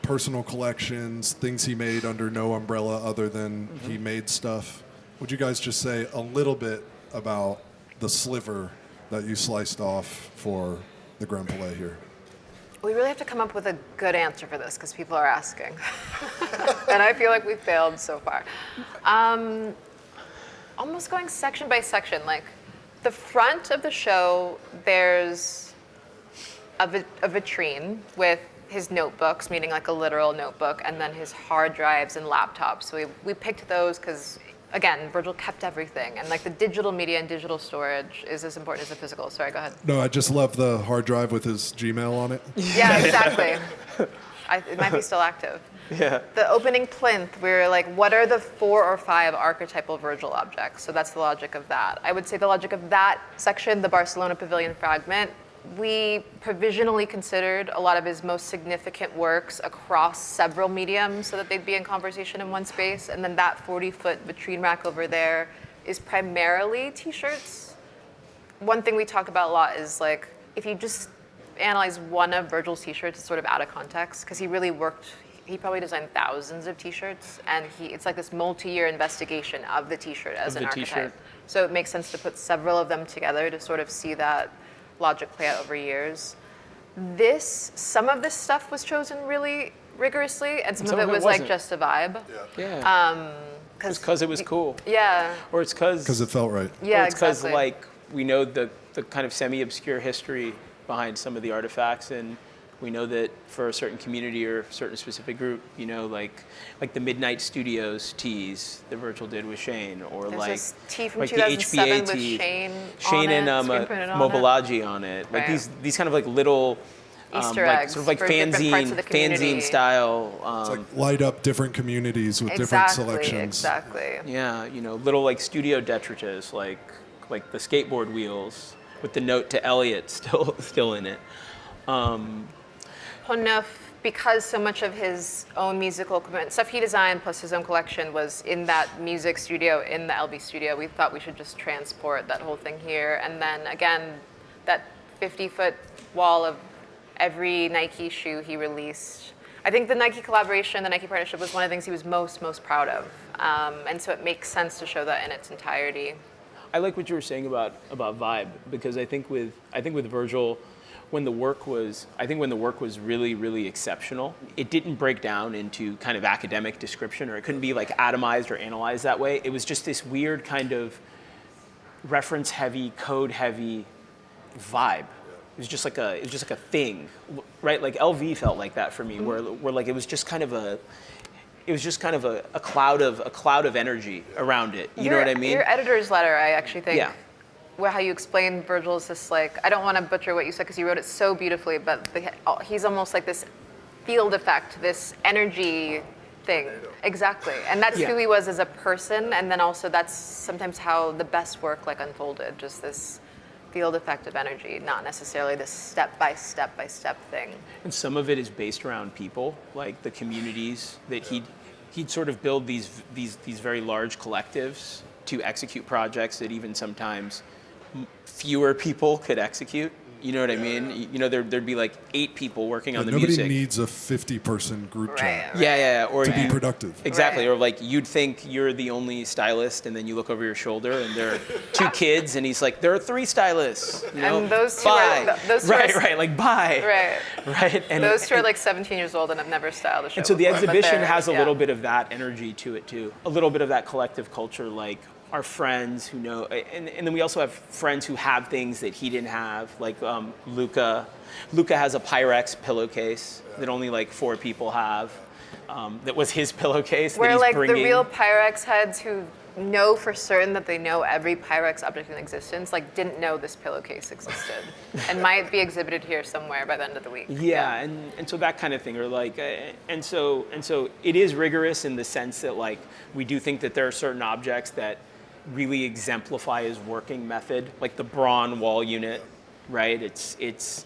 Speaker 1: personal collections, things he made under no umbrella other than he made stuff. Would you guys just say a little bit about the sliver that you sliced off for the Grand Palais here?
Speaker 15: We really have to come up with a good answer for this because people are asking. And I feel like we've failed so far. Almost going section by section. Like the front of the show, there's a vitrine with his notebooks, meaning like a literal notebook, and then his hard drives and laptops. So we picked those because, again, Virgil kept everything. And like the digital media and digital storage is as important as the physical. Sorry, go ahead.
Speaker 1: No, I just love the hard drive with his Gmail on it.
Speaker 15: Yeah, exactly. It might be still active.
Speaker 14: Yeah.
Speaker 15: The opening plinth, we're like, what are the 4 or 5 archetypal Virgil objects? So that's the logic of that. I would say the logic of that section, the Barcelona Pavilion fragment, we provisionally considered a lot of his most significant works across several mediums so that they'd be in conversation in one space. And then that 40-foot vitrine rack over there is primarily t-shirts. One thing we talk about a lot is like, if you just analyze one of Virgil's t-shirts, it's sort of out of context because he really worked, he probably designed thousands of t-shirts and it's like this multi-year investigation of the t-shirt as an archetype. So it makes sense to put several of them together to sort of see that logic play out over years. Some of this stuff was chosen really rigorously, and some of it was like just a vibe.
Speaker 14: Yeah. It's because it was cool.
Speaker 15: Yeah.
Speaker 14: Or it's because
Speaker 1: it felt right.
Speaker 15: Yeah,
Speaker 14: or it's because
Speaker 15: exactly.
Speaker 14: like we know the kind of semi-obscure history behind some of the artifacts, and we know that for a certain community or a certain specific group, you know, like the Midnight Studios tees that Virgil did with Shane, or
Speaker 15: There's
Speaker 14: like
Speaker 15: this tee from
Speaker 14: like the
Speaker 15: 2007
Speaker 14: HBA
Speaker 15: with
Speaker 14: tee,
Speaker 15: Shane
Speaker 14: and
Speaker 15: screen printed on
Speaker 14: Mobilaji on it. Like
Speaker 15: Right.
Speaker 14: these kind of like little
Speaker 15: Easter
Speaker 14: like
Speaker 15: eggs
Speaker 14: sort of like
Speaker 15: for different parts of the community.
Speaker 14: fanzine style.
Speaker 1: It's like light up different communities with different selections.
Speaker 15: Exactly.
Speaker 14: Yeah, you know, little like studio detritus, like the skateboard wheels with the note to Elliot still in it.
Speaker 15: Honneuf, because so much of his own musical equipment, stuff he designed plus his own collection was in that music studio, in the LB studio, we thought we should just transport that whole thing here. And then again, that 50-foot wall of every Nike shoe he released. I think the Nike collaboration, the Nike partnership was one of the things he was most proud of. And so it makes sense to show that in its entirety.
Speaker 14: I like what you were saying about vibe, because I think with Virgil, when the work was really, really exceptional, it didn't break down into kind of academic description, or it couldn't be like atomized or analyzed that way. It was just this weird kind of reference heavy, code heavy vibe. It was just like a thing, right? Like LV felt like that for me, where like it was just kind of a cloud of energy around it. You know what I mean?
Speaker 15: Your editor's letter, I actually think. Yeah. How you explain Virgil is this like, I don't want to butcher what you said because you wrote it so beautifully, but he's almost like this field effect, this energy thing. Exactly. And that's who he was as a person, and then also that's sometimes how the best work like unfolded, just this field effect of energy, not necessarily this step by step thing.
Speaker 14: And some of it is based around people, like the communities that he'd sort of build these very large collectives to execute projects that even sometimes fewer people could execute. You know what I mean? You know, there'd be like 8 people working on the music.
Speaker 1: Nobody needs a 50-person group chat
Speaker 14: or
Speaker 1: to be productive.
Speaker 14: Exactly. Or like you'd think you're the only stylist, and then you look over your shoulder and there are 2 kids, and he's like, there are 3 stylists. You know?
Speaker 15: And those two
Speaker 14: bye.
Speaker 15: are
Speaker 14: Like bye. Right.
Speaker 15: And those 2 are like 17 years old and have never styled a show.
Speaker 14: And so the exhibition has a little bit of that energy to it too. A little bit of that collective culture, like our friends who know, and then we also have friends who have things that he didn't have, like Luka. Luka has a Pyrex pillowcase that only like 4 people have. That was his pillowcase.
Speaker 15: Where
Speaker 14: that he's
Speaker 15: like
Speaker 14: bringing.
Speaker 15: the real Pyrex heads who know for certain that they know every Pyrex object in existence, like didn't know this pillowcase existed, and might be exhibited here somewhere by the end of the week.
Speaker 14: Yeah, and so that kind of thing, or like, and so it is rigorous in the sense that like we do think that there are certain objects that really exemplify his working method, like the Braun wall unit, right? It's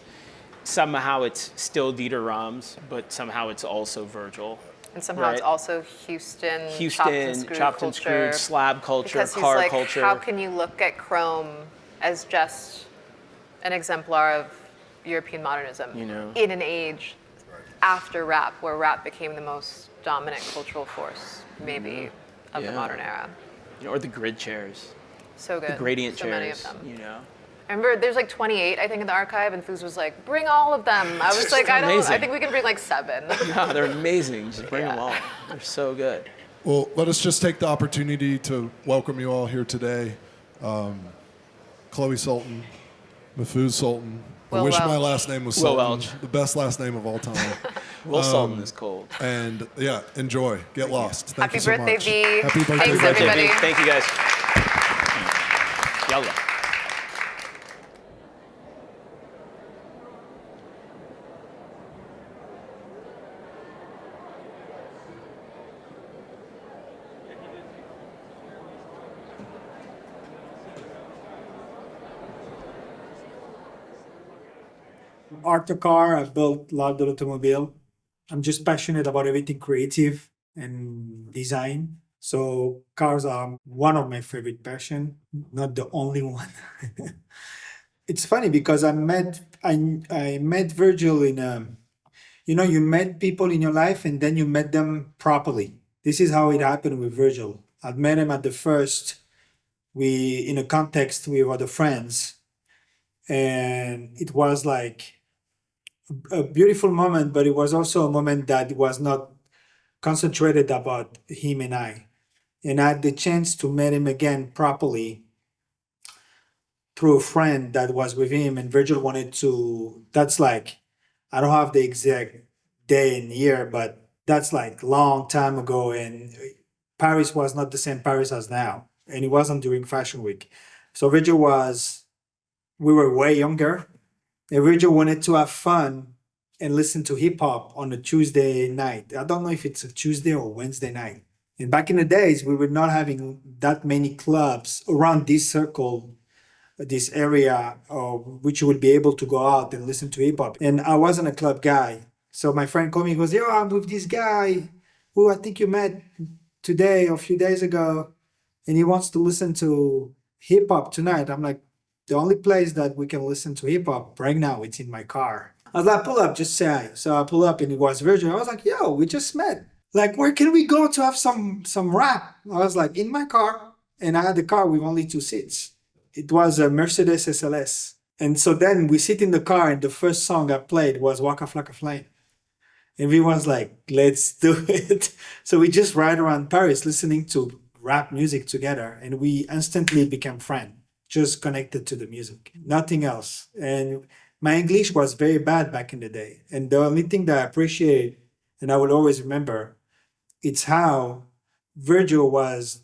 Speaker 14: somehow it's still Dieter Rams, but somehow it's also Virgil.
Speaker 15: And somehow it's also Houston, chopped and screwed,
Speaker 14: slab culture,
Speaker 15: because he's
Speaker 14: car
Speaker 15: like,
Speaker 14: culture.
Speaker 15: How can you look at Chrome as just an exemplar of European modernism in an age after rap, where rap became the most dominant cultural force, maybe, of the modern era?
Speaker 14: Or the grid chairs.
Speaker 15: So good.
Speaker 14: The gradient
Speaker 15: so
Speaker 14: chairs.
Speaker 15: Many of them. I remember there's like 28, I think, in the archive, and Foos was like, bring all of them. I was like, I think we can bring like 7.
Speaker 14: No, they're amazing. Just bring them all. They're so good.
Speaker 1: Well, let us just take the opportunity to welcome you all here today. Chloe Sultan, Mahfouz Sultan. I wish my last name was Sultan.
Speaker 14: Will Welch.
Speaker 1: The best last name of all time.
Speaker 14: Will Sultan is cold.
Speaker 1: And yeah, enjoy. Get lost. Thank
Speaker 15: Happy
Speaker 1: you so
Speaker 15: birthday,
Speaker 1: much.
Speaker 15: V.
Speaker 1: Happy birthday,
Speaker 15: Thanks, everybody.
Speaker 14: Thank you, guys. Yalla.
Speaker 16: Art car, I built a lot of automobile. I'm just passionate about everything creative and design. So cars are one of my favorite passion, not the only one. It's funny because I met Virgil in you met people in your life and then you met them properly. This is how it happened with Virgil. I met him at the first, in a context with other friends. And it was like a beautiful moment, but it was also a moment that was not concentrated about him and I. And I had the chance to meet him again properly through a friend that was with him, and Virgil wanted to, that's like, I don't have the exact day and year, but that's like long time ago, and Paris was not the same Paris as now, and it wasn't during Fashion Week. So Virgil we were way younger, and Virgil wanted to have fun and listen to hip hop on a Tuesday night. I don't know if it's a Tuesday or Wednesday night. And back in the days, we were not having that many clubs around this circle, this area, which you would be able to go out and listen to hip hop. And I wasn't a club guy. So my friend called me and goes, yo, I'm with this guy who I think you met today or a few days ago, and he wants to listen to hip hop tonight. I'm like, the only place that we can listen to hip hop right now, it's in my car. I was like, pull up, just say. So I pull up and it was Virgil. I was like, yo, we just met. Like, where can we go to have some rap? I was like, in my car. And I had the car with only 2 seats. It was a Mercedes SLS. And so then we sit in the car, and the first song I played was Walk Off Like a Flame. Everyone's like, let's do it. So we just ride around Paris listening to rap music together, and we instantly became friends, just connected to the music, nothing else. And my English was very bad back in the day. And the only thing that I appreciate, and I will always remember, it's how Virgil was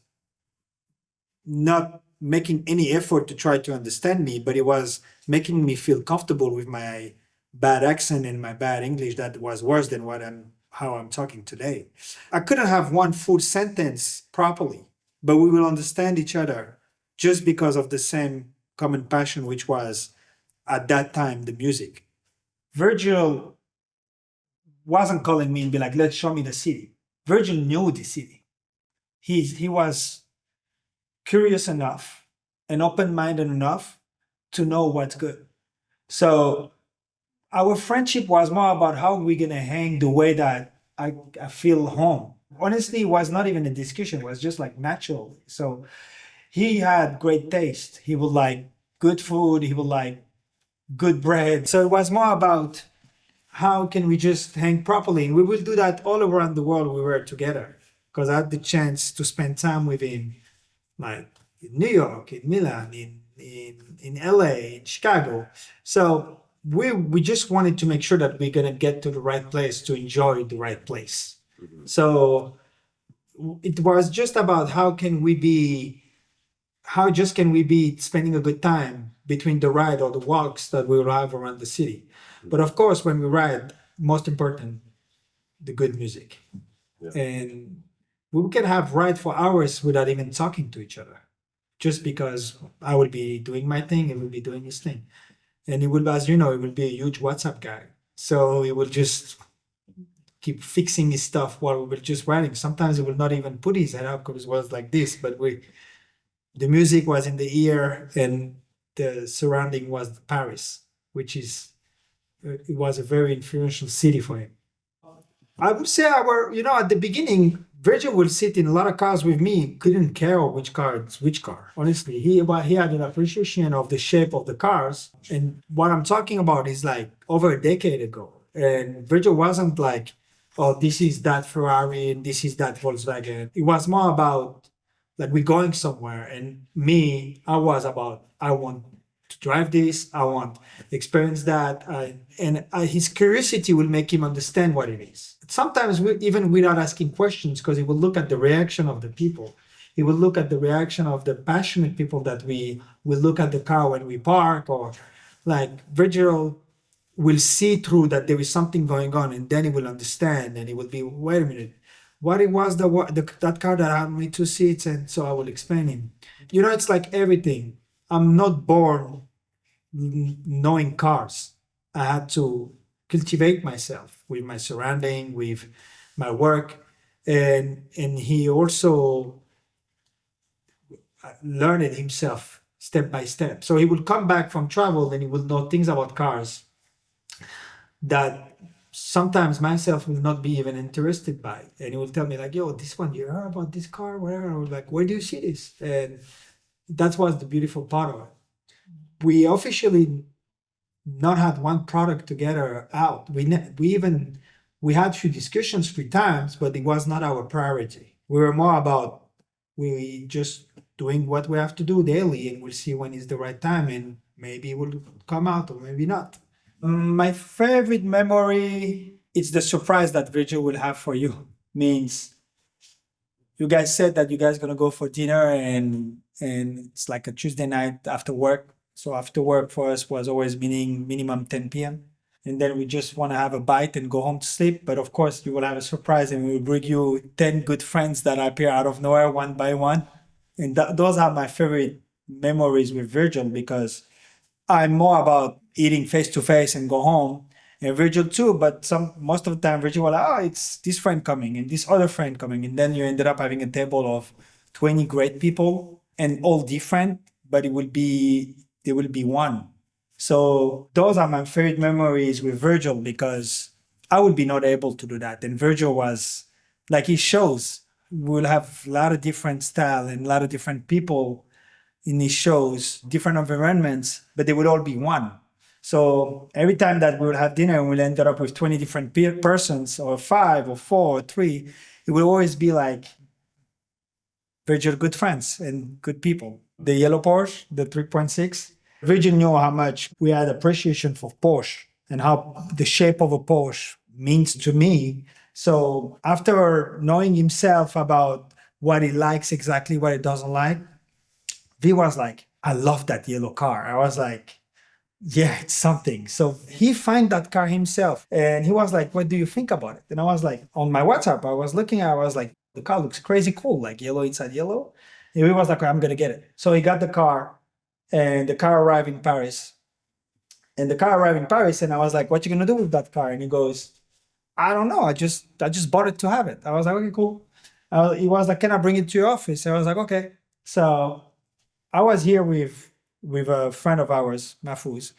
Speaker 16: not making any effort to try to understand me, but it was making me feel comfortable with my bad accent and my bad English that was worse than how I'm talking today. I couldn't have one full sentence properly, but we will understand each other just because of the same common passion, which was at that time the music. Virgil wasn't calling me and be like, let's show me the city. Virgil knew the city. He was curious enough and open-minded enough to know what's good. So our friendship was more about how we're gonna hang the way that I feel home. Honestly, it was not even a discussion, it was just like natural. So he had great taste. He would like good food, he would like good bread. So it was more about how can we just hang properly? And we will do that all around the world we were together. Because I had the chance to spend time with him, like in New York, in Milan, in LA, in Chicago. So we just wanted to make sure that we're gonna get to the right place to enjoy the right place. So it was just about how can we be spending a good time between the ride or the walks that we will have around the city. But of course, when we ride, most important, the good music. Yeah. And we can have ride for hours without even talking to each other, just because I will be doing my thing, he will be doing his thing. And he will, as you know, he will be a huge WhatsApp guy. So he will just keep fixing his stuff while we were just riding. Sometimes he will not even put his head up because it was like this, but the music was in the ear and the surrounding was Paris, which is, it was a very influential city for him. I would say at the beginning, Virgil would sit in a lot of cars with me, couldn't care which car is which car. Honestly, he had an appreciation of the shape of the cars. And what I'm talking about is like over a decade ago. And Virgil wasn't like, oh, this is that Ferrari and this is that Volkswagen. It was more about like we're going somewhere. And me, I was about, I want to drive this, I want to experience that. His curiosity will make him understand what it is. Sometimes even without asking questions, because he will look at the reaction of the people. He will look at the reaction of the passionate people that we will look at the car when we park, or like Virgil will see through that there is something going on, and then he will understand, and he will be, wait a minute, what it was that car that had only 2 seats, and so I will explain him. It's like everything. I'm not born knowing cars. I had to cultivate myself with my surrounding, with my work, and he also learned it himself step by step. So he would come back from travel and he would know things about cars that sometimes myself will not be even interested by. And he will tell me like, yo, this one, you heard about this car, whatever. I was like, where do you see this? And that was the beautiful part of it. We officially not had one product together out. We had few discussions 3 times, but it was not our priority. We were more about we just doing what we have to do daily, and we'll see when is the right time, and maybe it will come out or maybe not. My favorite memory is the surprise that Virgil will have for you. Means you guys said that you guys gonna go for dinner, and it's like a Tuesday night after work. So after work for us was always meaning minimum 10 p.m. And then we just want to have a bite and go home to sleep. But of course, you will have a surprise, and we will bring you 10 good friends that appear out of nowhere one by one. And those are my favorite memories with Virgil, because I'm more about eating face to face and go home. And Virgil too, but most of the time Virgil was like, oh, it's this friend coming and this other friend coming. And then you ended up having a table of 20 great people and all different, but there will be one. So those are my favorite memories with Virgil, because I would be not able to do that. And Virgil was, like he shows, we'll have a lot of different style and a lot of different people in his shows, different environments, but they would all be one. So every time that we would have dinner and we'll end up with 20 different persons, or 5 or 4 or 3, it would always be like Virgil good friends and good people. The yellow Porsche, the 3.6, Virgil knew how much we had appreciation for Porsche and how the shape of a Porsche means to me. So after knowing himself about what he likes exactly, what he doesn't like, V was like, I love that yellow car. I was like, yeah, it's something. So he found that car himself and he was like, what do you think about it? And I was like, on my WhatsApp, I was looking at it, I was like, the car looks crazy cool, like yellow inside yellow. And he was like, I'm going to get it. So he got the car and the car arrived in Paris. And the car arrived in Paris and I was like, what you going to do with that car? And he goes, I don't know. I just bought it to have it. I was like, okay, cool. He was like, can I bring it to your office? I was like, okay. So I was here with a friend of ours, Mahfouz,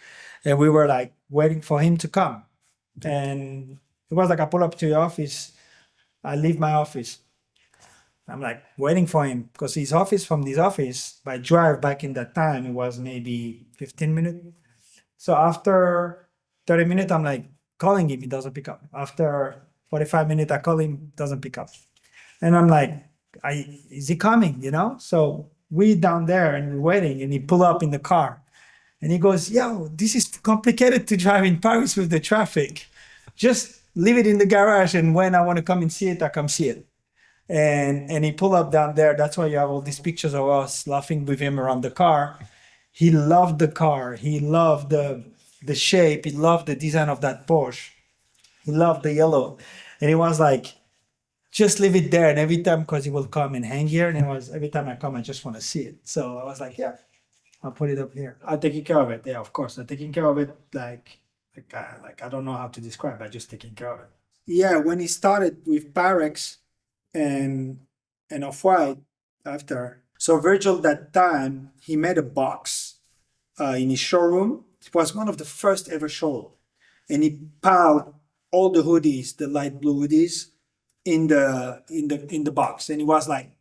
Speaker 16: and we were like waiting for him to come. And it was like, I pull up to your office. I leave my office. I'm like waiting for him because his office from this office, by drive back in that time, it was maybe 15 minutes. So after 30 minutes, I'm like calling him, he doesn't pick up. After 45 minutes, I call him, doesn't pick up. And I'm like, is he coming, you know? So we down there and we're waiting and he pull up in the car and he goes, yo, this is complicated to drive in Paris with the traffic. Just leave it in the garage and when I want to come and see it, I come see it. And he pulled up down there. That's why you have all these pictures of us laughing with him around the car. He loved the car. He loved the shape. He loved the design of that Porsche. He loved the yellow. And he was like, just leave it there. And every time, because he will come and hang here. And it was, every time I come, I just want to see it. So I was like, yeah, I'll put it up here. I'm taking care of it. Yeah, of course. I'm taking care of it like I don't know how to describe. I'm just taking care of it. Yeah, when he started with Pyrex and Off-White after. So Virgil, that time, he made a box in his showroom. It was one of the first ever showroom. And he piled all the hoodies, the light blue hoodies, in the box. And he was like,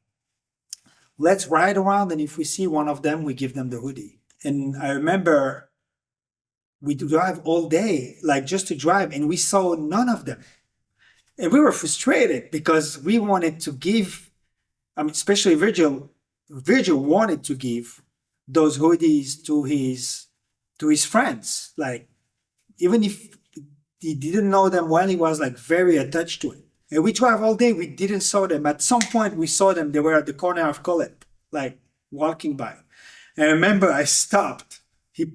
Speaker 16: let's ride around and if we see one of them, we give them the hoodie. And I remember we drive all day, like just to drive, and we saw none of them. And we were frustrated because we wanted to give, I mean, especially Virgil wanted to give those hoodies to his friends. Like, even if he didn't know them well, he was like very attached to it. And we drive all day, we didn't saw them. At some point we saw them, they were at the corner of Colette, like walking by. And I remember I stopped. He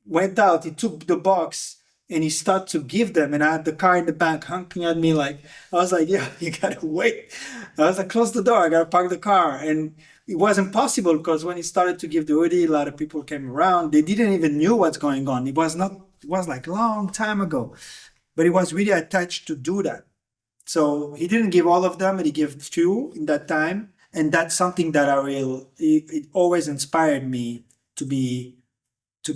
Speaker 16: went out, he took the box and he started to give them. And I had the car in the back honking at me like, I was like, yeah, you gotta wait. I was like, close the door, I gotta park the car. And it wasn't possible because when he started to give the hoodie, a lot of people came around. They didn't even know what's going on. It was like long time ago, but he was really attached to do that. So he didn't give all of them, and he gave 2 in that time. And that's something that it always inspired me to be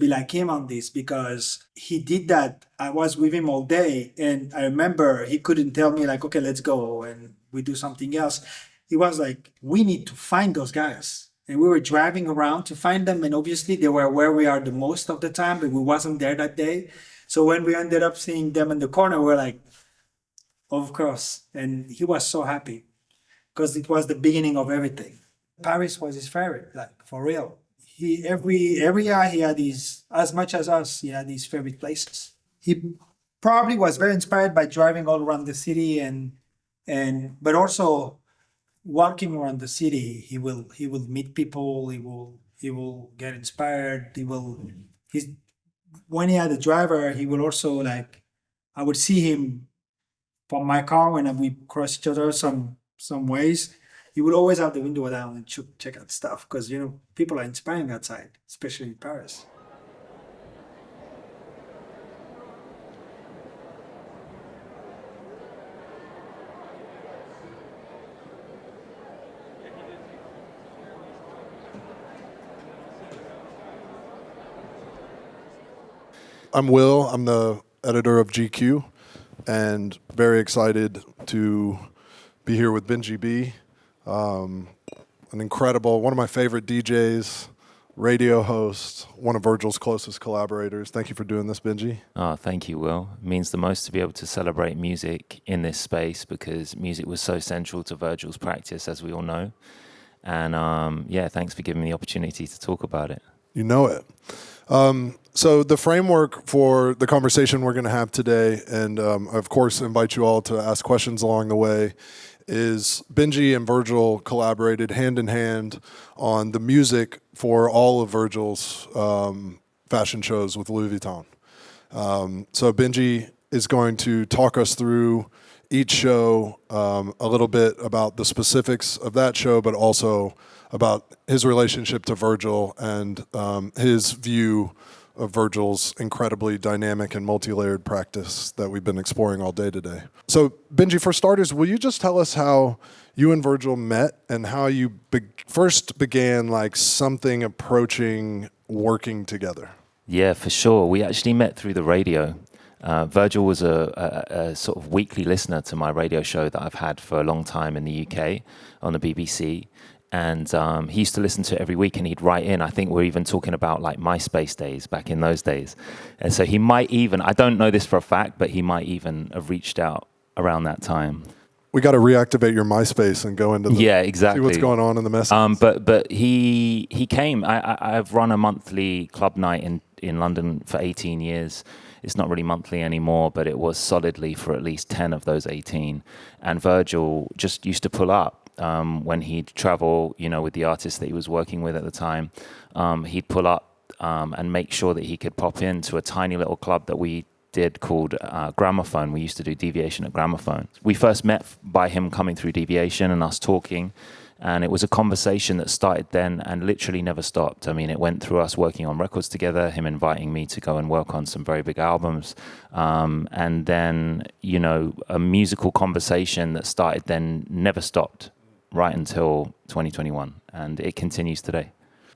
Speaker 16: like him on this, because he did that. I was with him all day, and I remember he couldn't tell me like, okay, let's go and we do something else. He was like, we need to find those guys. And we were driving around to find them, and obviously they were where we are the most of the time, but we wasn't there that day. So when we ended up seeing them in the corner, we're like, of course. And he was so happy because it was the beginning of everything. Paris was his favorite, like for real. He every year he had his, as much as us, he had his favorite places. He probably was very inspired by driving all around the city but also walking around the city. He will meet people. He will get inspired. When he had a driver, he will also like, I would see him from my car when we cross each other some ways. He would always have the window down and check out stuff because, you know, people are inspiring outside, especially in Paris.
Speaker 1: I'm Will. I'm the editor of GQ, and very excited to be here with Benji B. An incredible, one of my favorite DJs radio host, one of Virgil's closest collaborators. Thank you for doing this, Benji.
Speaker 17: Oh, thank you, Will. It means the most to be able to celebrate music in this space because music was so central to Virgil's practice, as we all know. And yeah, thanks for giving me the opportunity to talk about it.
Speaker 1: You know it. So the framework for the conversation we're going to have today, and of course invite you all to ask questions along the way, is Benji and Virgil collaborated hand in hand on the music for all of Virgil's fashion shows with Louis Vuitton. So Benji is going to talk us through each show, a little bit about the specifics of that show, but also about his relationship to Virgil and his view of Virgil's incredibly dynamic and multi-layered practice that we've been exploring all day today. So Benji, for starters, will you just tell us how you and Virgil met and how you first began like something approaching working together?
Speaker 17: Yeah, for sure. We actually met through the radio. Virgil was a sort of weekly listener to my radio show that I've had for a long time in the UK on the BBC. And he used to listen to it every week and he'd write in. I think we're even talking about like MySpace days back in those days. And so he might even, I don't know this for a fact, but he might even have reached out around that time.
Speaker 1: We got to reactivate your MySpace and go into the,
Speaker 17: yeah, exactly.
Speaker 1: See what's going on in the messages.
Speaker 17: But he came. I've run a monthly club night in London for 18 years. It's not really monthly anymore, but it was solidly for at least 10 of those 18. And Virgil just used to pull up. When he'd travel, you know, with the artists that he was working with at the time, he'd pull up and make sure that he could pop into a tiny little club that we did called Gramophone. We used to do Deviation at Gramophone. We first met by him coming through Deviation and us talking, and it was a conversation that started then and literally never stopped. I mean, it went through us working on records together, him inviting me to go and work on some very big albums, and then, you know, a musical conversation that started then never stopped. Right until 2021, and it continues today.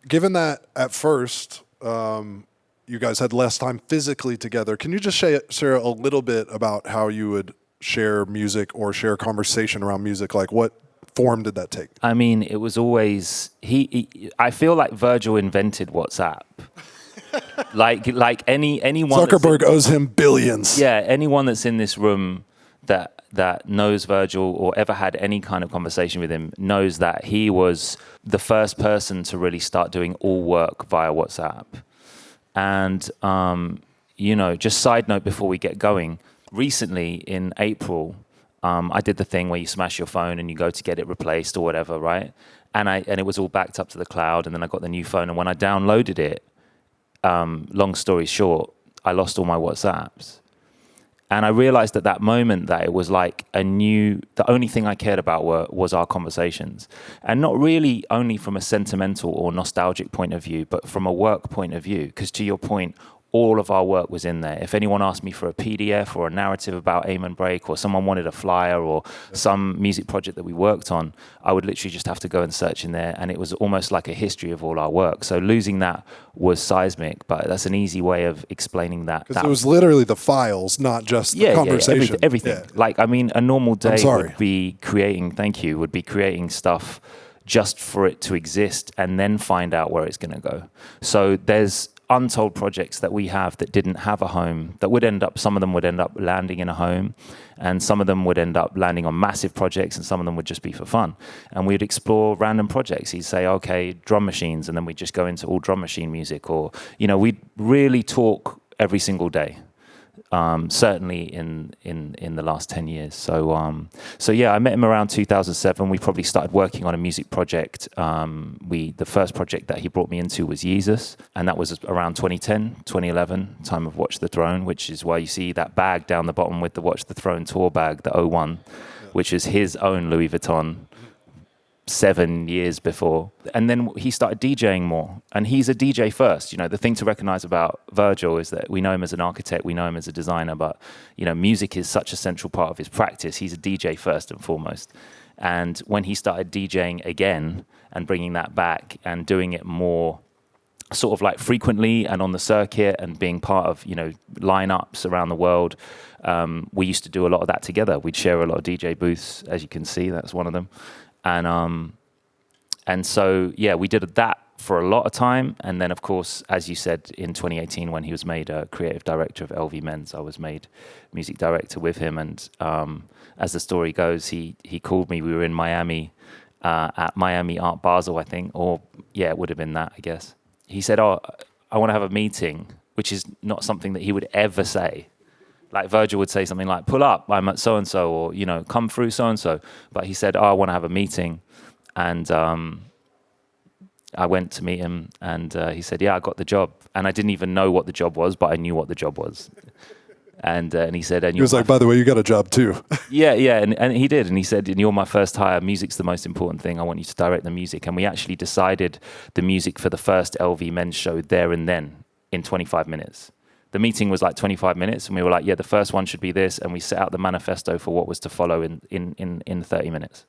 Speaker 1: Given that at first you guys had less time physically together, can you just share a little bit about how you would share music or share conversation around music? Like what form did that take?
Speaker 17: I mean, it was always, I feel like Virgil invented WhatsApp. like anyone.
Speaker 1: Zuckerberg owes him billions.
Speaker 17: Yeah, anyone that's in this room that knows Virgil or ever had any kind of conversation with him knows that he was the first person to really start doing all work via WhatsApp. And, you know, just side note before we get going, recently in April, I did the thing where you smash your phone and you go to get it replaced or whatever, right? And it was all backed up to the cloud, and then I got the new phone, and when I downloaded it, long story short, I lost all my WhatsApps. And I realized at that moment that it was like the only thing I cared about was our conversations. And not really only from a sentimental or nostalgic point of view, but from a work point of view. Because to your point, all of our work was in there. If anyone asked me for a PDF or a narrative about Aim and Break, or someone wanted a flyer or some music project that we worked on, I would literally just have to go and search in there, and it was almost like a history of all our work. So losing that was seismic, but that's an easy way of explaining that.
Speaker 1: Because it was literally the files, not just the conversation.
Speaker 17: Everything. Yeah. Like, I mean, a normal day would be creating stuff just for it to exist and then find out where it's going to go. So there's untold projects that we have that didn't have a home, that some of them would end up landing in a home, and some of them would end up landing on massive projects, and some of them would just be for fun. And we'd explore random projects. He'd say, okay, drum machines, and then we'd just go into all drum machine music, or, you know, we'd really talk every single day. Certainly in the last 10 years. So yeah, I met him around 2007. We probably started working on a music project. The first project that he brought me into was Jesus, and that was around 2010, 2011, time of Watch the Throne, which is why you see that bag down the bottom with the Watch the Throne tour bag, the 01, which is his own Louis Vuitton. 7 years before. And then he started DJing more, and he's a DJ first. You know, the thing to recognize about Virgil is that we know him as an architect, we know him as a designer, but, you know, music is such a central part of his practice. He's a DJ first and foremost. And when he started DJing again and bringing that back and doing it more sort of like frequently and on the circuit and being part of, you know, lineups around the world, we used to do a lot of that together. We'd share a lot of DJ booths, as you can see, that's one of them. And so, yeah, we did that for a lot of time. And then, of course, as you said, in 2018, when he was made creative director of LV Men's, I was made music director with him. And as the story goes, he called me. We were in Miami at Miami Art Basel, I think, or yeah, it would have been that, I guess. He said, "Oh, I want to have a meeting," which is not something that he would ever say. Like Virgil would say something like, "Pull up, I'm at so-and-so," or, you know, "Come through so-and-so." But he said, "Oh, I want to have a meeting." And I went to meet him, and he said, "Yeah, I got the job." And I didn't even know what the job was, but I knew what the job was. And he said, "And
Speaker 1: he was like, by the way, you got a job too."
Speaker 17: Yeah, and he did. And he said, "And you're my first hire. Music's the most important thing. I want you to direct the music." And we actually decided the music for the first LV Men's show there and then in 25 minutes. The meeting was like 25 minutes, and we were like, yeah, the first one should be this. And we set out the manifesto for what was to follow in 30 minutes.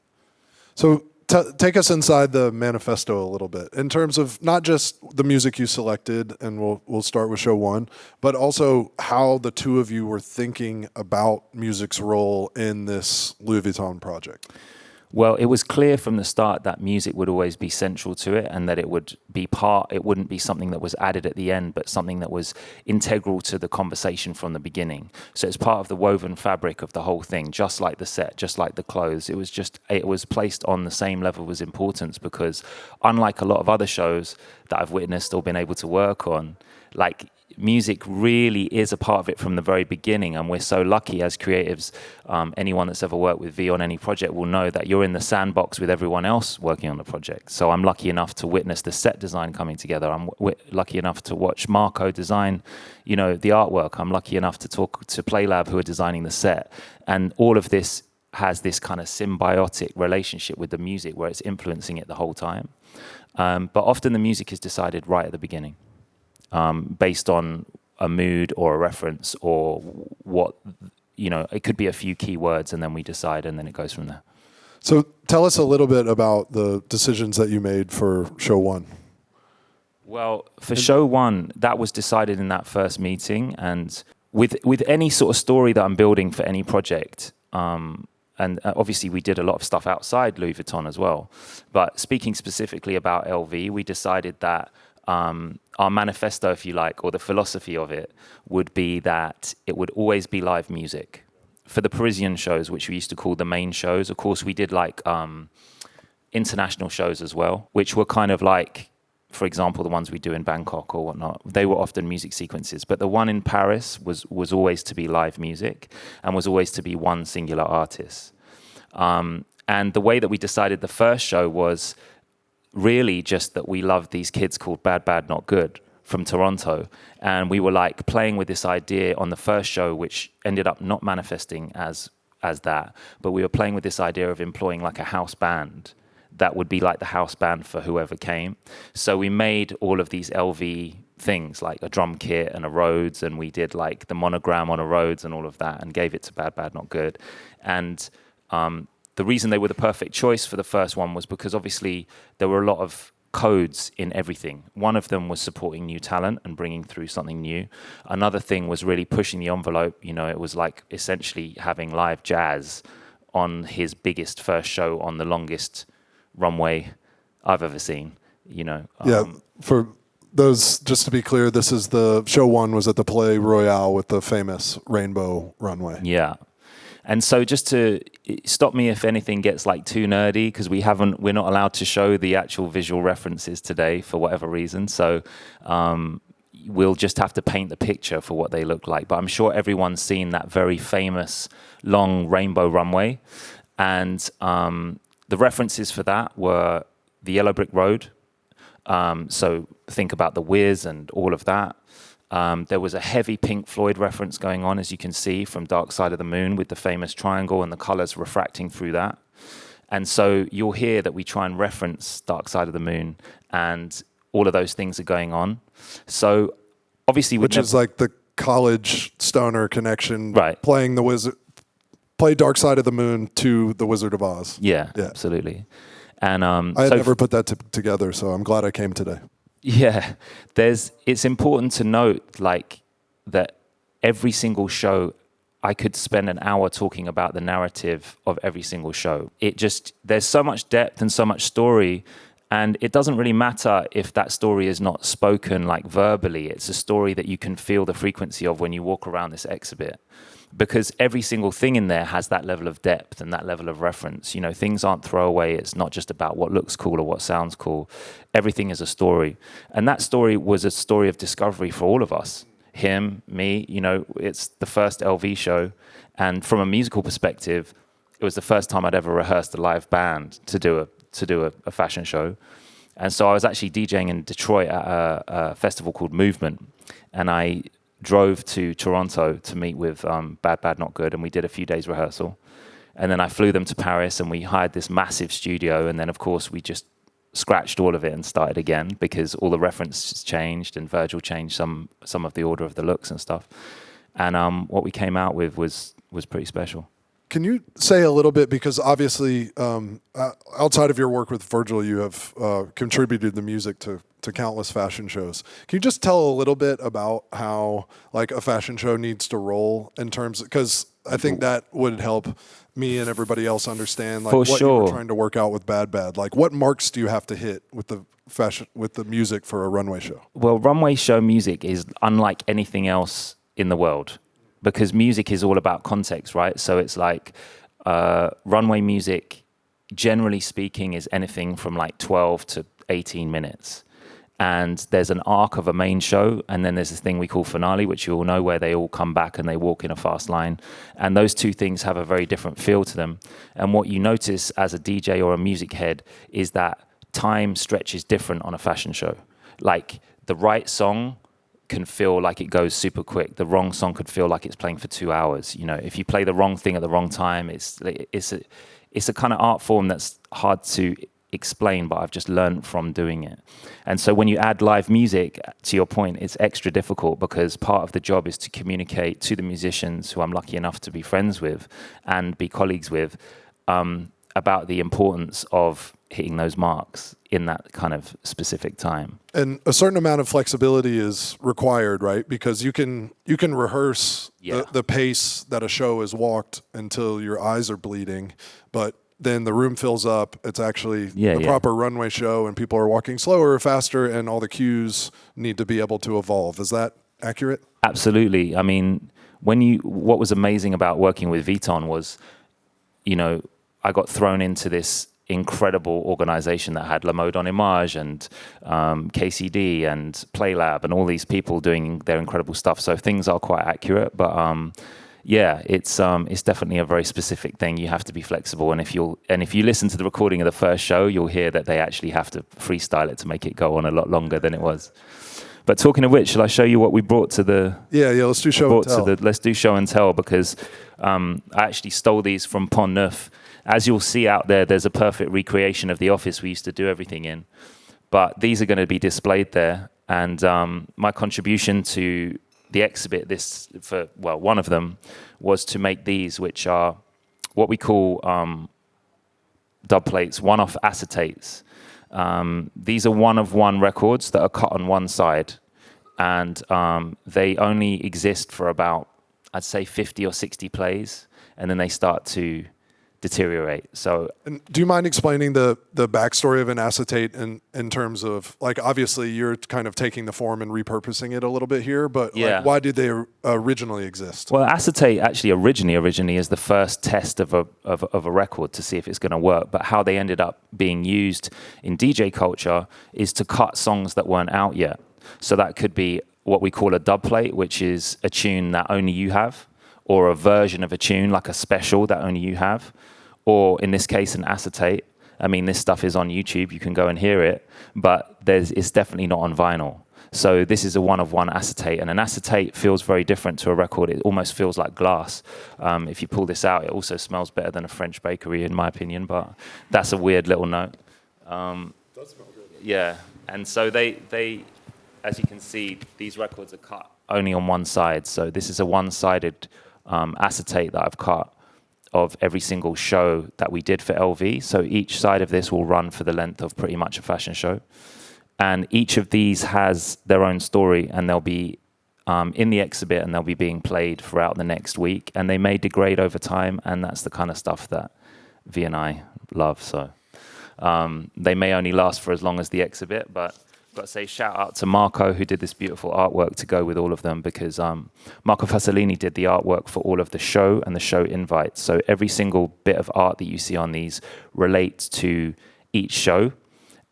Speaker 1: So take us inside the manifesto a little bit in terms of not just the music you selected, and we'll start with show one, but also how the two of you were thinking about music's role in this Louis Vuitton project.
Speaker 17: Well, it was clear from the start that music would always be central to it, and that it would be it wouldn't be something that was added at the end, but something that was integral to the conversation from the beginning. So it's part of the woven fabric of the whole thing, just like the set, just like the clothes. It was placed on the same level as importance, because unlike a lot of other shows that I've witnessed or been able to work on, like, music really is a part of it from the very beginning, and we're so lucky as creatives. Anyone that's ever worked with V on any project will know that you're in the sandbox with everyone else working on the project. So I'm lucky enough to witness the set design coming together. I'm lucky enough to watch Marco design, you know, the artwork. I'm lucky enough to talk to Playlab, who are designing the set, and all of this has this kind of symbiotic relationship with the music where it's influencing it the whole time. But often the music is decided right at the beginning. Based on a mood or a reference or what, you know, it could be a few key words, and then we decide, and then it goes from there.
Speaker 1: So tell us a little bit about the decisions that you made for show one.
Speaker 17: Well, for show one, that was decided in that first meeting, and with any sort of story that I'm building for any project, and obviously we did a lot of stuff outside Louis Vuitton as well, but speaking specifically about LV, we decided that our manifesto, if you like, or the philosophy of it, would be that it would always be live music. For the Parisian shows, which we used to call the main shows, of course, we did like international shows as well, which were kind of like, for example, the ones we do in Bangkok or whatnot. They were often music sequences, but the one in Paris was always to be live music and was always to be one singular artist. And the way that we decided the first show was really just that we loved these kids called Bad Bad Not Good from Toronto, and we were like playing with this idea on the first show, which ended up not manifesting as that, but we were playing with this idea of employing like a house band that would be like the house band for whoever came. So we made all of these LV things, like a drum kit and a Rhodes, and we did like the monogram on a Rhodes and all of that, and gave it to Bad Bad Not Good. And the reason they were the perfect choice for the first one was because obviously there were a lot of codes in everything. One of them was supporting new talent and bringing through something new. Another thing was really pushing the envelope. You know, it was like essentially having live jazz on his biggest first show on the longest runway I've ever seen, you know.
Speaker 1: Yeah, for those, just to be clear, this is the show one was at the Palais Royale with the famous rainbow runway.
Speaker 17: Yeah. And so just to stop me if anything gets like too nerdy, because we're not allowed to show the actual visual references today for whatever reason. So we'll just have to paint the picture for what they look like. But I'm sure everyone's seen that very famous long rainbow runway. And the references for that were the Yellow Brick Road. So think about the Wiz and all of that. There was a heavy Pink Floyd reference going on, as you can see, from Dark Side of the Moon with the famous triangle and the colors refracting through that. And so you'll hear that we try and reference Dark Side of the Moon, and all of those things are going on. So obviously,
Speaker 1: which is like the college stoner connection,
Speaker 17: right?
Speaker 1: Playing the Wizard, play Dark Side of the Moon to the Wizard of Oz.
Speaker 17: Yeah. Absolutely. And
Speaker 1: I had never put that together, so I'm glad I came today.
Speaker 17: Yeah, it's important to note like that every single show, I could spend an hour talking about the narrative of every single show. There's so much depth and so much story, And it doesn't really matter if that story is not spoken like verbally. It's a story that you can feel the frequency of when you walk around this exhibit. Because every single thing in there has that level of depth and that level of reference. You know, things aren't throwaway. It's not just about what looks cool or what sounds cool. Everything is a story. And that story was a story of discovery for all of us. Him, me, you know, it's the first LV show. And from a musical perspective, it was the first time I'd ever rehearsed a live band to do a fashion show. And so I was actually DJing in Detroit at a festival called Movement. And I drove to Toronto to meet with Bad Bad Not Good, and we did a few days rehearsal. And then I flew them to Paris, and we hired this massive studio. And then, of course, we just scratched all of it and started again because all the references changed, and Virgil changed some of the order of the looks and stuff. And what we came out with was pretty special.
Speaker 1: Can you say a little bit, because obviously outside of your work with Virgil, you have contributed the music to countless fashion shows. Can you just tell a little bit about how like a fashion show needs to roll in terms, because I think that would help me and everybody else understand like what you were trying to work out with Bad Bad. Like what marks do you have to hit with the fashion, with the music for a runway show?
Speaker 17: Well, runway show music is unlike anything else in the world, because music is all about context, right? So it's like runway music, generally speaking, is anything from like 12 to 18 minutes. And there's an arc of a main show, and then there's this thing we call finale, which you all know, where they all come back and they walk in a fast line. And those two things have a very different feel to them. And what you notice as a DJ or a music head is that time stretches different on a fashion show. Like the right song can feel like it goes super quick. The wrong song could feel like it's playing for 2 hours. You know, if you play the wrong thing at the wrong time, it's a kind of art form that's hard to explain, but I've just learned from doing it. And so when you add live music, to your point, it's extra difficult, because part of the job is to communicate to the musicians who I'm lucky enough to be friends with and be colleagues with about the importance of hitting those marks in that kind of specific time.
Speaker 1: And a certain amount of flexibility is required, right? Because you can rehearse the pace that a show is walked until your eyes are bleeding, but then the room fills up. It's actually the proper runway show, and people are walking slower or faster, and all the cues need to be able to evolve. Is that accurate?
Speaker 17: Absolutely. I mean, what was amazing about working with Vuitton was, you know, I got thrown into this incredible organization that had La Mode en Image and KCD and Playlab and all these people doing their incredible stuff. So things are quite accurate, but yeah, it's definitely a very specific thing. You have to be flexible, and if you listen to the recording of the first show, you'll hear that they actually have to freestyle it to make it go on a lot longer than it was. But talking of which, shall I show you what we brought to the?
Speaker 1: Yeah. Let's do show and tell.
Speaker 17: Let's do show and tell, because I actually stole these from Pont Neuf. As you'll see out there, there's a perfect recreation of the office we used to do everything in. But these are going to be displayed there, and my contribution to the exhibit, one of them, was to make these, which are what we call dub plates, one-off acetates. These are one-of-one records that are cut on one side, and they only exist for about, I'd say, 50 or 60 plays, and then they start to deteriorate. So,
Speaker 1: and do you mind explaining the backstory of an acetate in terms of, like, obviously you're kind of taking the form and repurposing it a little bit here, but like, why did they originally exist?
Speaker 17: Well, acetate actually originally is the first test of a record to see if it's going to work. But how they ended up being used in DJ culture is to cut songs that weren't out yet. So that could be what we call a dub plate, which is a tune that only you have, or a version of a tune, like a special that only you have, or in this case, an acetate. I mean, this stuff is on YouTube, you can go and hear it, but it's definitely not on vinyl. So this is a one-of-one acetate, and an acetate feels very different to a record. It almost feels like glass. If you pull this out, it also smells better than a French bakery, in my opinion, but that's a weird little note.
Speaker 1: It does smell good.
Speaker 17: Yeah, and so they, as you can see, these records are cut only on one side. So this is a one-sided acetate that I've cut of every single show that we did for LV. So each side of this will run for the length of pretty much a fashion show. And each of these has their own story, and they'll be in the exhibit, and they'll be being played throughout the next week. And they may degrade over time, and that's the kind of stuff that V and I love. So They may only last for as long as the exhibit, but I've got to say shout out to Marco, who did this beautiful artwork to go with all of them, because Marco Fasolini did the artwork for all of the show and the show invites. So every single bit of art that you see on these relates to each show.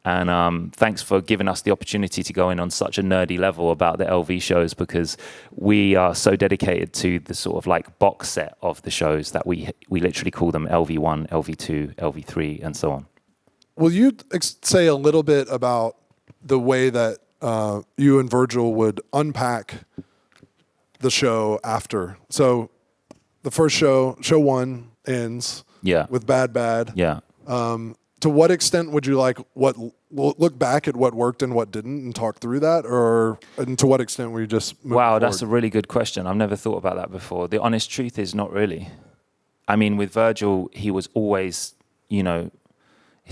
Speaker 17: And thanks for giving us the opportunity to go in on such a nerdy level about the LV shows, because we are so dedicated to the sort of like box set of the shows that we literally call them LV1, LV2, LV3, and so on.
Speaker 1: Will you say a little bit about the way that you and Virgil would unpack the show after? So the first show one, ends with Bad.
Speaker 17: Yeah.
Speaker 1: To what extent would you look back at what worked and what didn't and talk through that? And to what extent were you just moving
Speaker 17: Wow,
Speaker 1: forward?
Speaker 17: that's a really good question. I've never thought about that before. The honest truth is not really. I mean, with Virgil, he was always, he's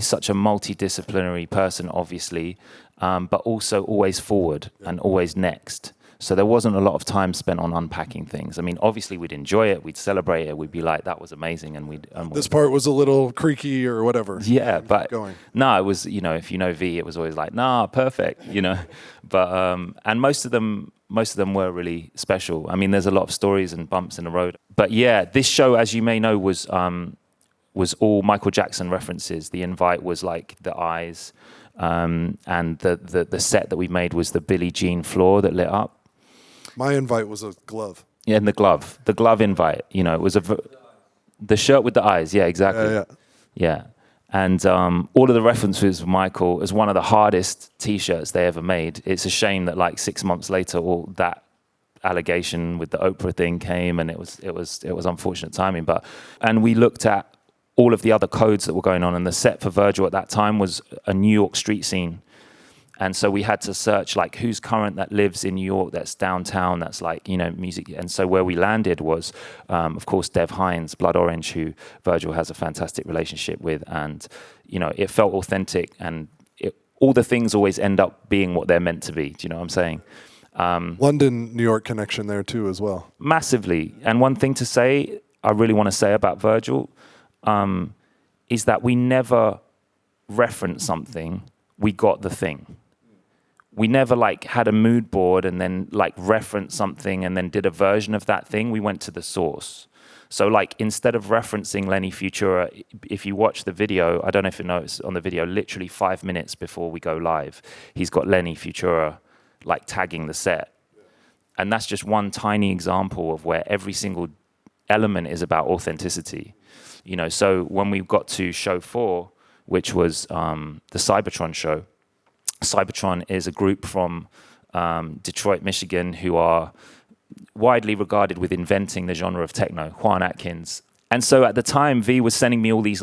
Speaker 17: such a multidisciplinary person, obviously, but also always forward and always next. So there wasn't a lot of time spent on unpacking things. I mean, obviously we'd enjoy it, we'd celebrate it, we'd be like, that was amazing, and
Speaker 1: this part was a little creaky or whatever.
Speaker 17: Yeah, but
Speaker 1: going.
Speaker 17: No, it was, if you know V, it was always like, nah, perfect, But and most of them were really special. I mean, there's a lot of stories and bumps in the road. But yeah, this show, as you may know, was all Michael Jackson references. The invite was like the eyes, and the set that we made was the Billie Jean floor that lit up.
Speaker 1: My invite was a glove.
Speaker 17: Yeah, and the glove invite. It was the shirt with the eyes. Yeah, exactly. Yeah. And all of the references of Michael as one of the hardest T-shirts they ever made. It's a shame that like 6 months later, all that allegation with the Oprah thing came, and it was unfortunate timing. And we looked at all of the other codes that were going on, and the set for Virgil at that time was a New York street scene. And so we had to search like who's current that lives in New York, that's downtown, that's like, music. And so where we landed was, of course, Dev Hynes, Blood Orange, who Virgil has a fantastic relationship with. And, it felt authentic, and all the things always end up being what they're meant to be. Do you know what I'm saying?
Speaker 1: London, New York connection there too as well.
Speaker 17: Massively. And one thing to say, I really want to say about Virgil, is that we never referenced something, we got the thing. We never had a mood board and then referenced something and then did a version of that thing. We went to the source. So instead of referencing Lenny Futura, if you watch the video, I don't know if you notice on the video, literally 5 minutes before we go live, he's got Lenny Futura tagging the set. And that's just one tiny example of where every single element is about authenticity. So when we got to show 4, which was the Cybertron show, Cybertron is a group from Detroit, Michigan, who are widely regarded with inventing the genre of techno, Juan Atkins. And so at the time, V was sending me all these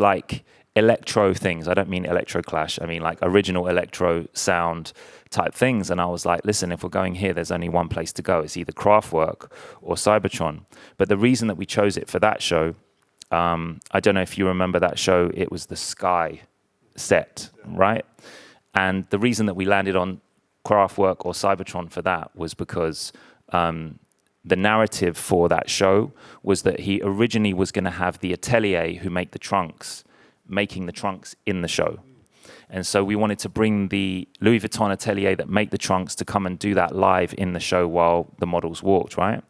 Speaker 17: electro things. I don't mean electro clash. I mean original electro sound type things. And I was like, listen, if we're going here, there's only one place to go. It's either Kraftwerk or Cybertron. But the reason that we chose it for that show, I don't know if you remember that show, it was the Sky set, right? And the reason that we landed on Kraftwerk or Cybertron for that was because the narrative for that show was that he originally was going to have the atelier who make the trunks, making the trunks in the show. And so we wanted to bring the Louis Vuitton atelier that make the trunks to come and do that live in the show while the models walked, right?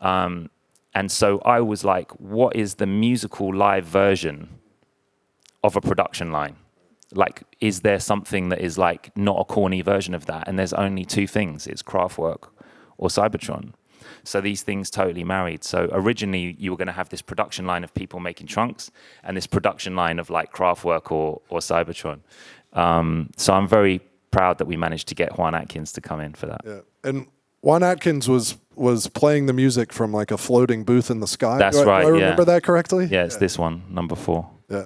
Speaker 17: And so I was like, what is the musical live version of a production line? Is there something that is not a corny version of that? And there's only 2 things. It's Kraftwerk or Cybertron. So these things totally married. So originally you were going to have this production line of people making trunks and this production line of Kraftwerk or Cybertron. So I'm very proud that we managed to get Juan Atkins to come in for that.
Speaker 1: Yeah. And Juan Atkins was playing the music from a floating booth in the sky.
Speaker 17: That's right.
Speaker 1: Do I remember that correctly?
Speaker 17: Yeah, it's this one, number 4.
Speaker 1: Yeah.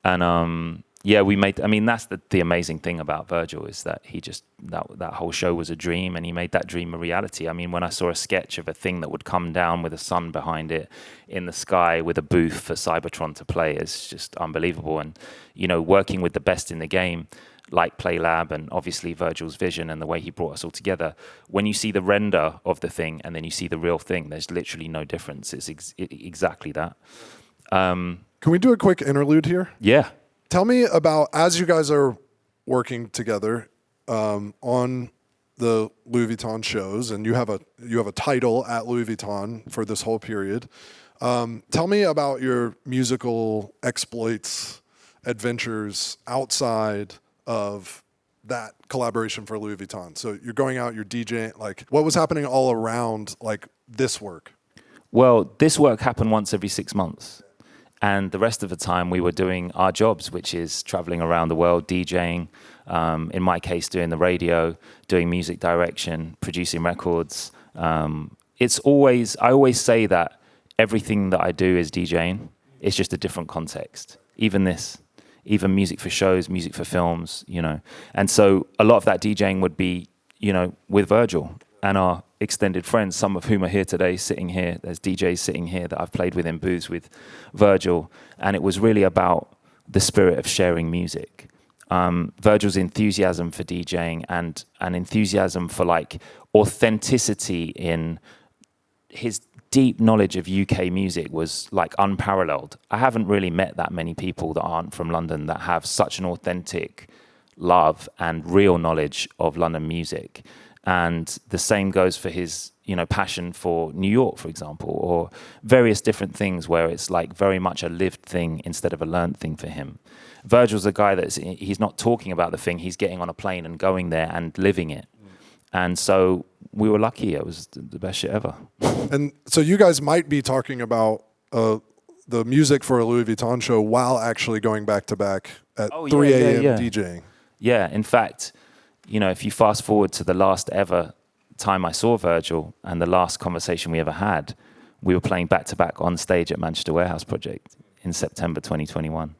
Speaker 17: And we made, that's the amazing thing about Virgil, is that he just, that whole show was a dream, and he made that dream a reality. I mean, when I saw a sketch of a thing that would come down with a sun behind it in the sky with a booth for Cybertron to play, it's just unbelievable. And, working with the best in the game, like PlayLab and obviously Virgil's vision and the way he brought us all together, when you see the render of the thing and then you see the real thing, there's literally no difference. It's exactly that.
Speaker 1: Can we do a quick interlude here?
Speaker 17: Yeah.
Speaker 1: Tell me about, as you guys are working together on the Louis Vuitton shows, and you have a title at Louis Vuitton for this whole period. Tell me about your musical exploits, adventures outside of that collaboration for Louis Vuitton. So you're going out, you're DJing, like what was happening all around like this work?
Speaker 17: Well, this work happened once every 6 months. And the rest of the time we were doing our jobs, which is traveling around the world, DJing, in my case, doing the radio, doing music direction, producing records. I always say that everything that I do is DJing. It's just a different context. Even music for shows, music for films, you know. And so a lot of that DJing would be, you know, with Virgil and our extended friends, some of whom are here today, sitting here. There's DJs sitting here that I've played with in booths with Virgil. And it was really about the spirit of sharing music. Virgil's enthusiasm for DJing and an enthusiasm for like authenticity in his deep knowledge of UK music was like unparalleled. I haven't really met that many people that aren't from London that have such an authentic love and real knowledge of London music. And the same goes for his, you know, passion for New York, for example, or various different things where it's like very much a lived thing instead of a learned thing for him. Virgil's a guy he's not talking about the thing, he's getting on a plane and going there and living it. And so we were lucky. It was the best shit ever.
Speaker 1: And so you guys might be talking about the music for a Louis Vuitton show while actually going back to back at 3 a.m. DJing.
Speaker 17: Yeah, in fact, you know, if you fast forward to the last ever time I saw Virgil and the last conversation we ever had, we were playing back to back on stage at Manchester Warehouse Project in September 2021.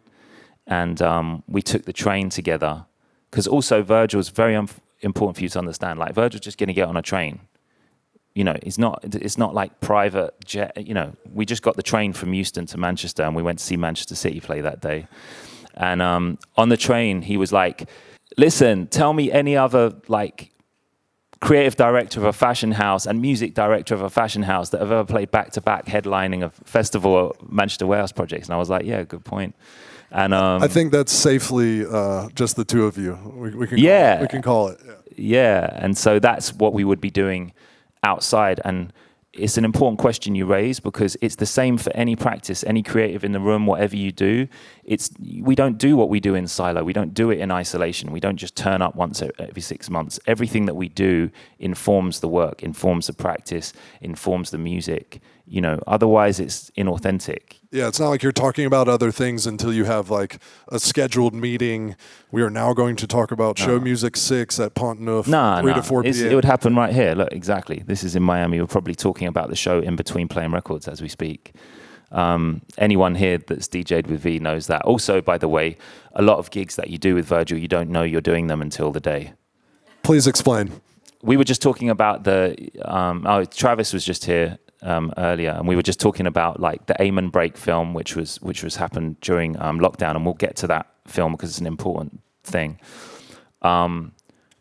Speaker 17: And we took the train together because also Virgil's very important for you to understand. Like Virgil's just going to get on a train. You know, it's not like private jet. You know, we just got the train from Euston to Manchester and we went to see Manchester City play that day. And on the train, he was like, listen, tell me any other like creative director of a fashion house and music director of a fashion house that have ever played back-to-back headlining a festival at Manchester Warehouse Projects. And I was like, yeah, good point. And
Speaker 1: I think that's safely just the two of you. We can call it.
Speaker 17: Yeah, and so that's what we would be doing outside. And it's an important question you raise because it's the same for any practice, any creative in the room, whatever you do. We don't do what we do in silo. We don't do it in isolation. We don't just turn up once every 6 months. Everything that we do informs the work, informs the practice, informs the music. You know, otherwise it's inauthentic.
Speaker 1: Yeah, it's not like you're talking about other things until you have like a scheduled meeting. We are now going to talk about show music 6 at Pont Neuf, 3 to 4 p.m.
Speaker 17: It would happen right here. Look, exactly. This is in Miami. We're probably talking about the show in between playing records as we speak. Anyone here that's DJ'd with V knows that. Also, by the way, a lot of gigs that you do with Virgil, you don't know you're doing them until the day.
Speaker 1: Please explain.
Speaker 17: We were just talking about Travis was just here earlier, and we were just talking about like the Aim and Break film, which was happened during lockdown, and we'll get to that film because it's an important thing.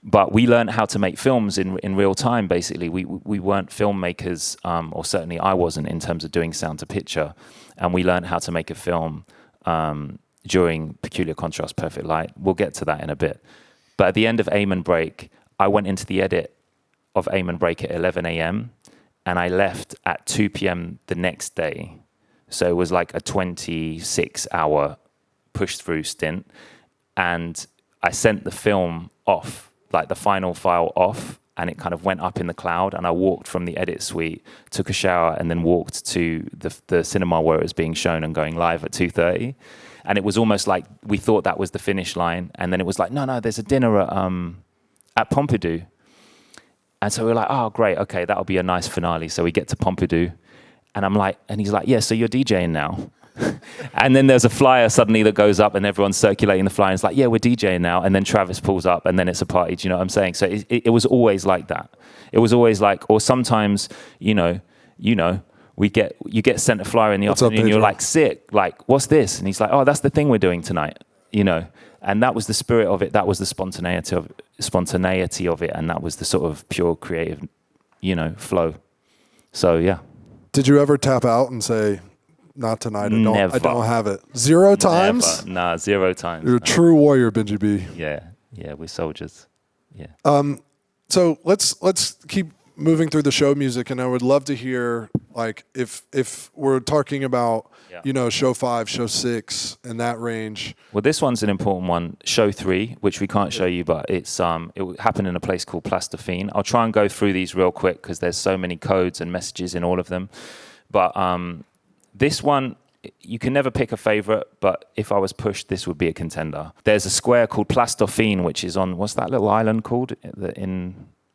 Speaker 17: But we learned how to make films in real time. Basically, we weren't filmmakers, or certainly I wasn't in terms of doing sound to picture, and we learned how to make a film during Peculiar Contrast, Perfect Light. We'll get to that in a bit. But at the end of Aim and Break, I went into the edit of Aim and Break at 11 a.m. and I left at 2 p.m. the next day. So it was like a 26-hour push-through stint. And I sent the film off, like the final file off, and it kind of went up in the cloud. And I walked from the edit suite, took a shower, and then walked to the cinema where it was being shown and going live at 2:30. And it was almost like we thought that was the finish line. And then it was like, no, there's a dinner at Pompidou. And so we were like, oh, great, okay, that'll be a nice finale. So we get to Pompidou, and he's like, yeah, so you're DJing now. And then there's a flyer suddenly that goes up and everyone's circulating the flyer. And it's like, yeah, we're DJing now. And then Travis pulls up and then it's a party. Do you know what I'm saying? So it was always like that. It was always like, or sometimes, you know, you get sent a flyer in the afternoon and you're like, sick, like, what's this? And he's like, oh, that's the thing we're doing tonight, you know. And that was the spirit of it. That was the spontaneity of it. And that was the sort of pure creative, you know, flow. So, yeah.
Speaker 1: Did you ever tap out and say, not tonight.
Speaker 17: Never.
Speaker 1: I don't have it. 0 times?
Speaker 17: Never. Nah, 0 times.
Speaker 1: You're a true warrior, Benji B.
Speaker 17: Yeah, we're soldiers. Yeah.
Speaker 1: So let's keep moving through the show music, and I would love to hear, like, if we're talking about, show 5, show 6, and that range.
Speaker 17: Well, this one's an important one. Show 3, which we can't show you, but it happened in a place called Plastifine. I'll try and go through these real quick because there's so many codes and messages in all of them. But this one, you can never pick a favorite, but if I was pushed, this would be a contender. There's a square called Plastifine, which is on, what's that little island called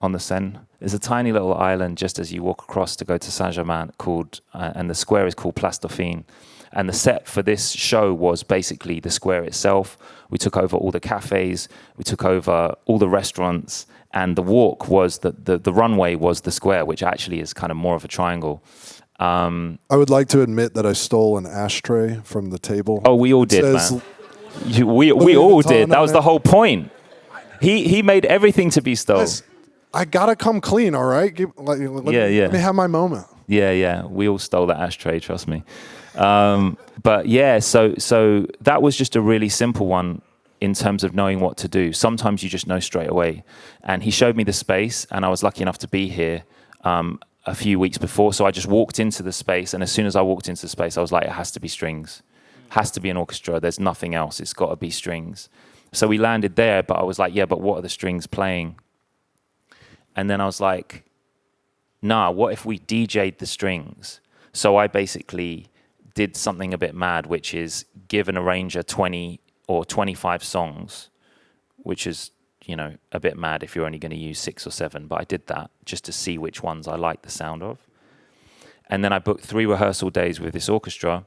Speaker 17: on the Seine? There's a tiny little island just as you walk across to go to Saint-Germain called, and the square is called Plastifine. And the set for this show was basically the square itself. We took over all the cafes, we took over all the restaurants, and the walk was, the runway was the square, which actually is kind of more of a triangle.
Speaker 1: I would like to admit that I stole an ashtray from the table.
Speaker 17: Oh, we all did, man. We all did. That was the whole point. He made everything to be stolen.
Speaker 1: I gotta come clean, all right? Let me have my moment.
Speaker 17: Yeah. We all stole that ashtray, trust me. But yeah, so that was just a really simple one in terms of knowing what to do. Sometimes you just know straight away. And he showed me the space, and I was lucky enough to be here a few weeks before. So I just walked into the space, and as soon as I walked into the space, I was like, it has to be strings. Has to be an orchestra. There's nothing else. It's got to be strings. So we landed there, but I was like, yeah, but what are the strings playing? And then I was like, nah, what if we DJ'd the strings? So I basically did something a bit mad, which is give an arranger 20 or 25 songs, which is, a bit mad if you're only going to use 6 or 7. But I did that just to see which ones I liked the sound of. And then I booked 3 rehearsal days with this orchestra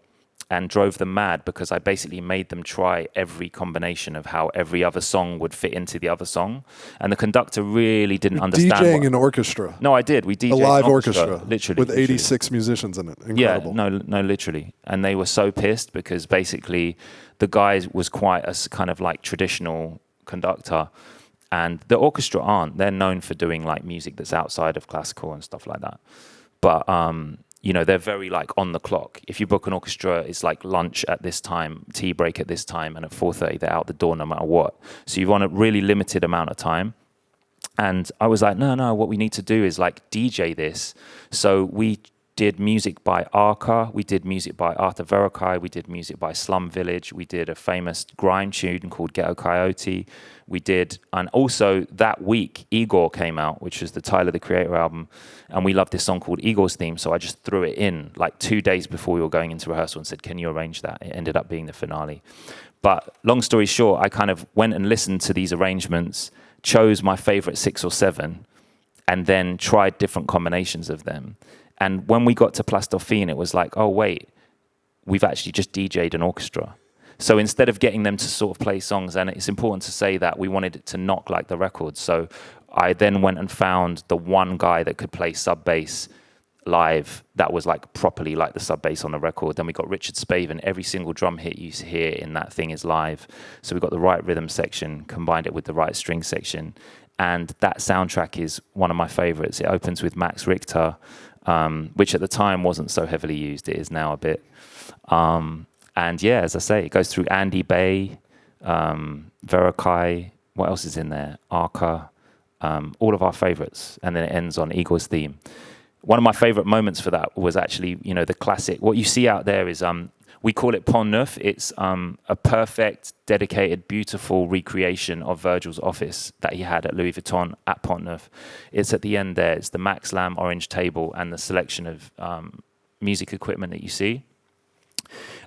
Speaker 17: and drove them mad because I basically made them try every combination of how every other song would fit into the other song. And the conductor really didn't understand.
Speaker 1: DJing an orchestra.
Speaker 17: No, I did. We DJed
Speaker 1: a live orchestra,
Speaker 17: literally.
Speaker 1: With 86 musicians in it. Incredible.
Speaker 17: Yeah, no, literally. And they were so pissed because basically the guy was quite a kind of like traditional conductor. And the orchestra aren't. They're known for doing like music that's outside of classical and stuff like that. But they're very like on the clock. If you book an orchestra, it's like lunch at this time, tea break at this time, and at 4:30 they're out the door no matter what. So you want a really limited amount of time. And I was like, no, what we need to do is like DJ this. So we did music by Arca, we did music by Arta Verocai, we did music by Slum Village, we did a famous grime tune called Ghetto Coyote. We did, and also that week, Igor came out, which was the Tyler, the Curator album, and we loved this song called Igor's Theme, so I just threw it in like 2 days before we were going into rehearsal and said, can you arrange that? It ended up being the finale. But long story short, I kind of went and listened to these arrangements, chose my favorite 6 or 7, and then tried different combinations of them. And when we got to Plastifine, it was like, oh, wait, we've actually just DJ'd an orchestra. So instead of getting them to sort of play songs, and it's important to say that we wanted it to knock like the records. So I then went and found the one guy that could play sub bass live that was like properly like the sub bass on the record. Then we got Richard Spaven. Every single drum hit you hear in that thing is live. So we got the right rhythm section, combined it with the right string section. And that soundtrack is one of my favorites. It opens with Max Richter, which at the time wasn't so heavily used. It is now a bit. And yeah, as I say, it goes through Andy Bay, Verocai, what else is in there? Arca, all of our favorites. And then it ends on Igor's Theme. One of my favorite moments for that was actually, the classic. What you see out there is, we call it Pont Neuf. It's a perfect, dedicated, beautiful recreation of Virgil's office that he had at Louis Vuitton at Pont Neuf. It's at the end there. It's the Max Lamb orange table and the selection of music equipment that you see.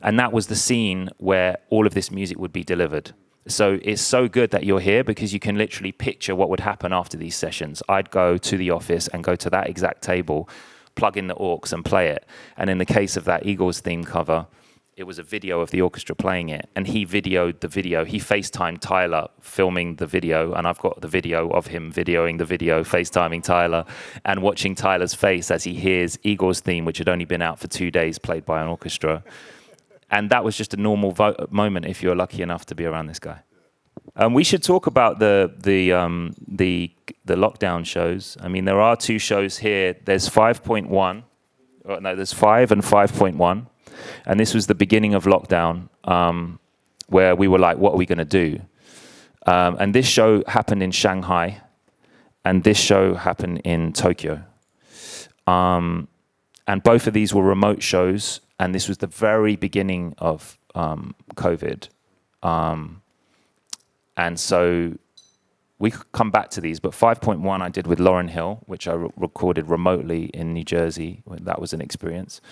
Speaker 17: And that was the scene where all of this music would be delivered. So it's so good that you're here because you can literally picture what would happen after these sessions. I'd go to the office and go to that exact table, plug in the aux and play it. And in the case of that Igor's Theme cover, it was a video of the orchestra playing it. And he videoed the video. He FaceTimed Tyler filming the video. And I've got the video of him videoing the video, FaceTiming Tyler, and watching Tyler's face as he hears Igor's Theme, which had only been out for 2 days, played by an orchestra. And that was just a normal moment if you're lucky enough to be around this guy. We should talk about the lockdown shows. I mean, there are 2 shows here. There's 5.1. There's 5 and 5.1. And this was the beginning of lockdown, where we were like, what are we going to do? And this show happened in Shanghai, and this show happened in Tokyo. And both of these were remote shows, and this was the very beginning of COVID. And so we could come back to these, but 5.1 I did with Lauryn Hill, which I recorded remotely in New Jersey. That was an experience.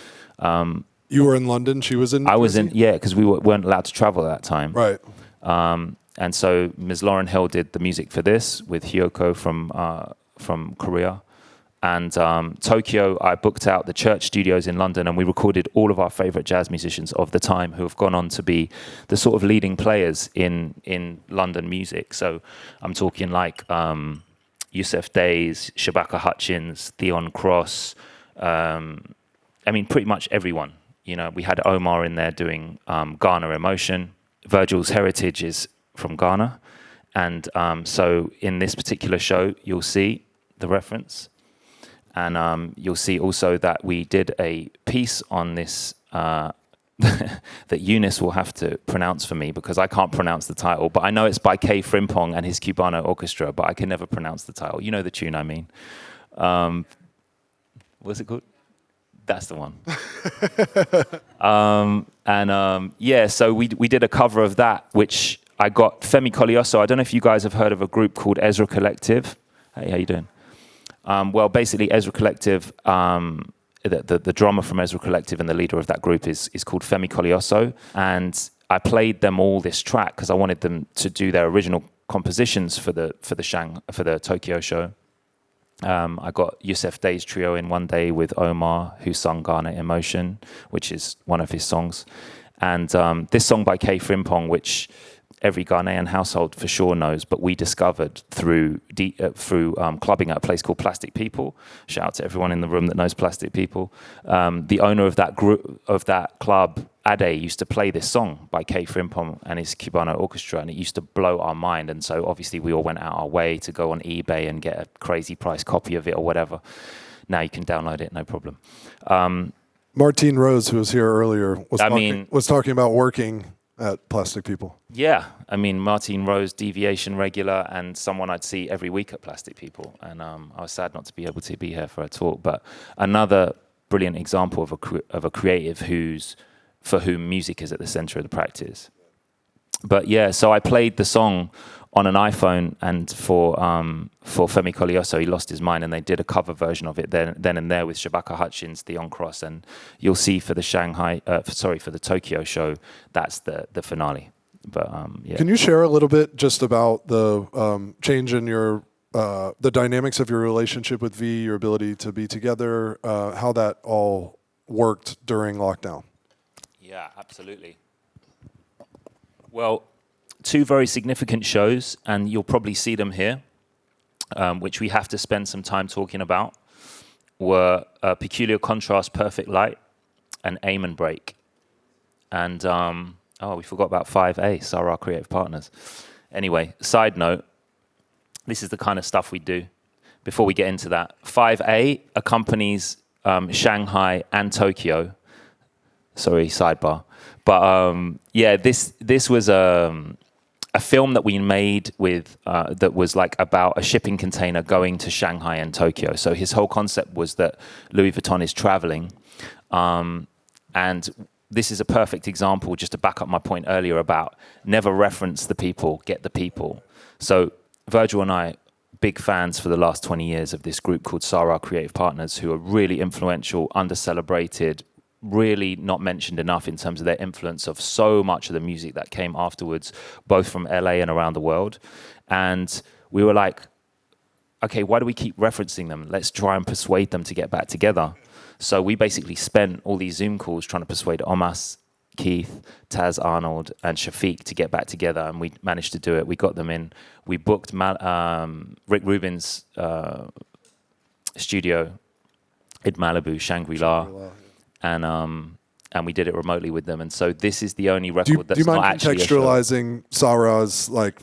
Speaker 1: You were in London, she was in New
Speaker 17: I was
Speaker 1: Jersey?
Speaker 17: in, yeah, because we weren't allowed to travel at that time.
Speaker 1: Right.
Speaker 17: And so Ms. Lauryn Hill did the music for this with Hyoko from Korea. And Tokyo, I booked out the Church Studios in London, and we recorded all of our favorite jazz musicians of the time who have gone on to be the sort of leading players in London music. So I'm talking like Yusef Days, Shabaka Hutchins, Theon Cross. I mean, pretty much everyone. You know, we had Omar in there doing Ghana Emotion. Virgil's heritage is from Ghana. And so in this particular show, you'll see the reference. And you'll see also that we did a piece on this that Eunice will have to pronounce for me because I can't pronounce the title. But I know it's by K. Frimpong and his Cubano Orchestra, but I can never pronounce the title. You know the tune I mean. What's it called? That's the one. Yeah, so we did a cover of that, which I got Femi Colioso. I don't know if you guys have heard of a group called Ezra Collective. Hey, how you doing? Well, basically, Ezra Collective, the drummer from Ezra Collective and the leader of that group is called Femi Colioso. And I played them all this track because I wanted them to do their original compositions for the Tokyo show. I got Yusef Day's trio in one day with Omar, who sung Ghana Emotion, which is one of his songs. And this song by K. Frimpong, which every Ghanaian household for sure knows, but we discovered through clubbing at a place called Plastic People. Shout out to everyone in the room that knows Plastic People. The owner of that group, of that club, Ade, used to play this song by K. Frimpong and his Cubano Orchestra, and it used to blow our mind. And so obviously we all went out our way to go on eBay and get a crazy price copy of it or whatever. Now you can download it, no problem.
Speaker 1: Martine Rose, who was here earlier, was talking about working at Plastic People.
Speaker 17: Yeah, I mean, Martine Rose, Deviation regular, and someone I'd see every week at Plastic People. And I was sad not to be able to be here for a talk. But another brilliant example of a creative for whom music is at the center of the practice. But yeah, so I played the song on an iPhone, and for Femi Colioso, he lost his mind, and they did a cover version of it then and there with Shabaka Hutchins, Theon Cross, and you'll see for the for the Tokyo show, that's the finale. But yeah.
Speaker 1: Can you share a little bit just about the change in your the dynamics of your relationship with V, your ability to be together, how that all worked during lockdown?
Speaker 17: Yeah, absolutely. Well, two very significant shows, and you'll probably see them here, which we have to spend some time talking about, were Peculiar Contrast, Perfect Light, and Aim and Break. And, we forgot about 5A, Sarah Creative Partners. Anyway, side note, this is the kind of stuff we do. Before we get into that, 5A accompanies Shanghai and Tokyo. Sorry, sidebar. But yeah, this was a film that we made with that was like about a shipping container going to Shanghai and Tokyo. So his whole concept was that Louis Vuitton is traveling, and this is a perfect example, just to back up my point earlier about never reference the people, get the people. So Virgil and I, big fans for the last 20 years of this group called Sarah Creative Partners, who are really influential, under-celebrated, really not mentioned enough in terms of their influence of so much of the music that came afterwards, both from LA and around the world. And we were like, okay, why do we keep referencing them? Let's try and persuade them to get back together. So we basically spent all these Zoom calls trying to persuade Omas, Keith, Taz Arnold, and Shafiq to get back together, and we managed to do it. We got them in. We booked Rick Rubin's studio in Malibu, Shangri-La. And we did it remotely with them, and so this is the only record that's not actually
Speaker 1: contextualizing Sarah's like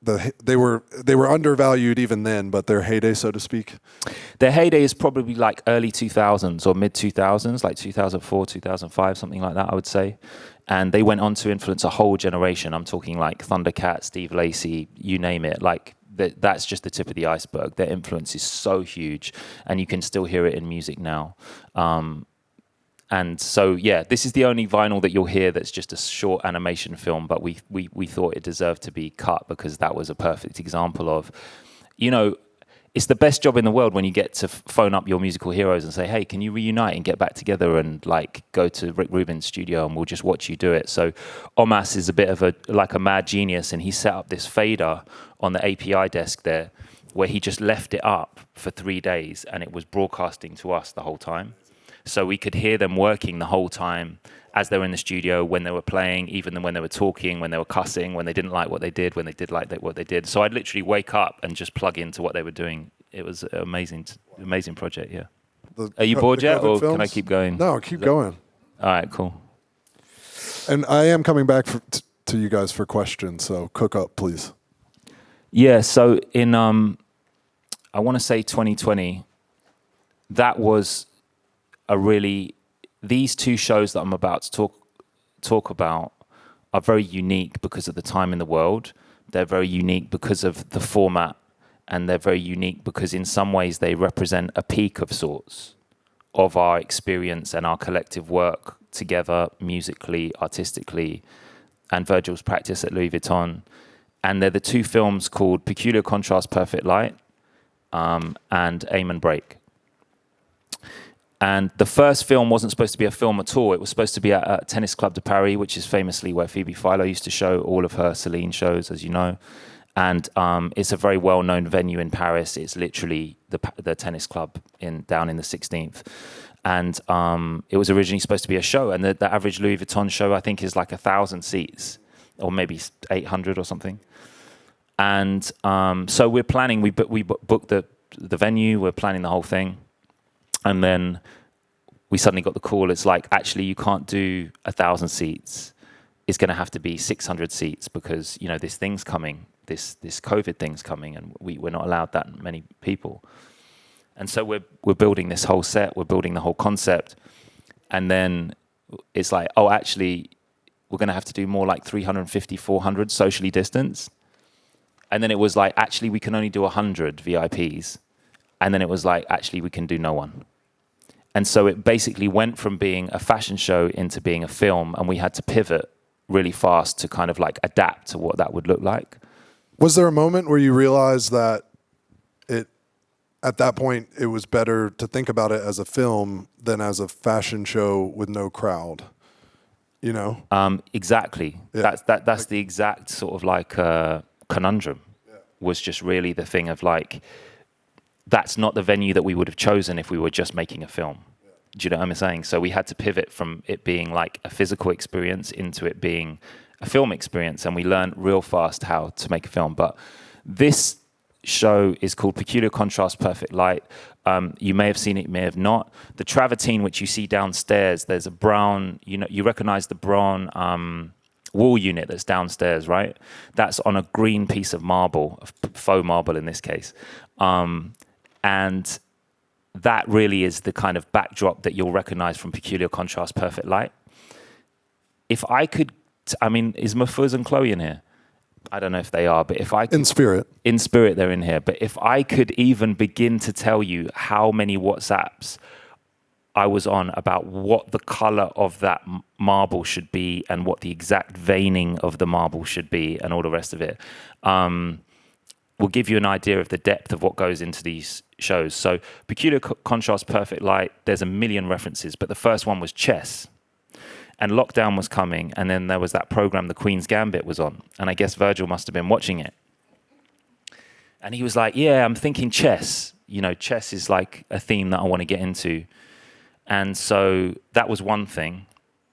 Speaker 1: they were undervalued even then, but their heyday, so to speak?
Speaker 17: Their heyday is probably like early 2000s or mid 2000s, like 2004, 2005, something like that, I would say. And they went on to influence a whole generation. I'm talking like Thundercat, Steve Lacy, you name it. Like that's just the tip of the iceberg. Their influence is so huge, and you can still hear it in music now. And so, yeah, this is the only vinyl that you'll hear that's just a short animation film, but we thought it deserved to be cut because that was a perfect example of, you know, it's the best job in the world when you get to phone up your musical heroes and say, hey, can you reunite and get back together and like go to Rick Rubin's studio and we'll just watch you do it. So Omas is a bit of a mad genius, and he set up this fader on the API desk there where he just left it up for 3 days and it was broadcasting to us the whole time. So we could hear them working the whole time as they were in the studio, when they were playing, even when they were talking, when they were cussing, when they didn't like what they did, when they did like what they did. So I'd literally wake up and just plug into what they were doing. It was an amazing project, yeah. Are you bored yet, or can I keep going?
Speaker 1: No, keep going.
Speaker 17: All right, cool.
Speaker 1: And I am coming back to you guys for questions, so cook up, please.
Speaker 17: Yeah, so in, I want to say 2020, that was these two shows that I'm about to talk about are very unique because of the time in the world. They're very unique because of the format, and they're very unique because in some ways they represent a peak of sorts of our experience and our collective work together musically, artistically, and Virgil's practice at Louis Vuitton. And they're the two films called Peculiar Contrast, Perfect Light, and Aim and Break. And the first film wasn't supposed to be a film at all. It was supposed to be at Tennis Club de Paris, which is famously where Phoebe Philo used to show all of her Celine shows, as you know. And it's a very well-known venue in Paris. It's literally the tennis club down in the 16th. And it was originally supposed to be a show. And the average Louis Vuitton show, I think, is like 1,000 seats, or maybe 800 or something. And so we're planning, we booked the venue, we're planning the whole thing. And then we suddenly got the call. It's like, actually, you can't do 1,000 seats. It's going to have to be 600 seats because, you know, this thing's coming, this COVID thing's coming, and we're not allowed that many people. And so we're building this whole set, we're building the whole concept. And then it's like, oh, actually, we're going to have to do more like 350, 400 socially distanced. And then it was like, actually, we can only do 100 VIPs. And then it was like, actually, we can do no one. And so it basically went from being a fashion show into being a film, and we had to pivot really fast to kind of like adapt to what that would look like.
Speaker 1: Was there a moment where you realized that at that point, it was better to think about it as a film than as a fashion show with no crowd? You know?
Speaker 17: Exactly. Yeah. That's the exact sort of like conundrum. Yeah. Was just really the thing of like, that's not the venue that we would have chosen if we were just making a film. Yeah. Do you know what I'm saying? So we had to pivot from it being like a physical experience into it being a film experience, and we learned real fast how to make a film. But this show is called Peculiar Contrast, Perfect Light. You may have seen it, you may have not. The travertine, which you see downstairs, there's a brown, you recognize the brown wall unit that's downstairs, right? That's on a green piece of marble, faux marble in this case. And that really is the kind of backdrop that you'll recognize from Peculiar Contrast, Perfect Light. If I could, is Mahfouz and Chloe in here? I don't know if they are, but if I could... In spirit, they're in here. But if I could even begin to tell you how many WhatsApps I was on about what the color of that marble should be and what the exact veining of the marble should be and all the rest of it, will give you an idea of the depth of what goes into these shows. So Peculiar Contrast, Perfect Light, there's a million references, but the first one was chess. And lockdown was coming, and then there was that program, The Queen's Gambit, was on. And I guess Virgil must have been watching it. And he was like, yeah, I'm thinking chess. You know, chess is like a theme that I want to get into. And so that was one thing.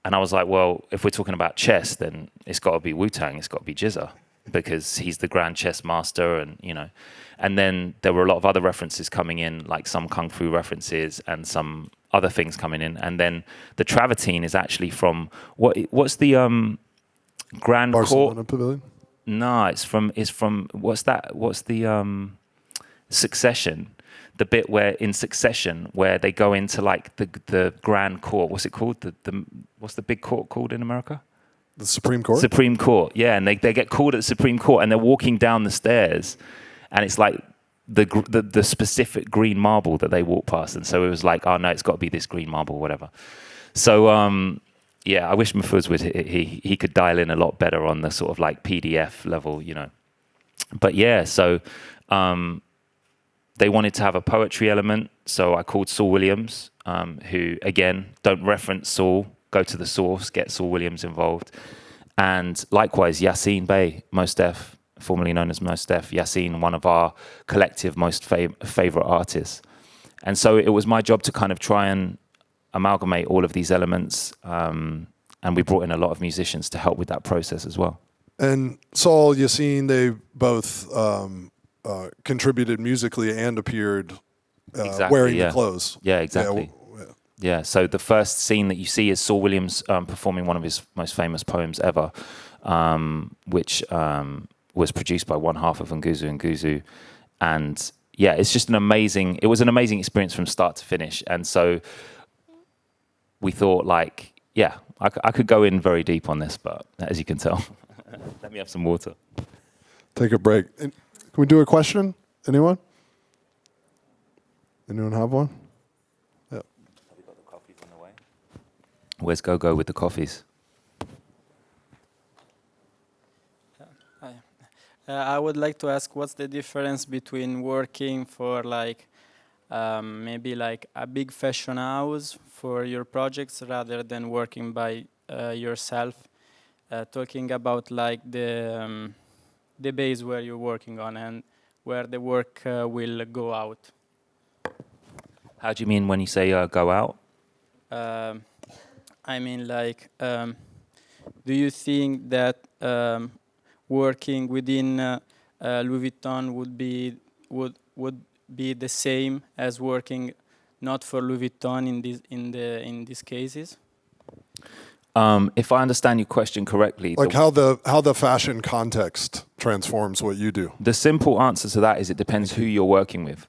Speaker 17: And I was like, well, if we're talking about chess, then it's got to be Wu-Tang, it's got to be Jizza, because he's the grand chess master, and, you know. And then there were a lot of other references coming in, like some Kung Fu references and some other things coming in. And then the travertine is actually from, what's the Grand
Speaker 1: Barcelona
Speaker 17: Court?
Speaker 1: Pavilion?
Speaker 17: No, it's from what's that? What's the Succession? The bit where in Succession where they go into like the Grand Court. What's it called? What's the big court called in America?
Speaker 1: The Supreme Court?
Speaker 17: Supreme Court, yeah. And they get called at the Supreme Court and they're walking down the stairs and it's like the specific green marble that they walk past. And so it was like, oh no, it's got to be this green marble, whatever. So, yeah, I wish Mahfouz would, he could dial in a lot better on the sort of like PDF level, you know. But yeah, so they wanted to have a poetry element. So I called Saul Williams, who again, don't reference Saul, go to the source, get Saul Williams involved. And likewise, Yassine Bey, Mos Def, formerly known as Mos Def, Yassine, one of our collective most favorite artists. And so it was my job to kind of try and amalgamate all of these elements. And we brought in a lot of musicians to help with that process as well.
Speaker 1: And Saul, Yassine, they both contributed musically and appeared wearing the clothes.
Speaker 17: Yeah, exactly. Yeah, so the first scene that you see is Saul Williams performing one of his most famous poems ever, which was produced by one half of Nguzu Nguzu. And yeah, it's just it was an amazing experience from start to finish. And so we thought like, yeah, I could go in very deep on this, but as you can tell, let me have some water.
Speaker 1: Take a break. Can we do a question? Anyone? Anyone have one? Yeah.
Speaker 17: Have you got the coffees on the way? Where's Go-Go with the coffees?
Speaker 18: I would like to ask, what's the difference between working for like maybe like a big fashion house for your projects rather than working by yourself? Talking about like the base where you're working on and where the work will go out.
Speaker 17: How do you mean when you say go out?
Speaker 18: I mean like, do you think that working within Louis Vuitton would be the same as working not for Louis Vuitton in these cases?
Speaker 17: If I understand your question correctly,
Speaker 1: like how the fashion context transforms what you do.
Speaker 17: The simple answer to that is it depends who you're working with.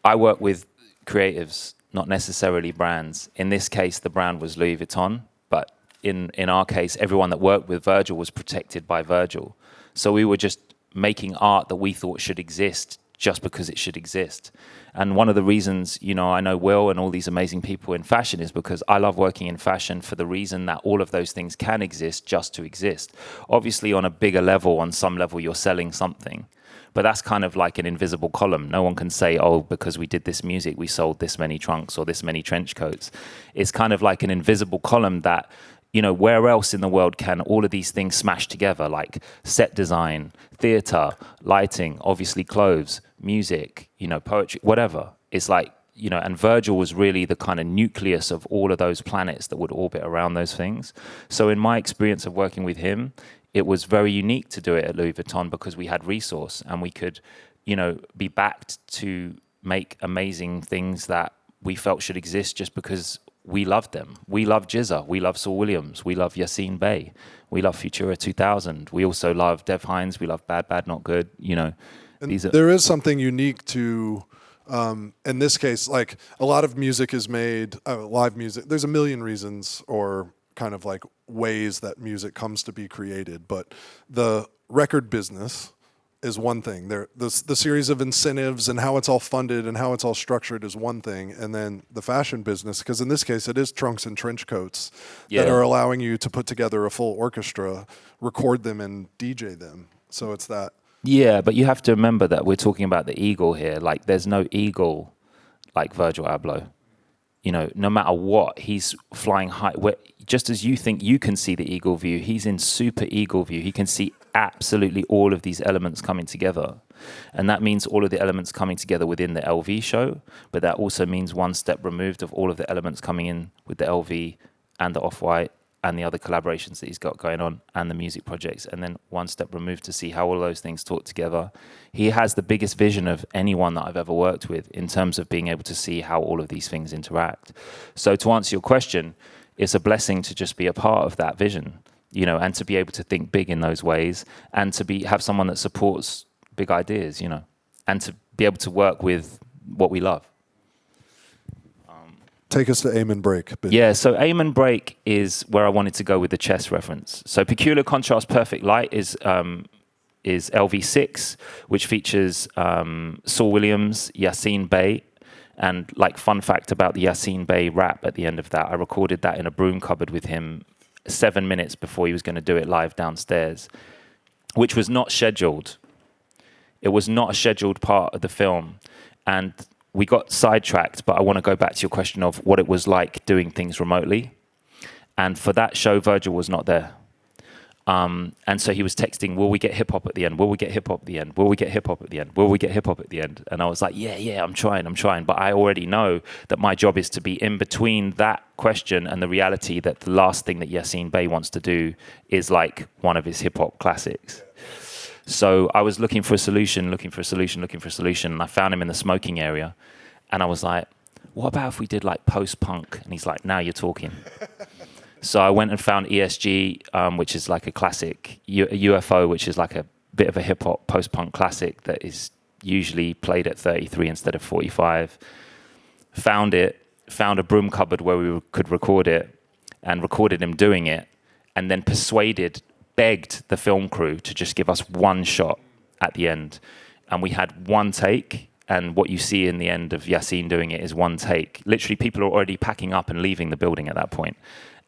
Speaker 17: I work with creatives, not necessarily brands. In this case, the brand was Louis Vuitton, but in our case, everyone that worked with Virgil was protected by Virgil. So we were just making art that we thought should exist just because it should exist. And one of the reasons, you know, I know Will and all these amazing people in fashion is because I love working in fashion for the reason that all of those things can exist just to exist. Obviously, on a bigger level, on some level, you're selling something. But that's kind of like an invisible column. No one can say, oh, because we did this music, we sold this many trunks or this many trench coats. It's kind of like an invisible column that, you know, where else in the world can all of these things smash together, like set design, theater, lighting, obviously clothes, music, you know, poetry, whatever. It's like, you know, and Virgil was really the kind of nucleus of all of those planets that would orbit around those things. So in my experience of working with him, it was very unique to do it at Louis Vuitton because we had resource and we could, you know, be backed to make amazing things that we felt should exist just because we loved them. We love Jizza. We love Saul Williams. We love Yassine Bey. We love Futura 2000. We also love Dev Hynes. We love Bad Bad Not Good. You know,
Speaker 1: there is something unique to, in this case, like a lot of music is made, live music. There's a million reasons or kind of like ways that music comes to be created, but the record business is one thing. The series of incentives and how it's all funded and how it's all structured is one thing. And then the fashion business, because in this case, it is trunks and trench coats that are allowing you to put together a full orchestra, record them and DJ them. So it's that.
Speaker 17: Yeah, but you have to remember that we're talking about the eagle here. Like there's no eagle like Virgil Abloh. You know, no matter what, he's flying high. Just as you think you can see the eagle view, he's in super eagle view. He can see absolutely all of these elements coming together. And that means all of the elements coming together within the LV show, but that also means one step removed of all of the elements coming in with the LV and the Off-White and the other collaborations that he's got going on and the music projects, and then one step removed to see how all of those things talk together. He has the biggest vision of anyone that I've ever worked with in terms of being able to see how all of these things interact. So to answer your question, it's a blessing to just be a part of that vision. you know, and to be able to think big in those ways, and to have someone that supports big ideas, you know, and to be able to work with what we love.
Speaker 1: Take us to Aim and Break.
Speaker 17: Yeah, so Aim and Break is where I wanted to go with the chess reference. So Peculiar Contrast Perfect Light is LV6, which features Saul Williams, Yassine Bey, and like fun fact about the Yassine Bey rap at the end of that, I recorded that in a broom cupboard with him 7 minutes before he was going to do it live downstairs, which was not scheduled. It was not a scheduled part of the film. And we got sidetracked, but I want to go back to your question of what it was like doing things remotely. And for that show, Virgil was not there. And so he was texting, will we get hip hop at the end? Will we get hip hop at the end? Will we get hip hop at the end? Will we get hip hop at the end? And I was like, yeah, I'm trying. But I already know that my job is to be in between that question and the reality that the last thing that Yassine Bey wants to do is like one of his hip hop classics. So I was looking for a solution. And I found him in the smoking area. And I was like, what about if we did like post-punk? And he's like, now you're talking. So I went and found ESG, which is like a classic, UFO, which is like a bit of a hip-hop post-punk classic that is usually played at 33 instead of 45. Found a broom cupboard where we could record it, and recorded him doing it, and then begged the film crew to just give us one shot at the end. And we had one take, and what you see in the end of Yassine doing it is one take. Literally, people are already packing up and leaving the building at that point.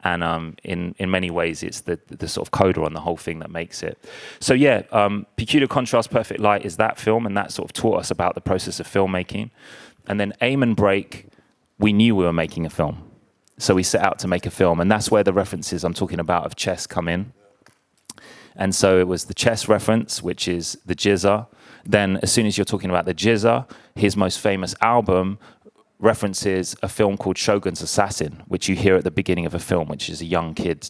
Speaker 17: And in many ways, it's the sort of coda on the whole thing that makes it. So yeah, Peculiar Contrast Perfect Light is that film, and that sort of taught us about the process of filmmaking. And then Aim and Break, we knew we were making a film. So we set out to make a film, and that's where the references I'm talking about of chess come in. And so it was the chess reference, which is the Jizza. Then as soon as you're talking about the Jizza, his most famous album references a film called Shogun's Assassin, which you hear at the beginning of a film, which is a young kid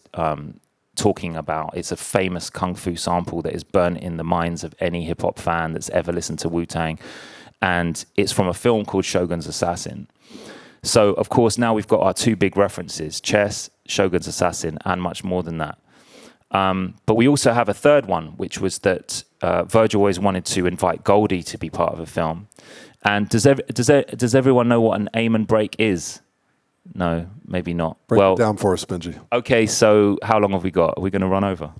Speaker 17: talking about. It's a famous kung fu sample that is burnt in the minds of any hip-hop fan that's ever listened to Wu-Tang. And it's from a film called Shogun's Assassin. So, of course, now we've got our two big references, chess, Shogun's Assassin, and much more than that. But we also have a third one, which was that Virgil always wanted to invite Goldie to be part of a film. And does everyone know what an aim and break is? No, maybe not.
Speaker 1: Break it down for us, Benji.
Speaker 17: Okay, so how long have we got? Are we going to run over?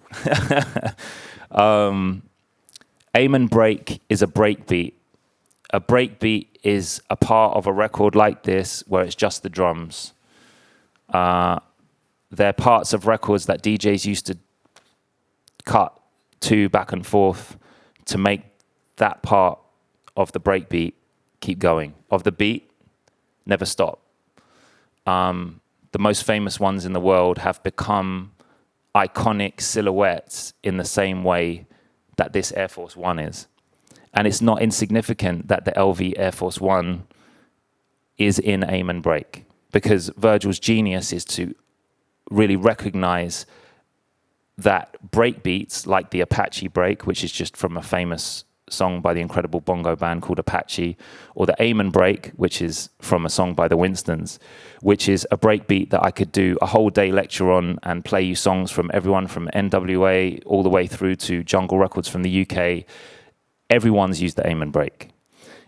Speaker 17: Aim and break is a break beat. A break beat is a part of a record like this where it's just the drums. They're parts of records that DJs used to cut to back and forth to make that part of the break beat keep going. Of the beat, never stop. The most famous ones in the world have become iconic silhouettes in the same way that this Air Force One is. And it's not insignificant that the LV Air Force One is in aim and break, because Virgil's genius is to really recognize that break beats, like the Apache break, which is just from a famous song by the incredible bongo band called Apache, or the Aim and Break, which is from a song by the Winstons, which is a break beat that I could do a whole day lecture on and play you songs from everyone from NWA all the way through to Jungle Records from the UK. Everyone's used the Aim and Break.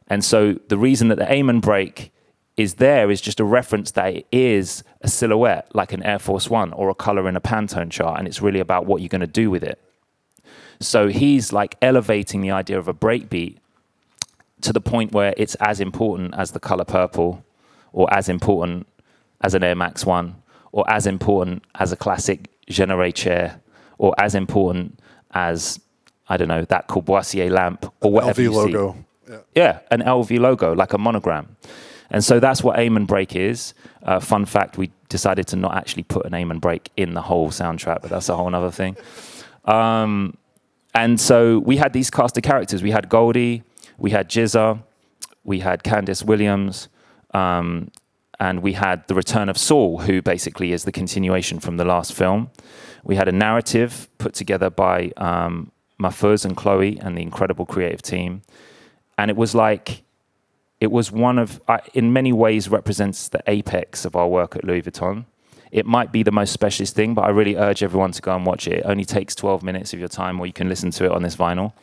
Speaker 17: And so the reason that the Aim and Break is there is just a reference that it is a silhouette like an Air Force One or a color in a Pantone chart, and it's really about what you're going to do with it. So he's like elevating the idea of a breakbeat to the point where it's as important as the color purple, or as important as an Air Max 1, or as important as a classic Généré chair, or as important as, I don't know, that Courvoisier lamp, or whatever you see. LV logo. Yeah, an LV logo, like a monogram. And so that's what Aim and Break is. Fun fact, we decided to not actually put an Aim and Break in the whole soundtrack, but that's a whole other thing. And so we had these cast of characters. We had Goldie, we had Jizza, we had Candice Williams, and we had the return of Saul, who basically is the continuation from the last film. We had a narrative put together by Mahfouz and Chloe and the incredible creative team. And it was like, it was one of, in many ways represents the apex of our work at Louis Vuitton. it might be the most specialist thing, but I really urge everyone to go and watch it. It only takes 12 minutes of your time, or you can listen to it on this vinyl.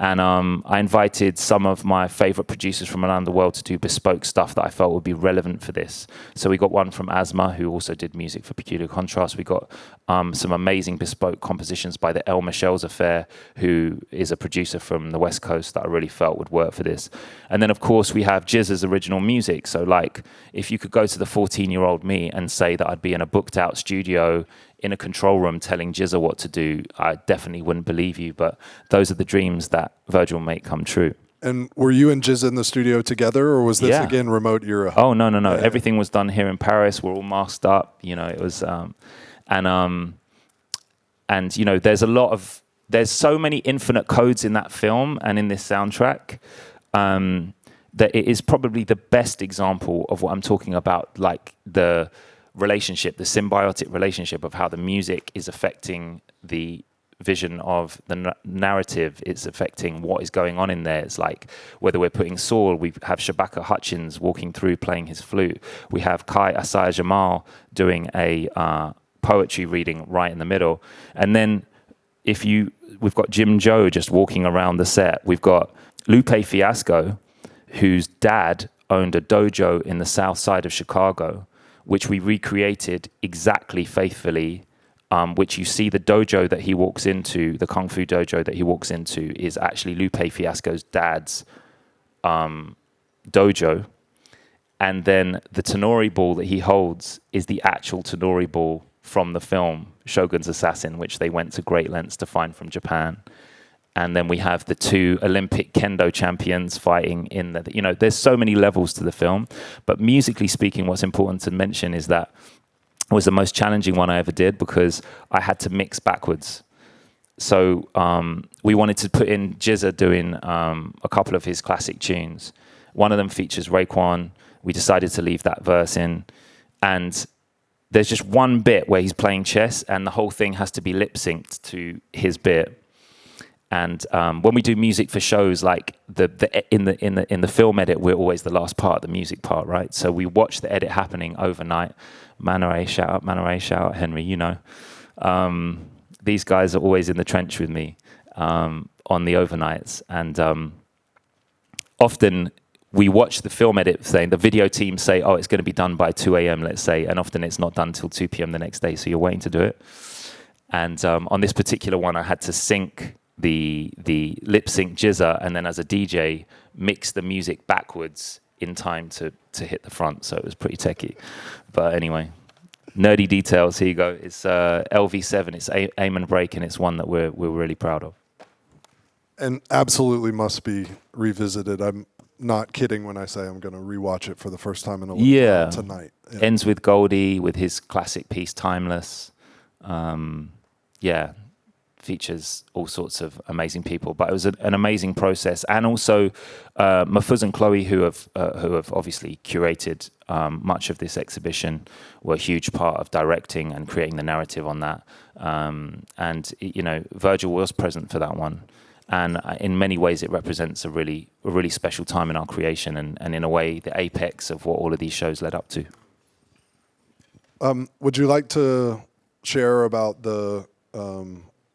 Speaker 17: And I invited some of my favorite producers from around the world to do bespoke stuff that I felt would be relevant for this. So we got one from Asma, who also did music for Peculiar Contrast. We got some amazing bespoke compositions by the El Michel's Affair, who is a producer from the West Coast that I really felt would work for this. And then, of course, we have Jizza's original music. So, like, if you could go to the 14-year-old me and say that I'd be in a booked-out studio in a control room telling Jizza what to do, I definitely wouldn't believe you. But those are the dreams that Virgil will make come true.
Speaker 1: And were you and Jizza in the studio together, or was this again remote era?
Speaker 17: Oh, no. Yeah. Everything was done here in Paris. We're all masked up. You know, it was, and you know, there's so many infinite codes in that film and in this soundtrack that it is probably the best example of what I'm talking about, like the relationship, the symbiotic relationship of how the music is affecting the vision of the narrative. It's affecting what is going on in there. It's like whether we're putting Saul, we have Shabaka Hutchins walking through playing his flute. We have Kai Asaya Jamal doing a poetry reading right in the middle. And then we've got Jim Joe just walking around the set. We've got Lupe Fiasco, whose dad owned a dojo in the south side of Chicago, which we recreated exactly faithfully, which you see the dojo that he walks into, the Kung Fu dojo that he walks into, is actually Lupe Fiasco's dad's dojo. And then the Tenori ball that he holds is the actual Tenori ball from the film Shogun's Assassin, which they went to great lengths to find from Japan. And then we have the two Olympic kendo champions fighting in the, you know, there's so many levels to the film. But musically speaking, what's important to mention is that it was the most challenging one I ever did because I had to mix backwards. So we wanted to put in Jizza doing a couple of his classic tunes. One of them features Raekwon. We decided to leave that verse in. And there's just one bit where he's playing chess and the whole thing has to be lip-synced to his bit. And when we do music for shows, like in the film edit, we're always the last part, the music part, right? So we watch the edit happening overnight. Manoray, shout out, Henry, you know. These guys are always in the trench with me on the overnights. And often we watch the film edit saying, the video team say, oh, it's going to be done by 2 a.m., let's say. And often it's not done till 2 p.m. the next day, so you're waiting to do it. And on this particular one, I had to sync the lip sync Jizza, and then as a DJ mix the music backwards in time to hit the front. So it was pretty techie. But anyway, nerdy details. Here you go. It's LV7. It's Aim and Break, and it's one that we're really proud of.
Speaker 1: And absolutely must be revisited. I'm not kidding when I say I'm going to rewatch it for the first time in a while tonight. Yeah.
Speaker 17: Ends with Goldie with his classic piece Timeless. Features all sorts of amazing people, but it was an amazing process. And also Mahfouz and Chloe, who have obviously curated much of this exhibition, were a huge part of directing and creating the narrative on that. And you know, Virgil was present for that one, and in many ways it represents a really special time in our creation, and in a way the apex of what all of these shows led up to.
Speaker 1: Would you like to share about the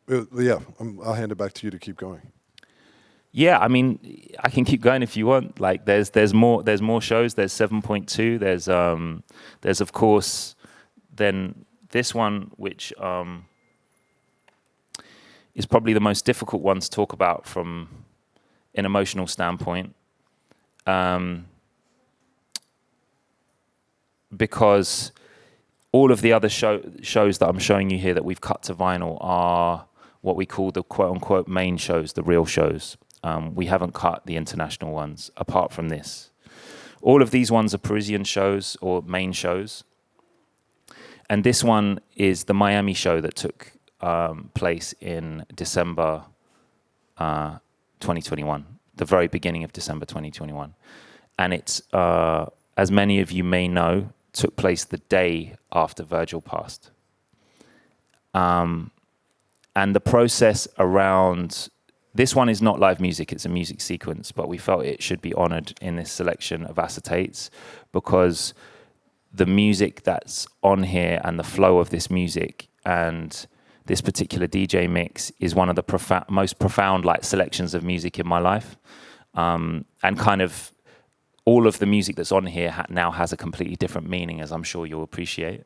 Speaker 1: I'll hand it back to you to keep going.
Speaker 17: Yeah, I mean, I can keep going if you want. Like, there's more shows. There's 7.2. There's of course then this one, which is probably the most difficult one to talk about from an emotional standpoint, because all of the other shows that I'm showing you here that we've cut to vinyl are what we call the quote-unquote main shows, the real shows. We haven't cut the international ones, apart from this. All of these ones are Parisian shows or main shows. And this one is the Miami show that took place in December 2021, the very beginning of December 2021. And it's, as many of you may know, took place the day after Virgil passed. And the process around, this one is not live music, it's a music sequence, but we felt it should be honored in this selection of acetates because the music that's on here and the flow of this music and this particular DJ mix is one of the most profound like selections of music in my life. And kind of all of the music that's on here now has a completely different meaning, as I'm sure you'll appreciate.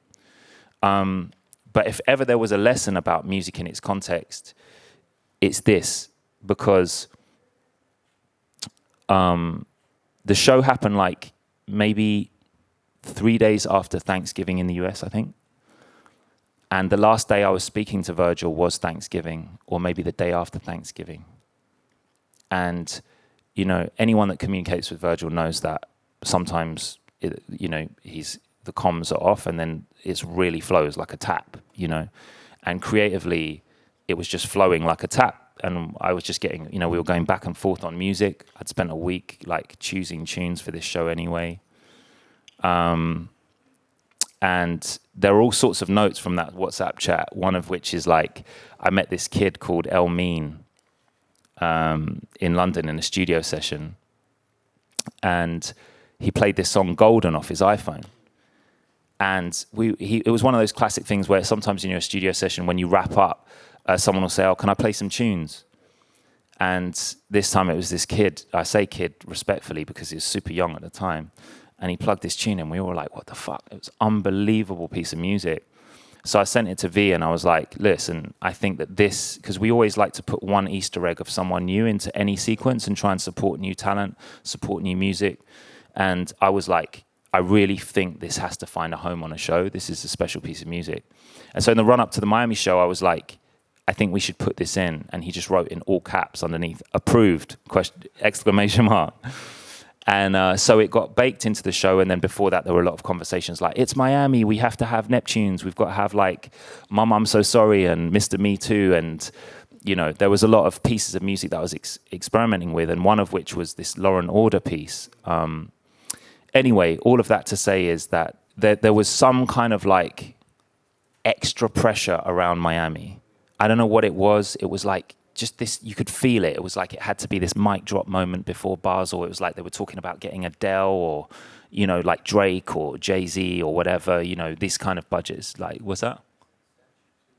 Speaker 17: But if ever there was a lesson about music in its context, it's this, because the show happened like maybe 3 days after Thanksgiving in the US, I think. And the last day I was speaking to Virgil was Thanksgiving, or maybe the day after Thanksgiving. And, you know, anyone that communicates with Virgil knows that sometimes, the comms are off and then it really flows like a tap, you know. And creatively, it was just flowing like a tap. And I was just getting, we were going back and forth on music. I'd spent a week like choosing tunes for this show anyway. And there are all sorts of notes from that WhatsApp chat, one of which is like, I met this kid called El Mean in London in a studio session. And he played this song Golden off his iPhone. And it was one of those classic things where sometimes in your studio session, when you wrap up, someone will say, "Oh, can I play some tunes?" And this time it was this kid. I say kid respectfully because he was super young at the time. And he plugged this tune in. We were like, what the fuck? It was an unbelievable piece of music. So I sent it to V and I was like, listen, I think that this, because we always like to put one Easter egg of someone new into any sequence and try and support new talent, support new music. And I was like, I really think this has to find a home on a show. This is a special piece of music. And so in the run up to the Miami show, I was like, I think we should put this in. And he just wrote in all caps underneath, approved, exclamation mark. And so it got baked into the show. And then before that, there were a lot of conversations like, it's Miami, we have to have Neptunes. We've got to have like, Mom, I'm So Sorry and Mr. Me Too. And, there was a lot of pieces of music that I was experimenting with. And one of which was this Law and Order piece. Anyway, all of that to say is that there was some kind of like extra pressure around Miami. I don't know what it was. It was like just this, you could feel it. It was like it had to be this mic drop moment before Basel. It was like they were talking about getting Adele or, like Drake or Jay-Z or whatever, these kind of budgets. Like, what's that?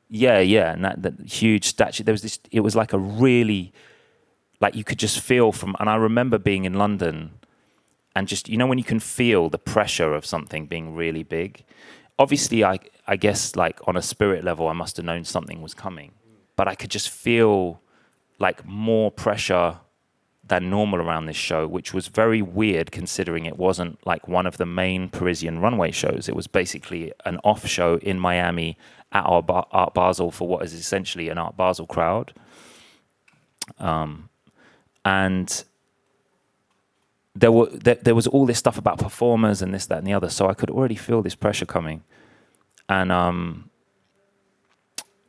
Speaker 17: Yeah. And that huge statue. There was this, it was like a really, like you could just feel and I remember being in London and just, when you can feel the pressure of something being really big. Obviously, I guess, like, on a spirit level, I must have known something was coming. But I could just feel, like, more pressure than normal around this show, which was very weird considering it wasn't, like, one of the main Parisian runway shows. It was basically an off show in Miami at Art Basel for what is essentially an Art Basel crowd. And there was all this stuff about performers and this, that, and the other. So I could already feel this pressure coming. And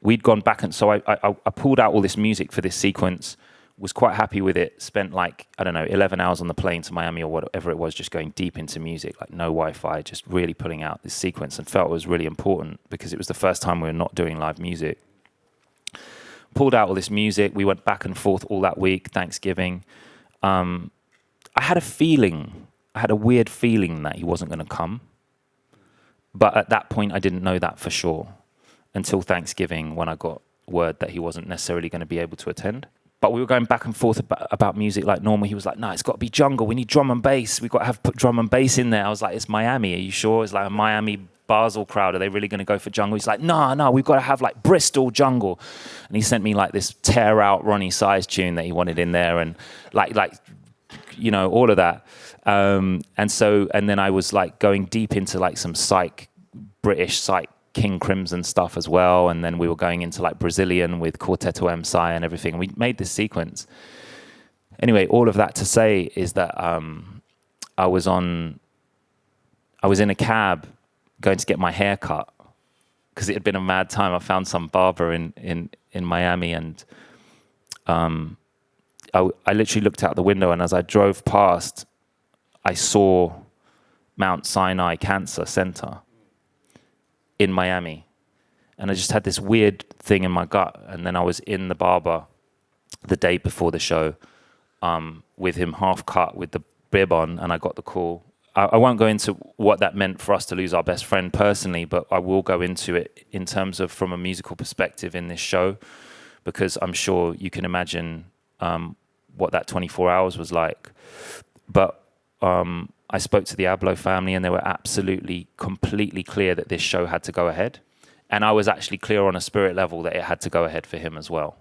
Speaker 17: we'd gone back. And so I pulled out all this music for this sequence, was quite happy with it, spent like, 11 hours on the plane to Miami or whatever it was, just going deep into music, like no Wi-Fi, just really pulling out this sequence and felt it was really important because it was the first time we were not doing live music. Pulled out all this music. We went back and forth all that week, Thanksgiving. I had a weird feeling that he wasn't going to come. But at that point, I didn't know that for sure until Thanksgiving when I got word that he wasn't necessarily going to be able to attend. But we were going back and forth about music like normal. He was like, no, it's got to be jungle. We need drum and bass. We've got to put drum and bass in there. I was like, it's Miami. Are you sure? It's like a Miami Basel crowd. Are they really going to go for jungle? He's like, no, we've got to have like Bristol jungle. And he sent me like this tear out Ronnie Size tune that he wanted in there and like all of that. And then I was like going deep into like some British psych King Crimson stuff as well. And then we were going into like Brazilian with Quarteto MSI and everything. We made this sequence. Anyway, all of that to say is that I was in a cab going to get my hair cut because it had been a mad time. I found some barber in Miami and I literally looked out the window, and as I drove past, I saw Mount Sinai Cancer Center in Miami. And I just had this weird thing in my gut. And then I was in the barber the day before the show with him half cut with the bib on, and I got the call. I won't go into what that meant for us to lose our best friend personally, but I will go into it in terms of from a musical perspective in this show, because I'm sure you can imagine what that 24 hours was like. But I spoke to the Abloh family, and they were absolutely, completely clear that this show had to go ahead. And I was actually clear on a spirit level that it had to go ahead for him as well.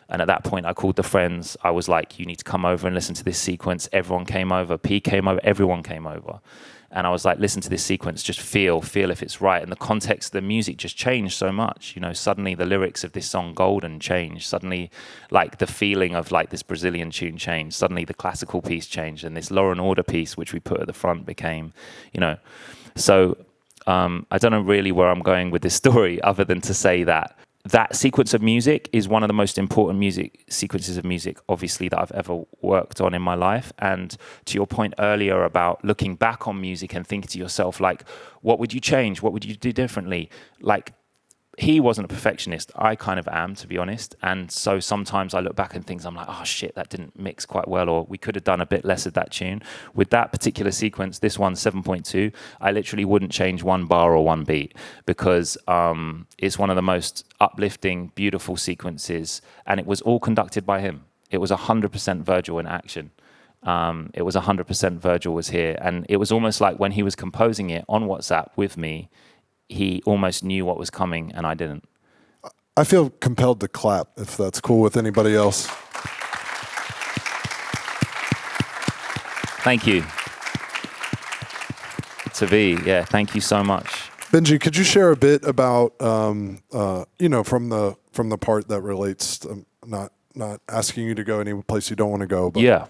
Speaker 17: And at that point, I called the friends. I was like, you need to come over and listen to this sequence. Everyone came over. P came over. Everyone came over. And I was like, listen to this sequence. Just feel if it's right. And the context of the music just changed so much. You know, suddenly the lyrics of this song, Golden, changed. Suddenly, like, the feeling of, like, this Brazilian tune changed. Suddenly the classical piece changed. And this Law and Order piece, which we put at the front, became, you know. So I don't know really where I'm going with this story other than to say that that sequence of music is one of the most important sequences of music, obviously, that I've ever worked on in my life. And to your point earlier about looking back on music and thinking to yourself, like, what would you change? What would you do differently? Like, he wasn't a perfectionist. I kind of am, to be honest. And so sometimes I look back and things, I'm like, oh shit, that didn't mix quite well, or we could have done a bit less of that tune. With that particular sequence, this one, 7.2, I literally wouldn't change one bar or one beat, because it's one of the most uplifting, beautiful sequences, and it was all conducted by him. It was 100% Virgil in action. It was 100% Virgil was here, and it was almost like when he was composing it on WhatsApp with me, he almost knew what was coming, and I didn't.
Speaker 1: I feel compelled to clap, if that's cool with anybody else.
Speaker 17: Thank you. To be, yeah, thank you so much.
Speaker 1: Benji, could you share a bit about, you know, from the part that relates to not asking you to go any place you don't want to go, but
Speaker 17: yeah,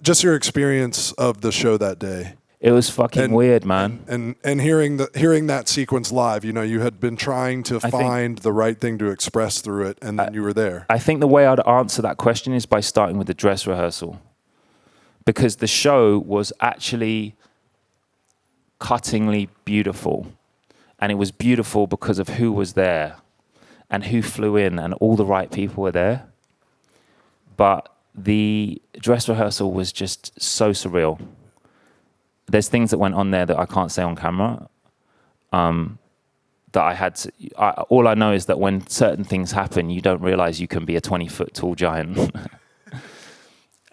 Speaker 1: just your experience of the show that day?
Speaker 17: It was fucking weird, man.
Speaker 1: And hearing that sequence live, you know, you had been trying to find the right thing to express through it, and then you were there.
Speaker 17: I think the way I'd answer that question is by starting with the dress rehearsal, because the show was actually cuttingly beautiful, and it was beautiful because of who was there and who flew in, and all the right people were there. But the dress rehearsal was just so surreal. There's things that went on there that I can't say on camera. That I had to. All I know is that when certain things happen, you don't realize you can be a 20-foot tall giant.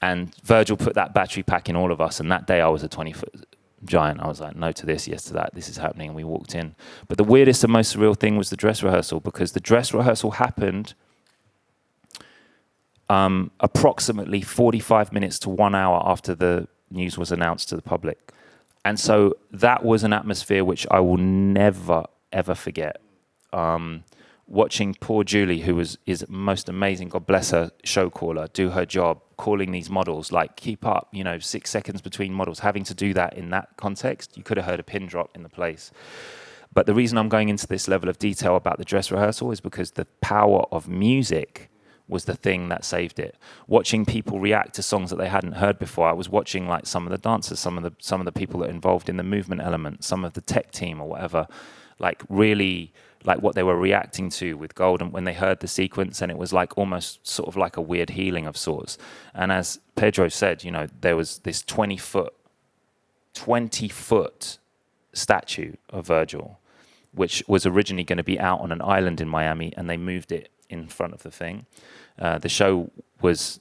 Speaker 17: And Virgil put that battery pack in all of us. And that day, I was a 20-foot giant. I was like, no to this, yes to that. This is happening. And we walked in. But the weirdest and most surreal thing was the dress rehearsal, because the dress rehearsal happened approximately 45 minutes to 1 hour after the news was announced to the public. And so that was an atmosphere which I will never, ever forget. Watching poor Julie, who is most amazing, God bless her, show caller, do her job, calling these models, like, keep up, you know, 6 seconds between models, having to do that in that context, you could have heard a pin drop in the place. But the reason I'm going into this level of detail about the dress rehearsal is because the power of music was the thing that saved it. Watching people react to songs that they hadn't heard before. I was watching, like, some of the dancers, some of the people that are involved in the movement element, some of the tech team or whatever, like, really, like, what they were reacting to with Golden when they heard the sequence, and it was like almost sort of like a weird healing of sorts. And as Pedro said, you know, there was this 20-foot statue of Virgil, which was originally going to be out on an island in Miami, and they moved it in front of the thing. The show was,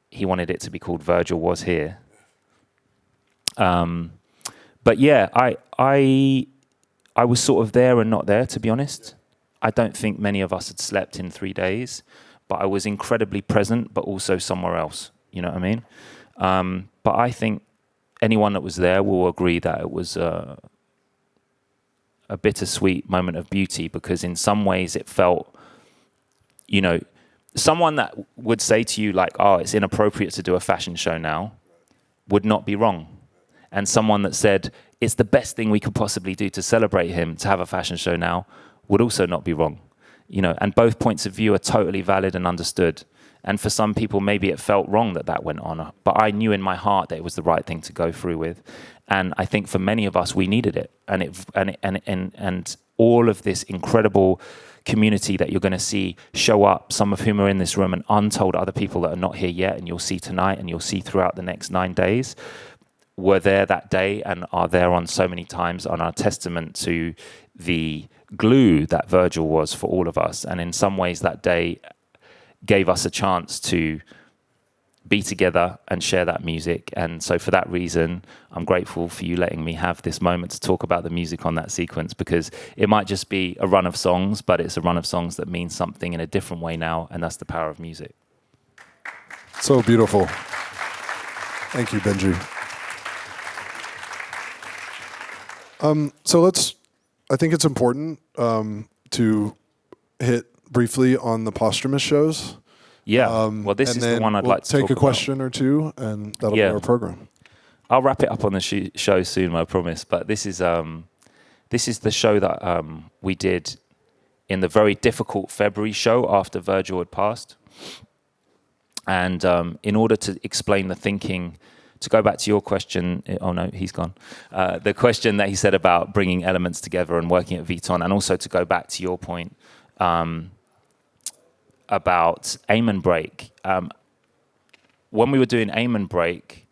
Speaker 17: he wanted it to be called Virgil Was Here. But yeah, I was sort of there and not there, to be honest. I don't think many of us had slept in 3 days, but I was incredibly present, but also somewhere else. You know what I mean? But I think anyone that was there will agree that it was a bittersweet moment of beauty, because in some ways it felt, you know, someone that would say to you, like, oh, it's inappropriate to do a fashion show now, would not be wrong. And someone that said, it's the best thing we could possibly do to celebrate him, to have a fashion show now, would also not be wrong. You know, and both points of view are totally valid and understood. And for some people, maybe it felt wrong that went on. But I knew in my heart that it was the right thing to go through with. And I think for many of us, we needed it. And all of this incredible community that you're going to see show up, some of whom are in this room, and untold other people that are not here yet, and you'll see tonight and you'll see throughout the next 9 days, were there that day and are there on so many times and are testament to the glue that Virgil was for all of us. And in some ways that day gave us a chance to be together and share that music. And so for that reason, I'm grateful for you letting me have this moment to talk about the music on that sequence, because it might just be a run of songs, but it's a run of songs that means something in a different way now, and that's the power of music.
Speaker 1: So beautiful. Thank you, Benji. So I think it's important to hit briefly on the posthumous shows.
Speaker 17: Yeah, well, this is the one I'd like to
Speaker 1: take
Speaker 17: talk
Speaker 1: a
Speaker 17: about.
Speaker 1: question or two, and that'll be our program.
Speaker 17: I'll wrap it up on the show soon, I promise. But this is the show that we did in the very difficult February show after Virgil had passed. And in order to explain the thinking, to go back to your question, oh no, he's gone. The question that he said about bringing elements together and working at Vuitton, and also to go back to your point about Aim and Break. When we were doing Aim and Break,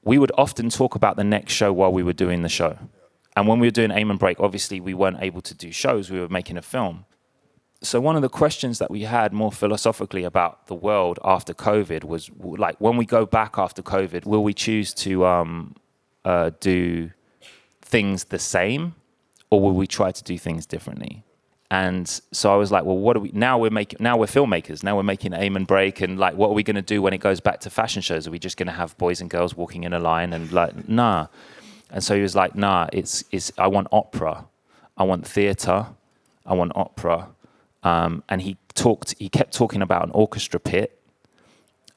Speaker 17: we would often talk about the next show while we were doing the show. And when we were doing Aim and Break, obviously we weren't able to do shows, we were making a film. So one of the questions that we had more philosophically about the world after COVID was, like, when we go back after COVID, will we choose to do things the same, or will we try to do things differently? And so I was like, well, what are we, now we're filmmakers, now we're making Aim and Break, and like, what are we going to do when it goes back to fashion shows? Are we just going to have boys and girls walking in a line and like, nah. And so he was like, nah, it's I want opera, I want theater, I want opera. And he kept talking about an orchestra pit.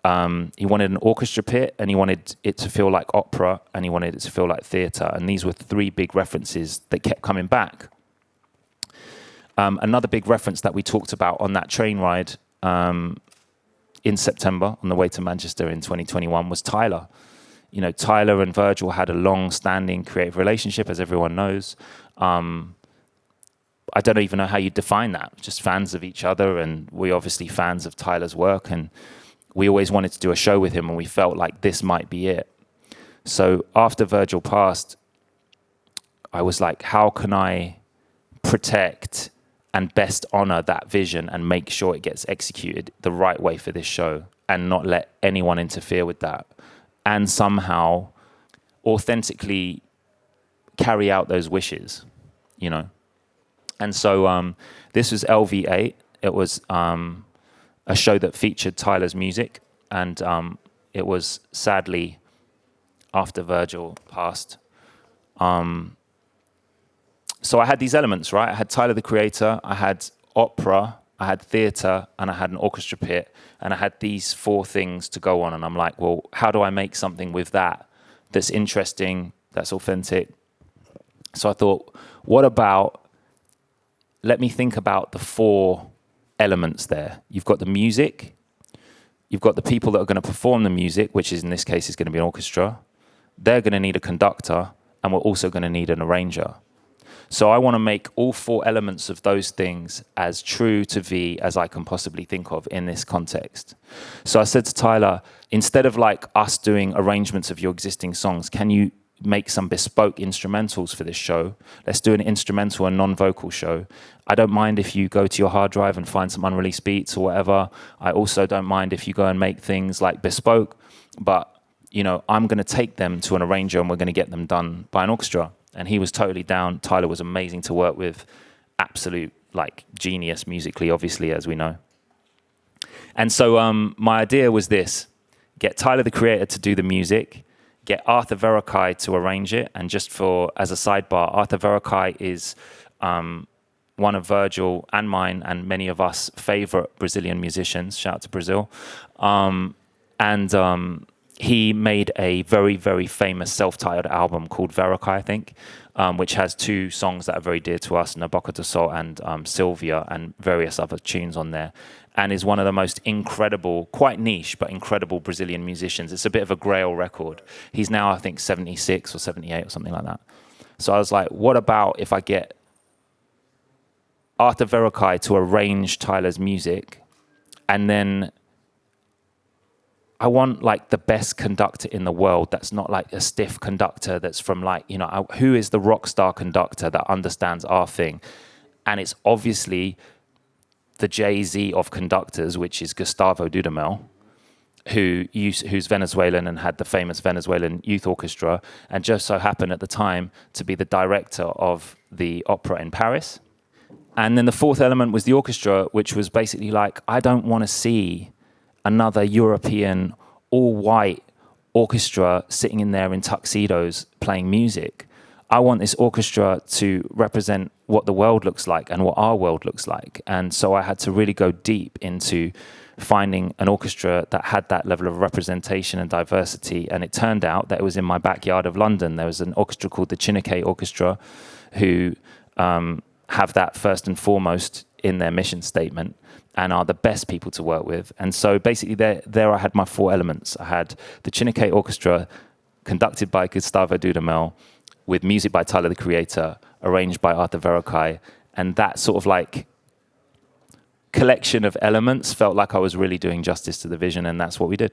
Speaker 17: He wanted an orchestra pit, and he wanted it to feel like opera, and he wanted it to feel like theater. And these were three big references that kept coming back. Another big reference that we talked about on that train ride in September on the way to Manchester in 2021 was Tyler. You know, Tyler and Virgil had a long-standing creative relationship, as everyone knows. I don't even know how you define that. Just fans of each other, and we're obviously fans of Tyler's work, and we always wanted to do a show with him, and we felt like this might be it. So after Virgil passed, I was like, how can I protect and best honor that vision and make sure it gets executed the right way for this show, and not let anyone interfere with that, and somehow authentically carry out those wishes, you know? And so this was LV8. It was a show that featured Tyler's music, and it was sadly after Virgil passed. So I had these elements, right? I had Tyler the Creator, I had opera, I had theater, and I had an orchestra pit, and I had these four things to go on. And I'm like, well, how do I make something with that that's interesting, that's authentic? So I thought, what about, let me think about the four elements there. You've got the music, you've got the people that are going to perform the music, which is in this case is going to be an orchestra. They're going to need a conductor, and we're also going to need an arranger. So I want to make all four elements of those things as true to V as I can possibly think of in this context. So I said to Tyler, instead of like us doing arrangements of your existing songs, can you make some bespoke instrumentals for this show? Let's do an instrumental and non-vocal show. I don't mind if you go to your hard drive and find some unreleased beats or whatever. I also don't mind if you go and make things like bespoke, but you know, I'm going to take them to an arranger and we're going to get them done by an orchestra. And he was totally down. Tyler was amazing to work with, absolute like genius musically, obviously, as we know. And so my idea was this: get Tyler the Creator to do the music, get Arthur Verocai to arrange it. And just for, as a sidebar, Arthur Verocai is one of Virgil and mine and many of us favorite Brazilian musicians. Shout out to Brazil. He made a very, very famous self-titled album called Verocai, I think, which has two songs that are very dear to us, Na Boca do Sol and Sylvia, and various other tunes on there, and is one of the most incredible, quite niche, but incredible Brazilian musicians. It's a bit of a grail record. He's now, I think, 76 or 78 or something like that. So I was like, what about if I get Arthur Verocai to arrange Tyler's music, and then I want like the best conductor in the world. That's not like a stiff conductor. That's from like, you know, who is the rock star conductor that understands our thing? And it's obviously the Jay-Z of conductors, which is Gustavo Dudamel, who's Venezuelan and had the famous Venezuelan youth orchestra, and just so happened at the time to be the director of the opera in Paris. And then the fourth element was the orchestra, which was basically like, I don't want to see another European all-white orchestra sitting in there in tuxedos playing music. I want this orchestra to represent what the world looks like and what our world looks like. And so I had to really go deep into finding an orchestra that had that level of representation and diversity. And it turned out that it was in my backyard of London. There was an orchestra called the Chineke Orchestra who have that first and foremost in their mission statement and are the best people to work with. And so basically there I had my four elements. I had the Chineke Orchestra conducted by Gustavo Dudamel, with music by Tyler, the Creator, arranged by Arthur Verocai. And that sort of like collection of elements felt like I was really doing justice to the vision, and that's what we did.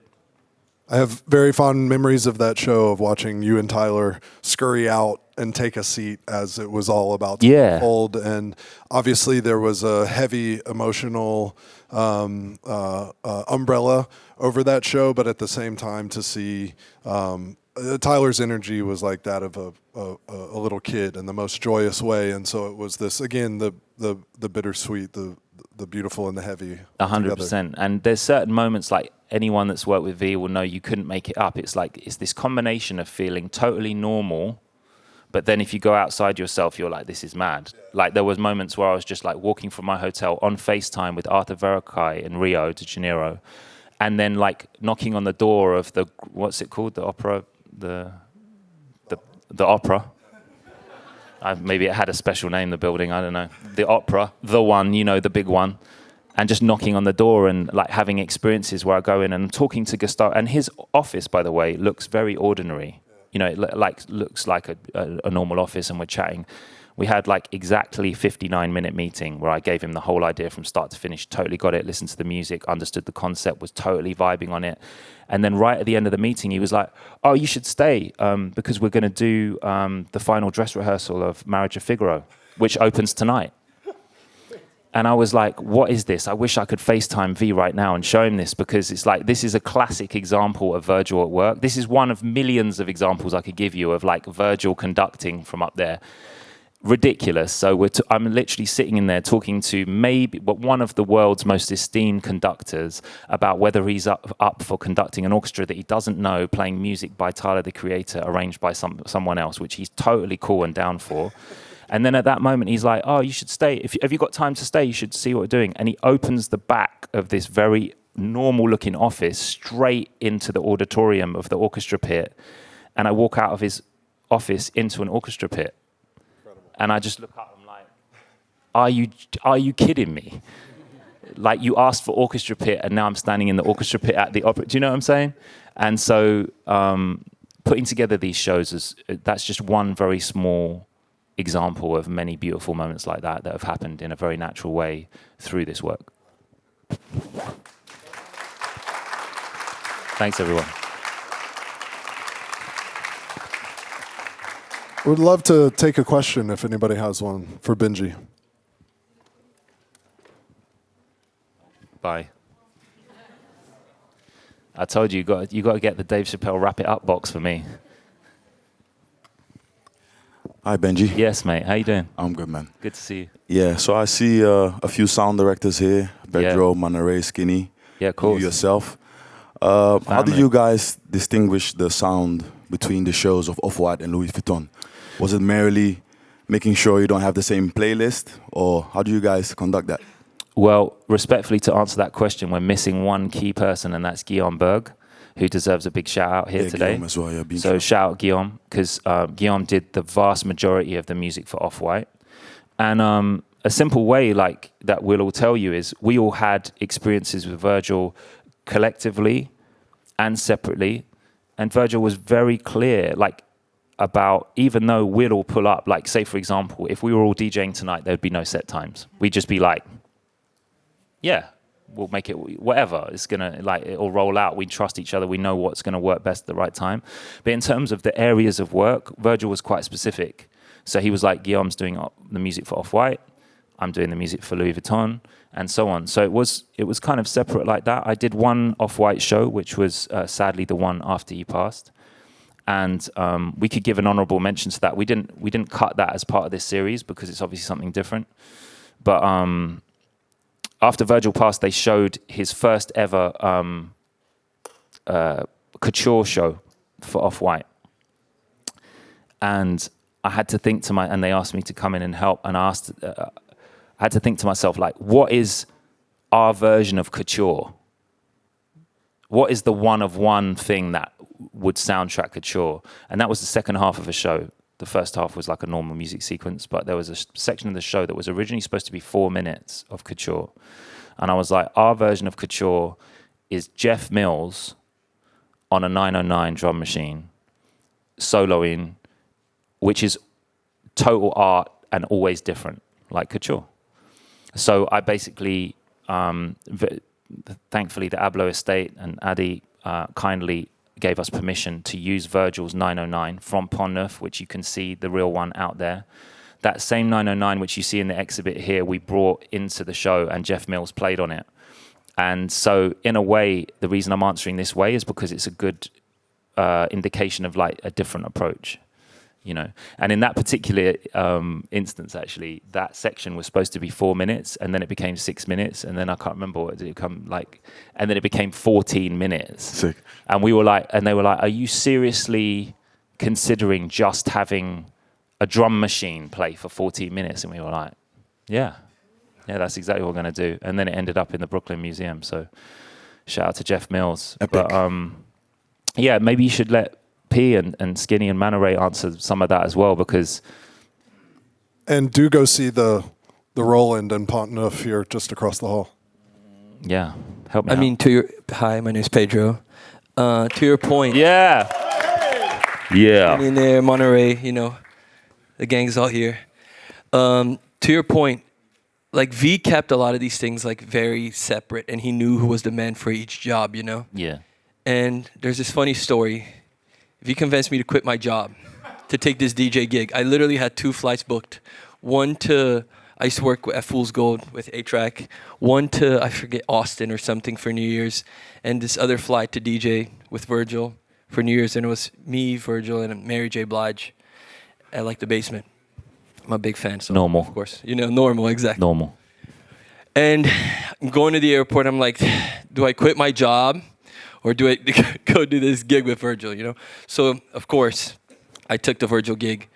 Speaker 1: I have very fond memories of that show, of watching you and Tyler scurry out and take a seat as it was all about to unfold. And obviously there was a heavy emotional umbrella over that show, but at the same time to see Tyler's energy was like that of a little kid in the most joyous way. And so it was this, again, the bittersweet, the beautiful and the heavy.
Speaker 17: 100%. And there's certain moments, like anyone that's worked with V will know, you couldn't make it up. It's like, it's this combination of feeling totally normal, but then if you go outside yourself, you're like, this is mad. Like there was moments where I was just like walking from my hotel on FaceTime with Arthur Verocai in Rio de Janeiro, and then like knocking on the door of the, what's it called? The opera, the opera. Maybe it had a special name, the building, I don't know. The opera, the one, you know, the big one. And just knocking on the door and like having experiences where I go in and talking to Gustavo. And his office, by the way, looks very ordinary. You know, it looks like a normal office, and we're chatting. We had like exactly 59-minute meeting where I gave him the whole idea from start to finish, totally got it, listened to the music, understood the concept, was totally vibing on it. And then right at the end of the meeting, he was like, oh, you should stay because we're going to do the final dress rehearsal of Marriage of Figaro, which opens tonight. And I was like, what is this? I wish I could FaceTime V right now and show him this, because it's like, this is a classic example of Virgil at work. This is one of millions of examples I could give you of like Virgil conducting from up there. Ridiculous. So I'm literally sitting in there talking to maybe one of the world's most esteemed conductors about whether he's up for conducting an orchestra that he doesn't know, playing music by Tyler, the Creator, arranged by someone else, which he's totally cool and down for. And then at that moment, he's like, oh, you should stay. Have you got time to stay? You should see what we're doing. And he opens the back of this very normal-looking office straight into the auditorium of the orchestra pit. And I walk out of his office into an orchestra pit. And I just look up, I'm like, are you kidding me? Like, you asked for orchestra pit, and now I'm standing in the orchestra pit at the opera. Do you know what I'm saying? And so putting together these shows, that's just one very small example of many beautiful moments like that have happened in a very natural way through this work. Thanks, everyone.
Speaker 1: Would love to take a question if anybody has one for Benji.
Speaker 17: Bye. I told you, you got to get the Dave Chappelle Wrap It Up box for me.
Speaker 19: Hi, Benji.
Speaker 17: Yes, mate. How you doing?
Speaker 19: I'm good, man.
Speaker 17: Good to see you.
Speaker 19: Yeah, so I see a few sound directors here. Pedro, Manare, Skinny.
Speaker 17: Yeah, of course.
Speaker 19: You yourself. How do you guys distinguish the sound between the shows of Off-White and Louis Vuitton? Was it merely making sure you don't have the same playlist, or how do you guys conduct that?
Speaker 17: Well, respectfully, to answer that question, we're missing one key person, and that's Guillaume Berg, who deserves a big shout out here today.
Speaker 19: Guillaume as well, yeah,
Speaker 17: so shout out Guillaume, because Guillaume did the vast majority of the music for Off-White. And a simple way like that we'll all tell you is we all had experiences with Virgil collectively and separately. And Virgil was very clear, like, about, even though we'll all pull up, like, say, for example, if we were all DJing tonight, there'd be no set times. We'd just be like, yeah, we'll make it whatever. It's gonna it'll roll out. We trust each other. We know what's gonna work best at the right time. But in terms of the areas of work, Virgil was quite specific. So he was like, Guillaume's doing the music for Off-White. I'm doing the music for Louis Vuitton, and so on. So it was kind of separate like that. I did one Off-White show, which was sadly the one after he passed. And we could give an honourable mention to that. We didn't cut that as part of this series because it's obviously something different. But after Virgil passed, they showed his first ever couture show for Off-White. And I had to think and they asked me to come in and help. And I had to think to myself, like, what is our version of couture? What is the one of one thing that would soundtrack couture? And that was the second half of a show. The first half was like a normal music sequence, but there was a section of the show that was originally supposed to be 4 minutes of couture. And I was like, our version of couture is Jeff Mills on a 909 drum machine, soloing, which is total art and always different, like couture. So I basically, thankfully, the Abloh estate and Adi kindly gave us permission to use Virgil's 909 from Pont Neuf, which you can see the real one out there. That same 909, which you see in the exhibit here, we brought into the show, and Jeff Mills played on it. And so, in a way, the reason I'm answering this way is because it's a good indication of like a different approach. You know, and in that particular instance, actually, that section was supposed to be 4 minutes, and then it became 6 minutes, and then I can't remember what it did become like, and then it became 14 minutes.
Speaker 19: Sick.
Speaker 17: And we were like, and they were like, "Are you seriously considering just having a drum machine play for 14 minutes?" And we were like, "Yeah, that's exactly what we're going to do." And then it ended up in the Brooklyn Museum. So, shout out to Jeff Mills.
Speaker 19: Epic.
Speaker 17: But yeah, maybe you should let P and Skinny and Manoray answer some of that as well, because.
Speaker 1: And do go see the Roland and Pont Neuf here just across the hall.
Speaker 17: Yeah, help me out.
Speaker 20: I mean, hi, my name is Pedro. To your point.
Speaker 17: Yeah. Yeah.
Speaker 20: I mean, there, Monterey, you know, the gang's all here. To your point, like V kept a lot of these things like very separate, and he knew who was the man for each job, you know?
Speaker 17: Yeah.
Speaker 20: And there's this funny story. V convinced me to quit my job to take this DJ gig. I literally had 2 flights booked. One to, I used to work at Fool's Gold with A-Track. One to, I forget, Austin or something for New Year's. And this other flight to DJ with Virgil for New Year's. And it was me, Virgil, and Mary J. Blige at like the basement. I'm a big fan. So
Speaker 17: normal.
Speaker 20: Of course. You know, normal, exactly.
Speaker 17: Normal.
Speaker 20: And I'm going to the airport. I'm like, do I quit my job? Or do I go do this gig with Virgil, you know? So, of course, I took the Virgil gig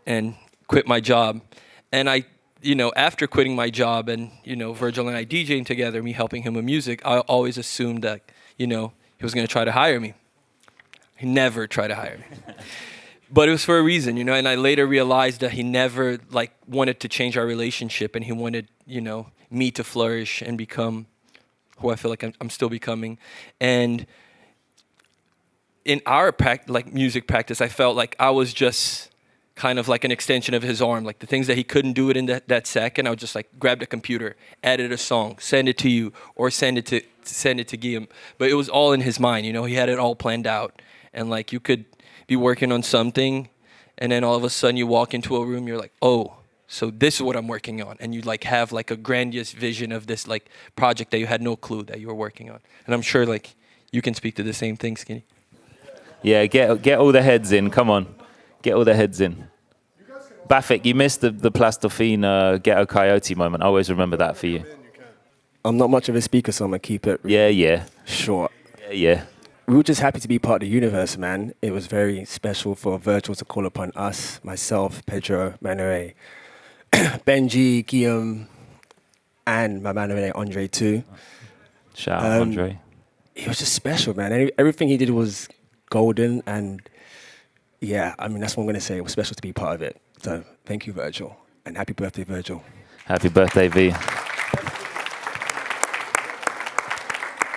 Speaker 20: and quit my job. And I, you know, after quitting my job and, you know, Virgil and I DJing together, me helping him with music, I always assumed that, you know, he was going to try to hire me. He never tried to hire me. But it was for a reason, you know, and I later realized that he never, like, wanted to change our relationship, and he wanted, you know, me to flourish and become who I feel like I'm still becoming. And in our music practice, I felt like I was just kind of like an extension of his arm. Like the things that he couldn't do it in that second, I would just like grab the computer, edit a song, send it to you, or send it to Guillaume. But it was all in his mind, you know, he had it all planned out. And like you could be working on something, and then all of a sudden you walk into a room, you're like, oh, so this is what I'm working on. And you like have like a grandiose vision of this like project that you had no clue that you were working on. And I'm sure like you can speak to the same thing, Skinny.
Speaker 17: Yeah, get all the heads in. Come on. Get all the heads in. Bafik, you missed the Plastofine Ghetto Coyote moment. I always remember that for you.
Speaker 21: I'm not much of a speaker, so I'm going to keep it short.
Speaker 17: Yeah.
Speaker 21: We were just happy to be part of the universe, man. It was very special for Virgil to call upon us, myself, Pedro, Manoray, Benji, Guillaume, and my man Andre too.
Speaker 17: Shout out Andre.
Speaker 21: It was just special, man. Everything he did was golden, and yeah, I mean, that's what I'm going to say. It was special to be part of it. So thank you, Virgil, and happy birthday, Virgil.
Speaker 17: Happy birthday, V.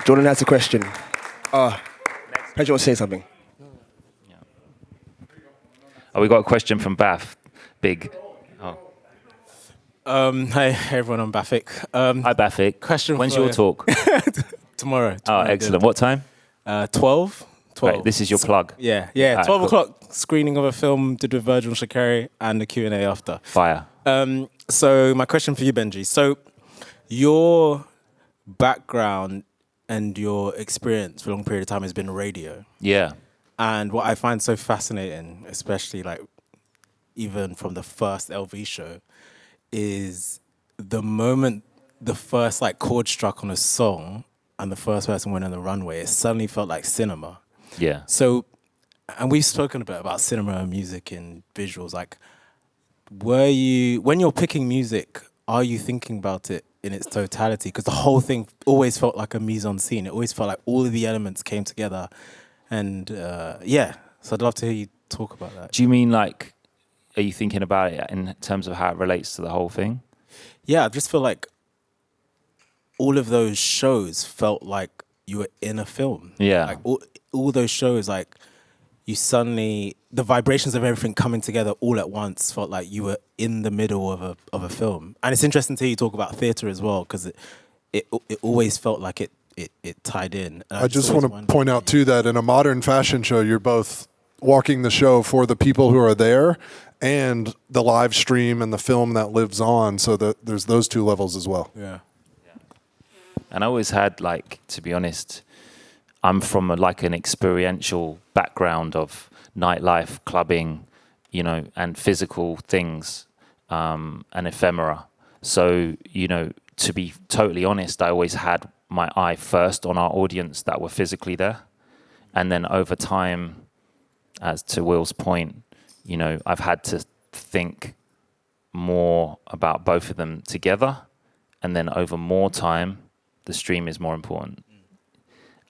Speaker 21: Jordan has a question. Pedro wants to say something.
Speaker 17: Oh, we got a question from Baf. Big. Oh.
Speaker 5: Hi everyone, I'm Bafik.
Speaker 17: Hi Bafik.
Speaker 5: Question
Speaker 17: When's
Speaker 5: for
Speaker 17: your talk?
Speaker 5: tomorrow.
Speaker 17: Oh, excellent. What time?
Speaker 5: 12.
Speaker 17: Right, this is your plug.
Speaker 5: Yeah,
Speaker 17: Alright,
Speaker 5: 12
Speaker 17: cool.
Speaker 5: o'clock screening of a film did with Virgil Shakari and the Q&A after.
Speaker 17: Fire.
Speaker 5: So my question for you, Benji. So your background and your experience for a long period of time has been radio.
Speaker 17: Yeah.
Speaker 5: And what I find so fascinating, especially like even from the first LV show, is the moment the first like chord struck on a song and the first person went on the runway, it suddenly felt like cinema.
Speaker 17: Yeah.
Speaker 5: So, and we've spoken a bit about cinema and music and visuals. Like, when you're picking music, are you thinking about it in its totality? Because the whole thing always felt like a mise en scene. It always felt like all of the elements came together. And yeah, so I'd love to hear you talk about that.
Speaker 17: Do you mean like, are you thinking about it in terms of how it relates to the whole thing?
Speaker 5: Yeah, I just feel like all of those shows felt like you were in a film.
Speaker 17: Yeah.
Speaker 5: Like all those shows, like you suddenly, the vibrations of everything coming together all at once felt like you were in the middle of a film. And it's interesting to hear you talk about theatre as well, because it always felt like it tied in. And
Speaker 1: I just want to point out too that in a modern fashion show, you're both walking the show for the people who are there and the live stream and the film that lives on. So that there's those two levels as well.
Speaker 5: Yeah.
Speaker 17: And I always had, like, to be honest, I'm from an experiential background of nightlife, clubbing, you know, and physical things, and ephemera. So, you know, to be totally honest, I always had my eye first on our audience that were physically there. And then over time, as to Will's point, you know, I've had to think more about both of them together. And then over more time, the stream is more important.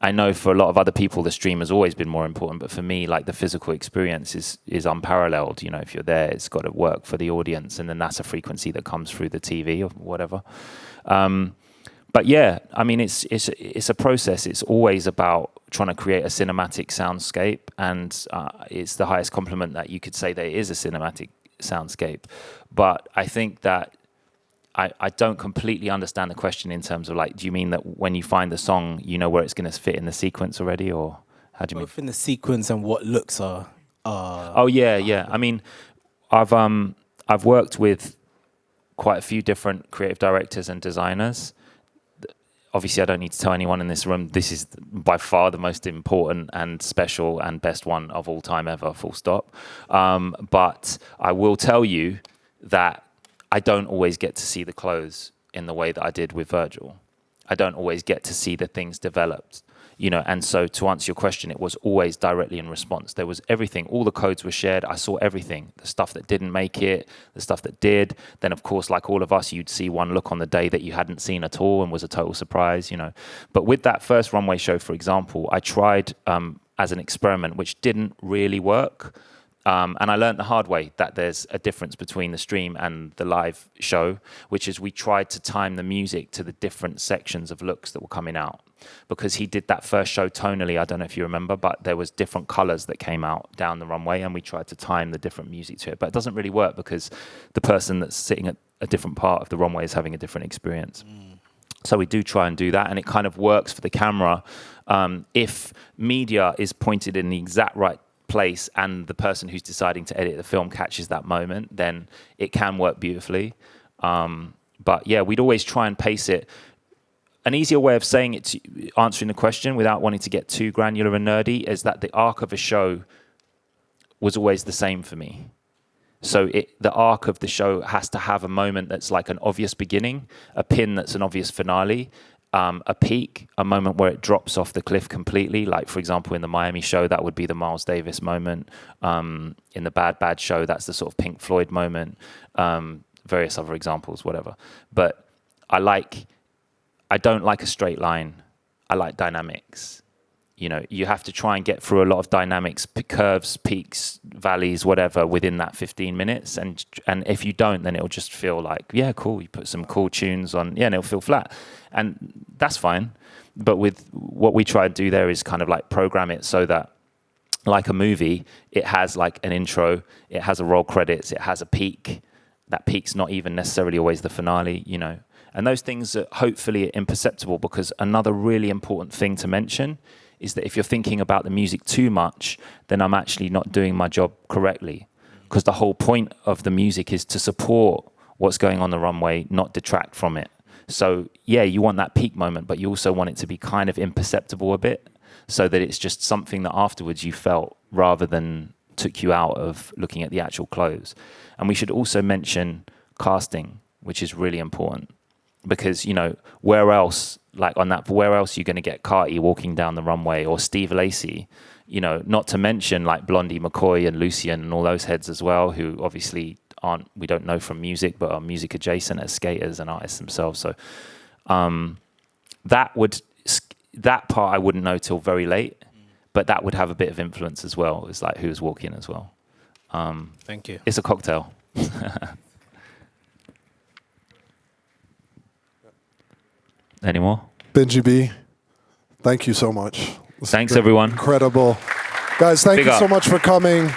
Speaker 17: I know for a lot of other people, the stream has always been more important, but for me, like the physical experience is unparalleled. You know, if you're there, it's got to work for the audience, and then that's a frequency that comes through the TV or whatever. But yeah, I mean, it's a process. It's always about trying to create a cinematic soundscape, and it's the highest compliment that you could say there is a cinematic soundscape. But I think that I don't completely understand the question in terms of, like, do you mean that when you find the song, you know where it's going to fit in the sequence already, or how do you mean?
Speaker 5: Both in the sequence and what looks are.
Speaker 17: Oh yeah. I mean, I've worked with quite a few different creative directors and designers. Obviously, I don't need to tell anyone in this room, this is by far the most important and special and best one of all time ever, full stop. But I will tell you that I don't always get to see the clothes in the way that I did with Virgil. I don't always get to see the things developed, you know, and so to answer your question, it was always directly in response. There was everything, all the codes were shared. I saw everything, the stuff that didn't make it, the stuff that did. Then of course, like all of us, you'd see one look on the day that you hadn't seen at all and was a total surprise, you know. But with that first runway show, for example, I tried as an experiment, which didn't really work. And I learned the hard way that there's a difference between the stream and the live show, which is we tried to time the music to the different sections of looks that were coming out. Because he did that first show tonally, I don't know if you remember, but there was different colors that came out down the runway, and we tried to time the different music to it. But it doesn't really work because the person that's sitting at a different part of the runway is having a different experience. So we do try and do that, and it kind of works for the camera. If media is pointed in the exact right place and the person who's deciding to edit the film catches that moment, then it can work beautifully. But yeah, we'd always try and pace it. An easier way of saying it, answering the question without wanting to get too granular and nerdy, is that the arc of a show was always the same for me. So the arc of the show has to have a moment that's like an obvious beginning, a pin that's an obvious finale, a peak, a moment where it drops off the cliff completely. Like, for example, in the Miami show, that would be the Miles Davis moment. In the Bad show, that's the sort of Pink Floyd moment. Various other examples, whatever. But I don't like a straight line. I like dynamics. You know, you have to try and get through a lot of dynamics, curves, peaks, valleys, whatever, within that 15 minutes. And if you don't, then it'll just feel like, yeah, cool. You put some cool tunes on, yeah, and it'll feel flat. And that's fine. But with what we try to do there is kind of like program it so that, like a movie, it has like an intro, it has a roll credits, it has a peak, that peak's not even necessarily always the finale, you know. And those things are hopefully imperceptible, because another really important thing to mention is that if you're thinking about the music too much, then I'm actually not doing my job correctly. Because the whole point of the music is to support what's going on the runway, not detract from it. So yeah, you want that peak moment, but you also want it to be kind of imperceptible a bit, so that it's just something that afterwards you felt rather than took you out of looking at the actual clothes. And we should also mention casting, which is really important, because, you know, where else are you going to get Carty walking down the runway, or Steve Lacy, you know, not to mention like Blondie McCoy and Lucian and all those heads as well, who obviously we don't know from music, but are music adjacent as skaters and artists themselves. So that part I wouldn't know till very late, but that would have a bit of influence as well. It's like who's walking as well.
Speaker 5: Thank you.
Speaker 17: It's a cocktail. Any more?
Speaker 1: Benji B, thank you so much.
Speaker 17: Thanks, everyone.
Speaker 1: Incredible. Guys, thank you so much for coming.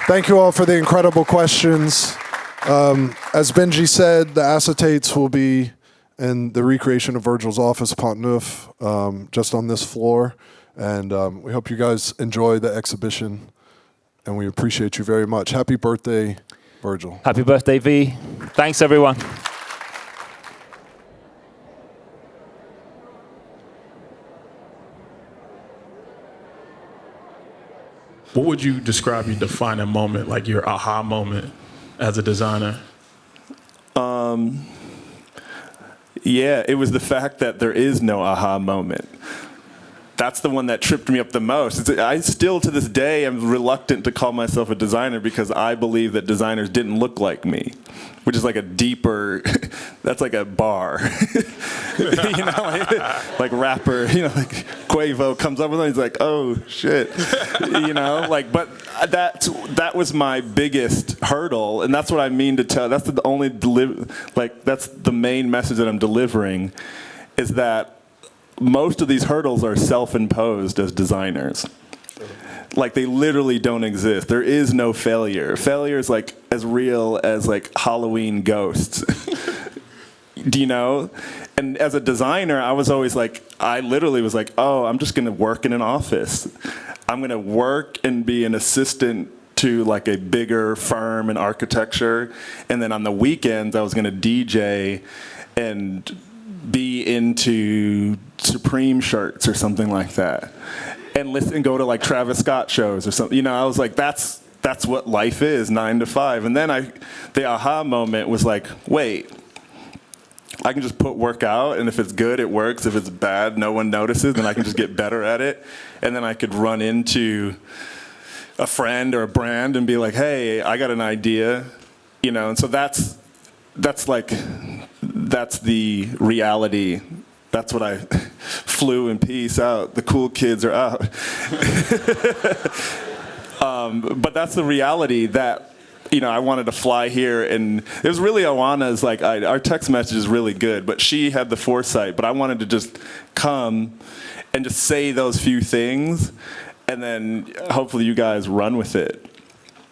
Speaker 1: Thank you all for the incredible questions. As Benji said, the acetates will be in the recreation of Virgil's office, Pont Neuf, just on this floor. And we hope you guys enjoy the exhibition. And we appreciate you very much. Happy birthday, Virgil.
Speaker 17: Happy birthday, V. Thanks, everyone.
Speaker 4: What would you describe your defining moment, like your aha moment as a designer?
Speaker 6: Yeah, it was the fact that there is no aha moment. That's the one that tripped me up the most. I still, to this day, am reluctant to call myself a designer, because I believe that designers didn't look like me, which is like a deeper, that's like a bar. You know, like rapper, you know, like Quavo comes up with it, he's like, oh, shit. You know, like, but that was my biggest hurdle, and that's what I mean to tell. That's the only, that's the main message that I'm delivering, is that most of these hurdles are self-imposed as designers. Like, they literally don't exist. There is no failure. Failure is like as real as like Halloween ghosts. Do you know? And as a designer, I was always like, I literally was like, oh, I'm just gonna work in an office. I'm gonna work and be an assistant to like a bigger firm in architecture. And then on the weekends, I was gonna DJ and be into Supreme shirts or something like that, and go to like Travis Scott shows or something. You know, I was like, that's what life is, 9 to 5. And then the aha moment was like, wait, I can just put work out, and if it's good, it works. If it's bad, no one notices, then I can just get better at it. And then I could run into a friend or a brand and be like, hey, I got an idea, you know. And so that's the reality. That's what I flew in peace out. The cool kids are out. But that's the reality that, you know, I wanted to fly here. And it was really Awana's, like, our text message is really good, but she had the foresight. But I wanted to just come and just say those few things, and then hopefully you guys run with it.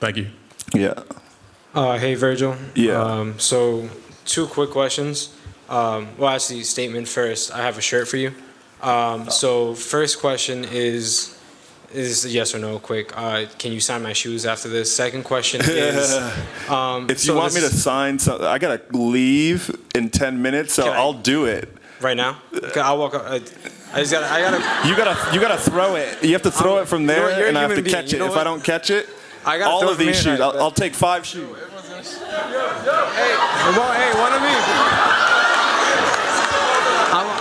Speaker 4: Thank you.
Speaker 6: Yeah.
Speaker 22: Hey, Virgil.
Speaker 6: Yeah.
Speaker 22: So 2 quick questions. Well, actually, statement first. I have a shirt for you. So first question is yes or no, quick. Can you sign my shoes after this? Second question is...
Speaker 6: if you want me to sign something, I got to leave in 10 minutes, so I'll do it.
Speaker 22: Right now? Okay, I'll walk up. I gotta...
Speaker 6: You gotta throw it. You have to throw it from there, and I have to catch it. If I don't catch it, all of these shoes, I'll take 5 shoes.
Speaker 22: Hey, one of me.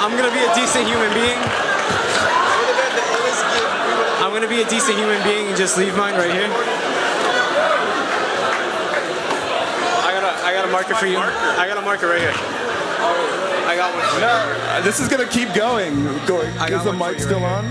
Speaker 22: I'm gonna be a decent human being. I'm gonna be a decent human being and just leave mine right here. I got a marker for you. I got a marker right here. I got one for you.
Speaker 6: No, this is gonna keep going. Is the mic still on?